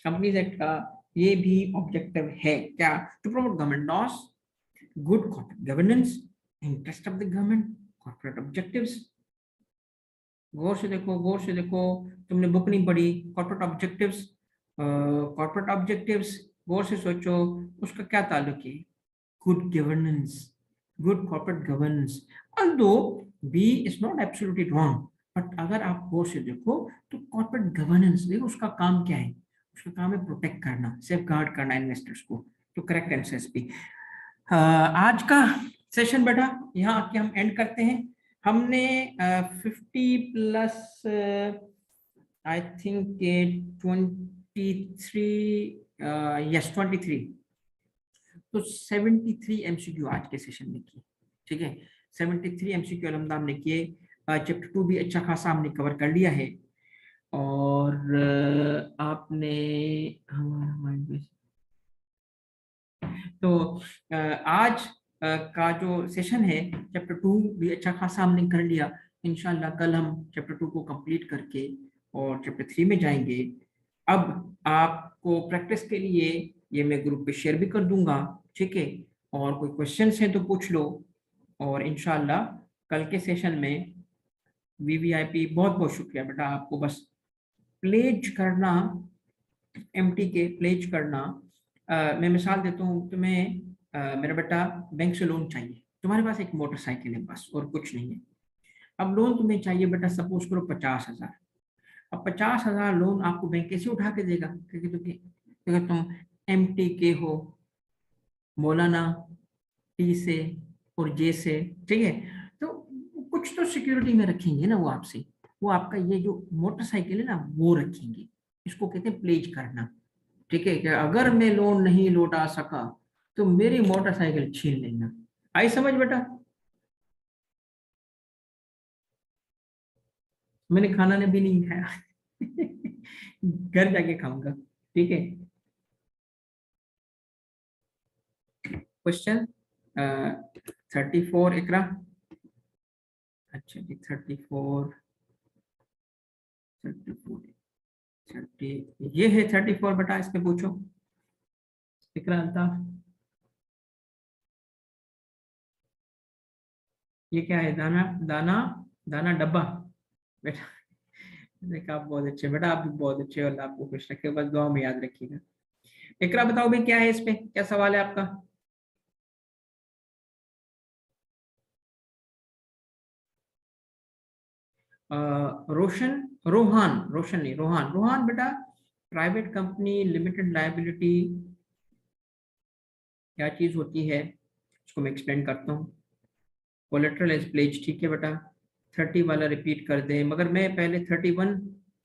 Companies act का ये भी ऑब्जेक्टिव है क्या? To promote government laws, good corporate governance, interest of the government, corporate objectives. गौर से देखो, गौर से देखो. तुमने बुक नहीं पढ़ी. कॉर्पोरेट ऑब्जेक्टिव्स, कॉर्पोरेट ऑब्जेक्टिव्स, गौर से सोचो उसका क्या ताल्लुक है? Good governance, good corporate governance. Although B is not absolutely wrong, but अगर आप गौर से देखो तो कॉर्पोरेट गवर्नेंस देखो उसका काम क्या है? उसका काम है प्रोटेक्ट करना, सेफ गार्ड करना इन्वेस्टर्स को. तो करेक्ट आंसर भी. आज का सेशन बेटा यहाँ आके हम एंड करते हैं. हमने 50 प्लस आई थिंक 23, यस 23, तो 73 एमसीक्यू आज के सेशन में किए. ठीक है, 73 एमसीक्यू अलहमदा हमने किए. चैप्टर 2 भी अच्छा खासा हमने कवर कर लिया है. और आपने हमारा माइंड तो आज का जो सेशन है चैप्टर 2 भी अच्छा खासा हमने कर लिया. इंशाल्लाह कल हम चैप्टर 2 को कंप्लीट करके और चैप्टर 3 में जाएंगे. अब आपको प्रैक्टिस के लिए ये मैं ग्रुप पे शेयर भी कर दूंगा. ठीक है, और कोई क्वेश्चंस हैं तो पूछ लो. और इंशाल्लाह कल के सेशन में वीवीआईपी. बहुत बहुत शुक्रिया बेटा. आपको बस प्लेज करना, एमटी के प्लेज करना. मैं मिसाल देता हूँ तुम्हें. मेरा बेटा बैंक से लोन चाहिए. तुम्हारे पास एक मोटरसाइकिल है बस, और कुछ नहीं है. अब लोन तुम्हें चाहिए बेटा, सपोज करो 50,000. अब 50,000 लोन आपको बैंक कैसे उठा के देगा? क्योंकि तुम एमटी के हो, मौलाना टी से और जे से. ठीक है, तो कुछ तो सिक्योरिटी में रखेंगे ना वो आपसे. वो आपका ये जो मोटरसाइकिल है ना वो रखेंगे. इसको कहते हैं प्लेज करना. ठीक है, कि अगर मैं लोन नहीं लौटा सका तो मेरी मोटरसाइकिल छीन लेना. आई समझ बेटा? मैंने खाना ने भी नहीं खाया। घर जाके खाऊंगा। ठीक है। क्वेश्चन 34 इकरा। अच्छा जी 34, 34, 30, ये है 34 बटा, इस पे पूछो इकरा अल्ताफ। ये क्या है? दाना दाना दाना डब्बा। बेटा देखा, आप बहुत अच्छे बेटा, आप भी बहुत अच्छे, और आपको खुश रखे, बस दुआ में याद रखिएगा। इकरा बताओ भाई, क्या है इस पे, क्या सवाल है आपका? रोशन, रोहान, रोशन नहीं, रोहान, रोहान बेटा, प्राइवेट कंपनी लिमिटेड लायबिलिटी क्या चीज होती है, इसको मैं एक्सप्लेन करता हूँ। कोलेट्रल एज प्लेज, ठीक है बेटा। 30 वाला रिपीट कर दें, मगर मैं पहले 31,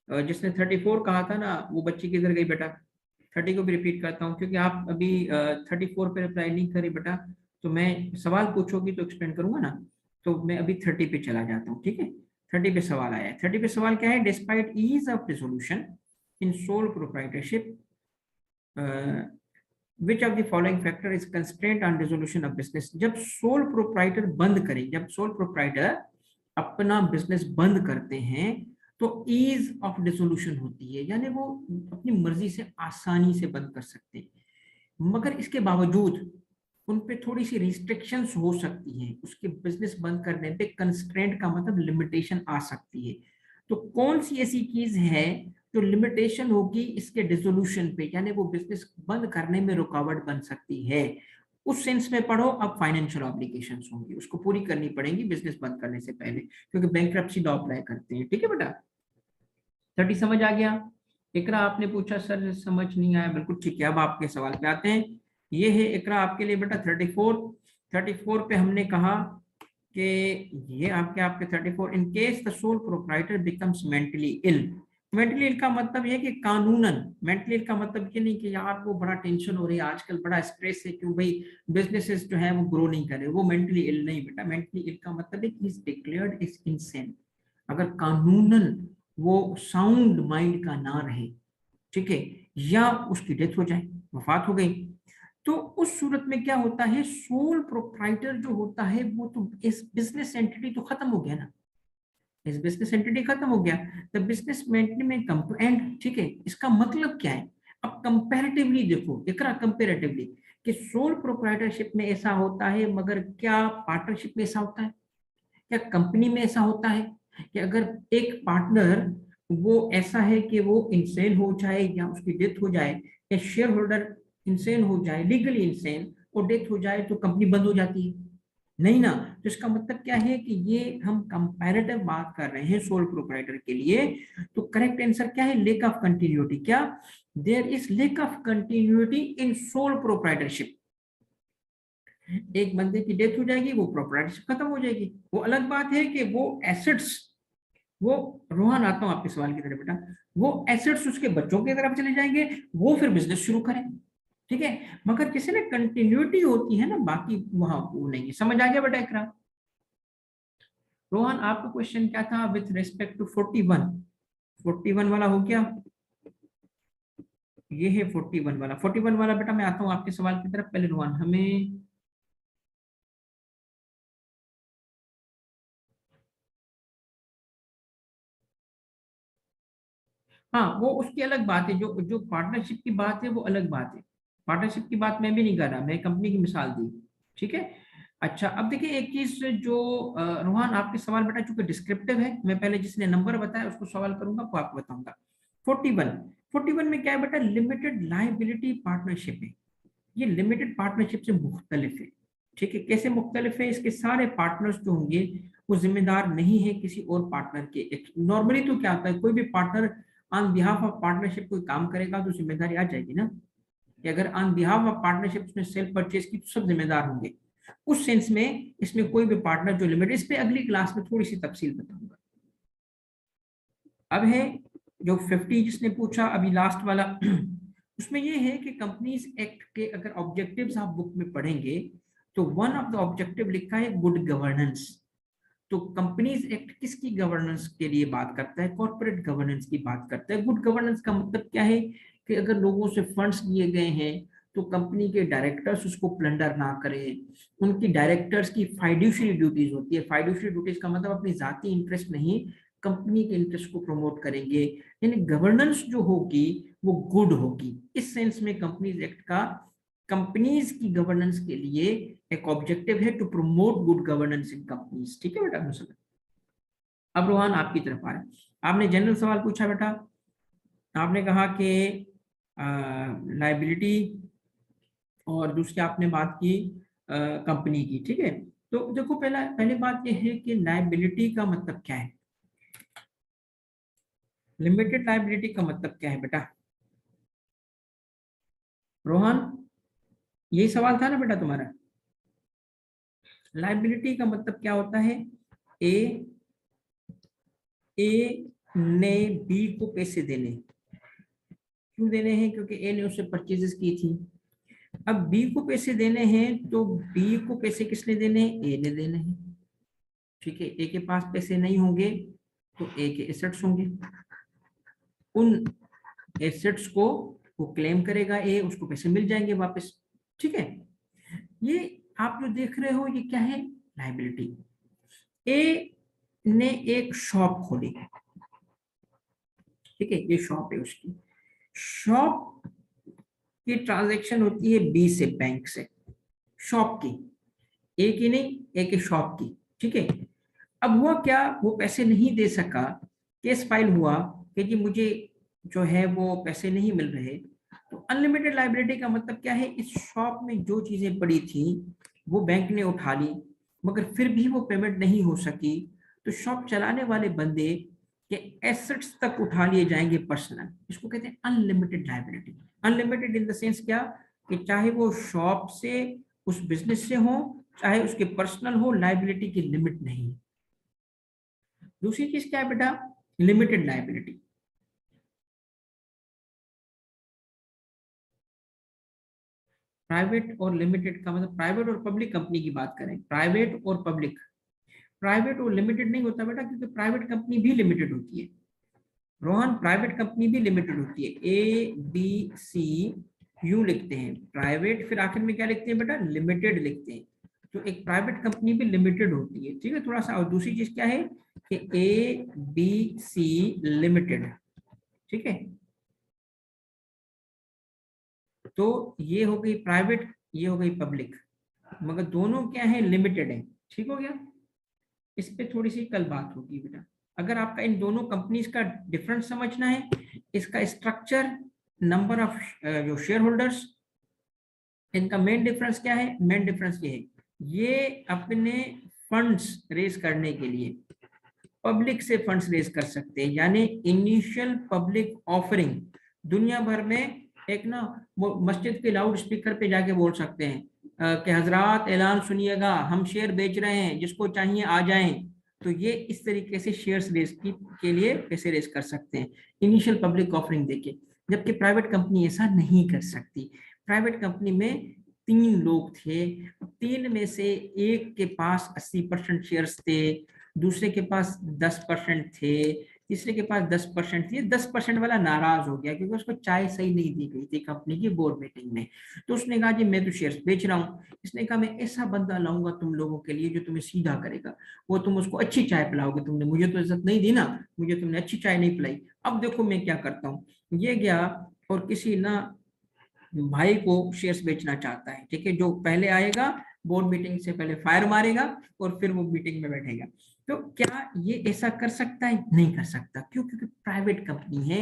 जिसने 34 कहा था ना, वो बच्ची किधर गई बेटा? 30 को भी रिपीट करता हूँ, क्योंकि आप अभी 34 पे रिप्लाई नहीं करी बेटा, तो मैं सवाल पूछोगी तो एक्सप्लेन करूंगा ना, तो मैं अभी 30 पे चला जाता हूँ, ठीक है। 30 पे सवाल आया है। 30 पे सवाल क्या है? Despite ease of resolution in sole proprietorship, which of the following factor is constraint on resolution of business. जब सोल प्रोप्राइटर बंद करें, जब सोल प्रोप्राइटर अपना बिजनेस बंद करते हैं, तो ईज ऑफ डिसोल्यूशन होती है, यानी वो अपनी मर्जी से आसानी से बंद कर सकते हैं। मगर इसके बावजूद उन पे थोड़ी सी रिस्ट्रिक्शंस हो सकती हैं, उसके बिजनेस बंद करने पे कंस्ट्रेंट का मतलब लिमिटेशन आ सकती है। तो कौन सी ऐसी चीज है जो लिमिटेशन होगी इसके डिसोल्यूशन पे, यानी वो बिजनेस बंद करने में रुकावट बन सकती है? उस सेंस में पढ़ो। अब फाइनेंशियल ऑब्लिगेशंस होंगी, उसको पूरी करनी पड़ेगी बिजनेस बंद करने से पहले, क्योंकि बैंक्रप्सी लॉ अप्लाई करते हैं, ठीक है बेटा। 30 समझ आ गया? इकरा आपने पूछा सर समझ नहीं आया, बिल्कुल ठीक है। अब आपके सवाल पे आते हैं। ये है इकरा आपके लिए बेटा 34। 34 पे हमने कहा कि ये आपके आपके 34, in case the sole proprietor becomes mentally ill. Mentally ill का मतलब ये कि कानूनन, मेंटली इल का मतलब ये नहीं कि यार वो बड़ा टेंशन हो रही है आजकल, बड़ा स्ट्रेस है, क्यों भाई बिजनेसेस जो है वो ग्रो नहीं कर रहे, वो मेंटली इल नहीं बेटा। मेंटली इल का मतलब है कि इज डिक्लेयर्ड इज इनसेन, अगर कानूनन वो साउंड माइंड का ना रहे, ठीक है, या उसकी डेथ हो जाए, वफात हो गई, तो उस सूरत में क्या होता है, सोल प्रोप्राइटर जो होता है वो तो इस बिजनेस एंटिटी तो खत्म हो गया ना, इस बिजनेस एंटिटी खत्म हो गया, द बिजनेस एंटिटी में एंड, ठीक है। इसका मतलब क्या है? अब कंपैरेटिवली देखो, इकरा कंपैरेटिवली कि सोल प्रोप्राइटरशिप में ऐसा होता है, मगर क्या पार्टनरशिप में ऐसा होता है, क्या कंपनी में ऐसा होता है कि अगर एक पार्टनर वो ऐसा है कि वो इंसेन हो जाए या उसकी डेथ हो जाए, या शेयर होल्डर इंसेन हो जाए, लीगली इंसेन, और डेथ हो जाए, तो कंपनी बंद हो जाती है? नहीं ना। तो इसका मतलब क्या है कि ये हम कंपैरेटिव बात कर रहे हैं सोल प्रोप्राइटर के लिए। तो करेक्ट आंसर क्या है? Lack of continuity. क्या? There is lack of continuity in sole proprietorship. एक बंदे की डेथ हो जाएगी, वो प्रोप्राइटरशिप खत्म हो जाएगी। वो अलग बात है कि वो एसेट्स, वो, रोहन आता हूं आपके सवाल की तरफ बेटा, वो एसेट्स उसके बच्चों की तरफ चले जाएंगे, वो फिर बिजनेस शुरू करें, ठीक है। मगर किसी ने कंटिन्यूटी होती है ना, बाकी वहां वो नहीं है। समझ आ गया बेटा इकराम? रोहन आपका क्वेश्चन क्या था विथ रिस्पेक्ट टू 41? 41 वाला हो गया। ये है 41 वाला। 41 वाला बेटा मैं आता हूँ आपके सवाल की तरफ। पहले रोहन हमें, हाँ वो उसकी अलग बात है, जो जो पार्टनरशिप की बात है वो अलग बात है। पार्टनरशिप की बात मैं भी नहीं कर रहा, मैं कंपनी की मिसाल दी, ठीक है। अच्छा अब देखिए एक चीज जो रोहन आपके सवाल बेटा चूंकि डिस्क्रिप्टिव है, मैं पहले जिसने नंबर बताया उसको सवाल करूंगा, वो आपको बताऊंगा। 41, 41 में क्या है बेटा? लिमिटेड लाइबिलिटी पार्टनरशिप है। ये लिमिटेड पार्टनरशिप से मुख्तलिफ है, ठीक है। कैसे मुख्तलिफ है? इसके सारे पार्टनर्स जो होंगे वो जिम्मेदार नहीं है किसी और पार्टनर के। नॉर्मली तो क्या होता है, कोई भी partner on behalf of partnership कोई काम करेगा तो जिम्मेदारी आ जाएगी ना, कि अगर ऑन बिहाफ ऑफ पार्टनरशिप उसने सेल परचेज की तो सब जिम्मेदार होंगे। उस सेंस में इसमें कोई भी पार्टनर जो लिमिटेड, इस पे अगली क्लास में थोड़ी सी तफसील बताऊंगा। अब है जो 50 जिसने पूछा अभी लास्ट वाला, उसमें ये है कि कंपनीज एक्ट के अगर ऑब्जेक्टिव्स आप बुक में पढ़ेंगे, तो वन ऑफ द ऑब्जेक्टिव लिखा है गुड गवर्नेंस। तो कंपनीज एक्ट किसकी गवर्नेंस के लिए बात करता है? कॉर्पोरेट गवर्नेंस की बात करता है। गुड गवर्नेंस का मतलब क्या है कि अगर लोगों से फंड्स लिए गए हैं तो कंपनी के डायरेक्टर्स उसको प्लंडर ना करें। उनकी डायरेक्टर्स की फाइड्यूशियरी ड्यूटीज होती है। फाइड्यूशियरी ड्यूटीज का मतलब अपनी जाती इंटरेस्ट नहीं, कंपनी के इंटरेस्ट को प्रमोट करेंगे। यानी गवर्नेंस जो होगी वो गुड होगी। इस सेंस में कंपनीज एक्ट का कंपनीज की गवर्नेंस के लिए एक ऑब्जेक्टिव है to promote good governance in companies. ठीक है बेटा, समझ। अब रोहन आपकी तरफ आ रहा है। आपने जनरल सवाल पूछा बेटा। आपने कहा कि लाइबिलिटी और दूसरी आपने बात की कंपनी की। ठीक है, तो देखो पहली बात यह है कि लाइबिलिटी का मतलब क्या है। लिमिटेड लाइबिलिटी का मतलब क्या है बेटा? रोहन, यही सवाल था ना बेटा तुम्हारा? लाइबिलिटी का मतलब क्या होता है? ए ने बी को पैसे देने। क्यों देने हैं? क्योंकि ए ने उससे परचेजेस की थी। अब बी को पैसे देने हैं तो बी को पैसे किसने देने हैं? ए ने देने हैं। ठीक है, ए के पास पैसे नहीं होंगे तो ए के एसेट्स होंगे। उन एसेट्स को वो क्लेम करेगा ए, उसको पैसे मिल जाएंगे वापस। ठीक है, ये आप जो देख रहे हो ये क्या है? लाइबिलिटी। ए ने एक शॉप खोली। ठीक है, ये शॉप है उसकी। शॉप की ट्रांजैक्शन होती है बी से, बैंक से। शॉप की, ए की नहीं, ए के शॉप की। ठीक है, अब हुआ क्या, वो पैसे नहीं दे सका। केस फाइल हुआ कि जी मुझे जो है वो पैसे नहीं मिल रहे। तो अनलिमिटेड लाइबिलिटी का मतलब क्या है? इस शॉप में जो चीजें पड़ी थी वो बैंक ने उठा ली, मगर फिर भी वो पेमेंट नहीं हो सकी। तो शॉप चलाने वाले बंदे के एसेट्स तक उठा लिए जाएंगे पर्सनल। इसको कहते हैं unlimited liability. Unlimited in the sense क्या, कि चाहे वो शॉप से, उस बिजनेस से हो, चाहे उसके पर्सनल हो, लाइबिलिटी की लिमिट नहीं। दूसरी चीज क्या है बेटा? Limited liability. प्राइवेट और लिमिटेड का मतलब, प्राइवेट और पब्लिक कंपनी की बात करें, प्राइवेट और पब्लिक। प्राइवेट और लिमिटेड नहीं होता बेटा, क्योंकि प्राइवेट कंपनी भी लिमिटेड होती है। रोहन, प्राइवेट कंपनी भी लिमिटेड होती है। ए बी सी यू लिखते हैं प्राइवेट, फिर आखिर में क्या लिखते हैं बेटा? लिमिटेड लिखते हैं। तो एक प्राइवेट कंपनी भी लिमिटेड होती है। ठीक है, थोड़ा सा। और दूसरी चीज क्या है कि ए बी सी लिमिटेड। ठीक है, तो ये हो गई प्राइवेट, ये हो गई पब्लिक, मगर दोनों क्या है? लिमिटेड है। ठीक हो गया। इस पे थोड़ी सी कल बात होगी बेटा। अगर आपका इन दोनों कंपनीज का डिफरेंस समझना है, इसका स्ट्रक्चर, नंबर ऑफ जो शेयर होल्डर्स, इनका मेन डिफरेंस क्या है? मेन डिफरेंस ये है, ये अपने फंड्स रेज करने के लिए पब्लिक से फंड्स रेज कर सकते हैं। यानी इनिशियल पब्लिक ऑफरिंग, दुनिया भर में एक ना, वो मस्जिद के लाउड स्पीकर पे जाके बोल सकते हैं कि हजरात ऐलान सुनिएगा, हम शेयर बेच रहे हैं, जिसको चाहिए आ जाएं। तो ये इस तरीके से शेयर्स रेज की के लिए पैसे रेज कर सकते हैं, इनिशियल पब्लिक ऑफरिंग देके। जबकि प्राइवेट कंपनी ऐसा नहीं कर सकती। प्राइवेट कंपनी में 3 लोग थे, तीन में से एक के पास 80% शेयर्स थे, दूसरे के पास 10% थे, तीसरे के पास 10% थे। 10% वाला नाराज हो गया क्योंकि उसको चाय सही नहीं दी गई थी कंपनी की बोर्ड मीटिंग में। तो उसने कहा जी मैं तो शेयर्स बेच रहा हूँ। इसने कहा मैं ऐसा बंदा लाऊंगा तुम लोगों के लिए जो तुम्हें सीधा करेगा, वो तुम उसको अच्छी चाय पिलाओगे। तुमने मुझे तो इज्जत नहीं दी ना, मुझे तुमने अच्छी चाय नहीं पिलाई। अब देखो मैं क्या करता हूँ। ये गया और किसी ना भाई को शेयर्स बेचना चाहता है। ठीक है, जो पहले आएगा बोर्ड मीटिंग से पहले फायर मारेगा और फिर वो मीटिंग में बैठेगा। तो क्या ये ऐसा कर सकता है? नहीं कर सकता। क्यों? क्योंकि प्राइवेट कंपनी है,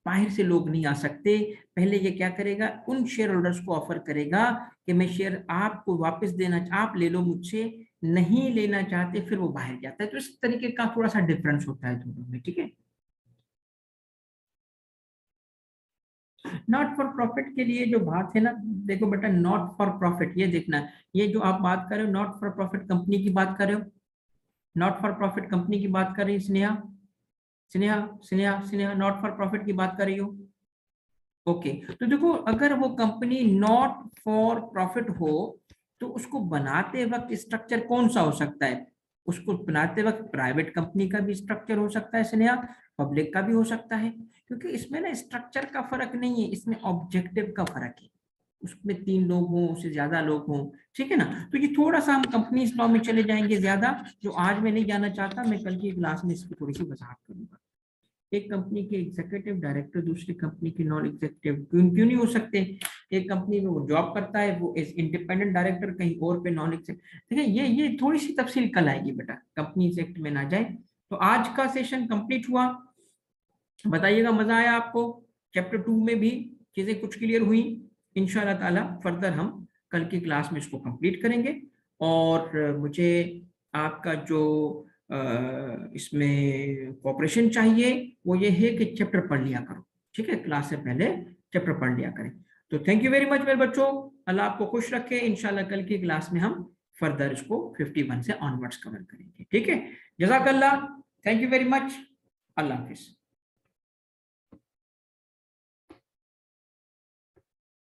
बाहर से लोग नहीं आ सकते। पहले ये क्या करेगा? उन शेयर होल्डर्स को ऑफर करेगा कि मैं शेयर आपको वापस देना, आप ले लो मुझसे, नहीं लेना चाहते फिर वो बाहर जाता है। तो इस तरीके का थोड़ा सा डिफरेंस होता है दोनों में। ठीक है, नॉट फॉर प्रॉफिट के लिए जो बात है ना, देखो बेटा, नॉट फॉर प्रॉफिट ये देखना, ये जो आप बात कर रहे हो नॉट फॉर प्रॉफिट कंपनी की बात कर रहे हो, नॉट फॉर प्रॉफिट कंपनी की बात कर रही है Sneha, Sneha Sneha Sneha, not for profit की बात कर रही हो। ओके, तो देखो अगर वो कंपनी नॉट फॉर प्रॉफिट हो तो उसको बनाते वक्त स्ट्रक्चर कौन सा हो सकता है? उसको बनाते वक्त प्राइवेट कंपनी का भी स्ट्रक्चर हो सकता है स्नेहा, पब्लिक का भी हो सकता है, क्योंकि इसमें ना स्ट्रक्चर का फर्क नहीं है, इसमें ऑब्जेक्टिव का फर्क है। उसमें 3 लोग हों, उससे ज्यादा लोग हों, ठीक है ना। तो ये थोड़ा सा हम कंपनी लॉ में चले जाएंगे ज्यादा, जो आज मैं नहीं जाना चाहता, मैं कल की क्लास में इसकी थोड़ी सी वजाहत करूंगा। एक कंपनी के एग्जीक्यूटिव डायरेक्टर दूसरी कंपनी के नॉन एग्जीक्यूटिव क्यों नहीं हो सकते? एक कंपनी में वो जॉब करता है, वो एज इंडिपेंडेंट डायरेक्टर कहीं और पे नॉन एग्जीक्यूटिव, ठीक है। ये थोड़ी सी तफसील कल आएगी बेटा, कंपनीज एक्ट में ना जाए। तो आज का सेशन कंप्लीट हुआ, बताइएगा मजा आया आपको? चैप्टर 2 में भी चीजें कुछ क्लियर हुई? इंशाल्लाह ताला फर्दर हम कल की क्लास में इसको कंप्लीट करेंगे। और मुझे आपका जो इसमें कॉपरेशन चाहिए वो ये है कि चैप्टर पढ़ लिया करो, ठीक है, क्लास से पहले चैप्टर पढ़ लिया करें। तो थैंक यू वेरी मच मेरे बच्चों, अल्लाह आपको खुश रखे। इंशाल्लाह कल की क्लास में हम फर्दर इसको 51 से ऑनवर्ड्स कवर करेंगे, ठीक है। जज़ाकल्लाह, थैंक यू वेरी मच, अल्लाह हाफिज।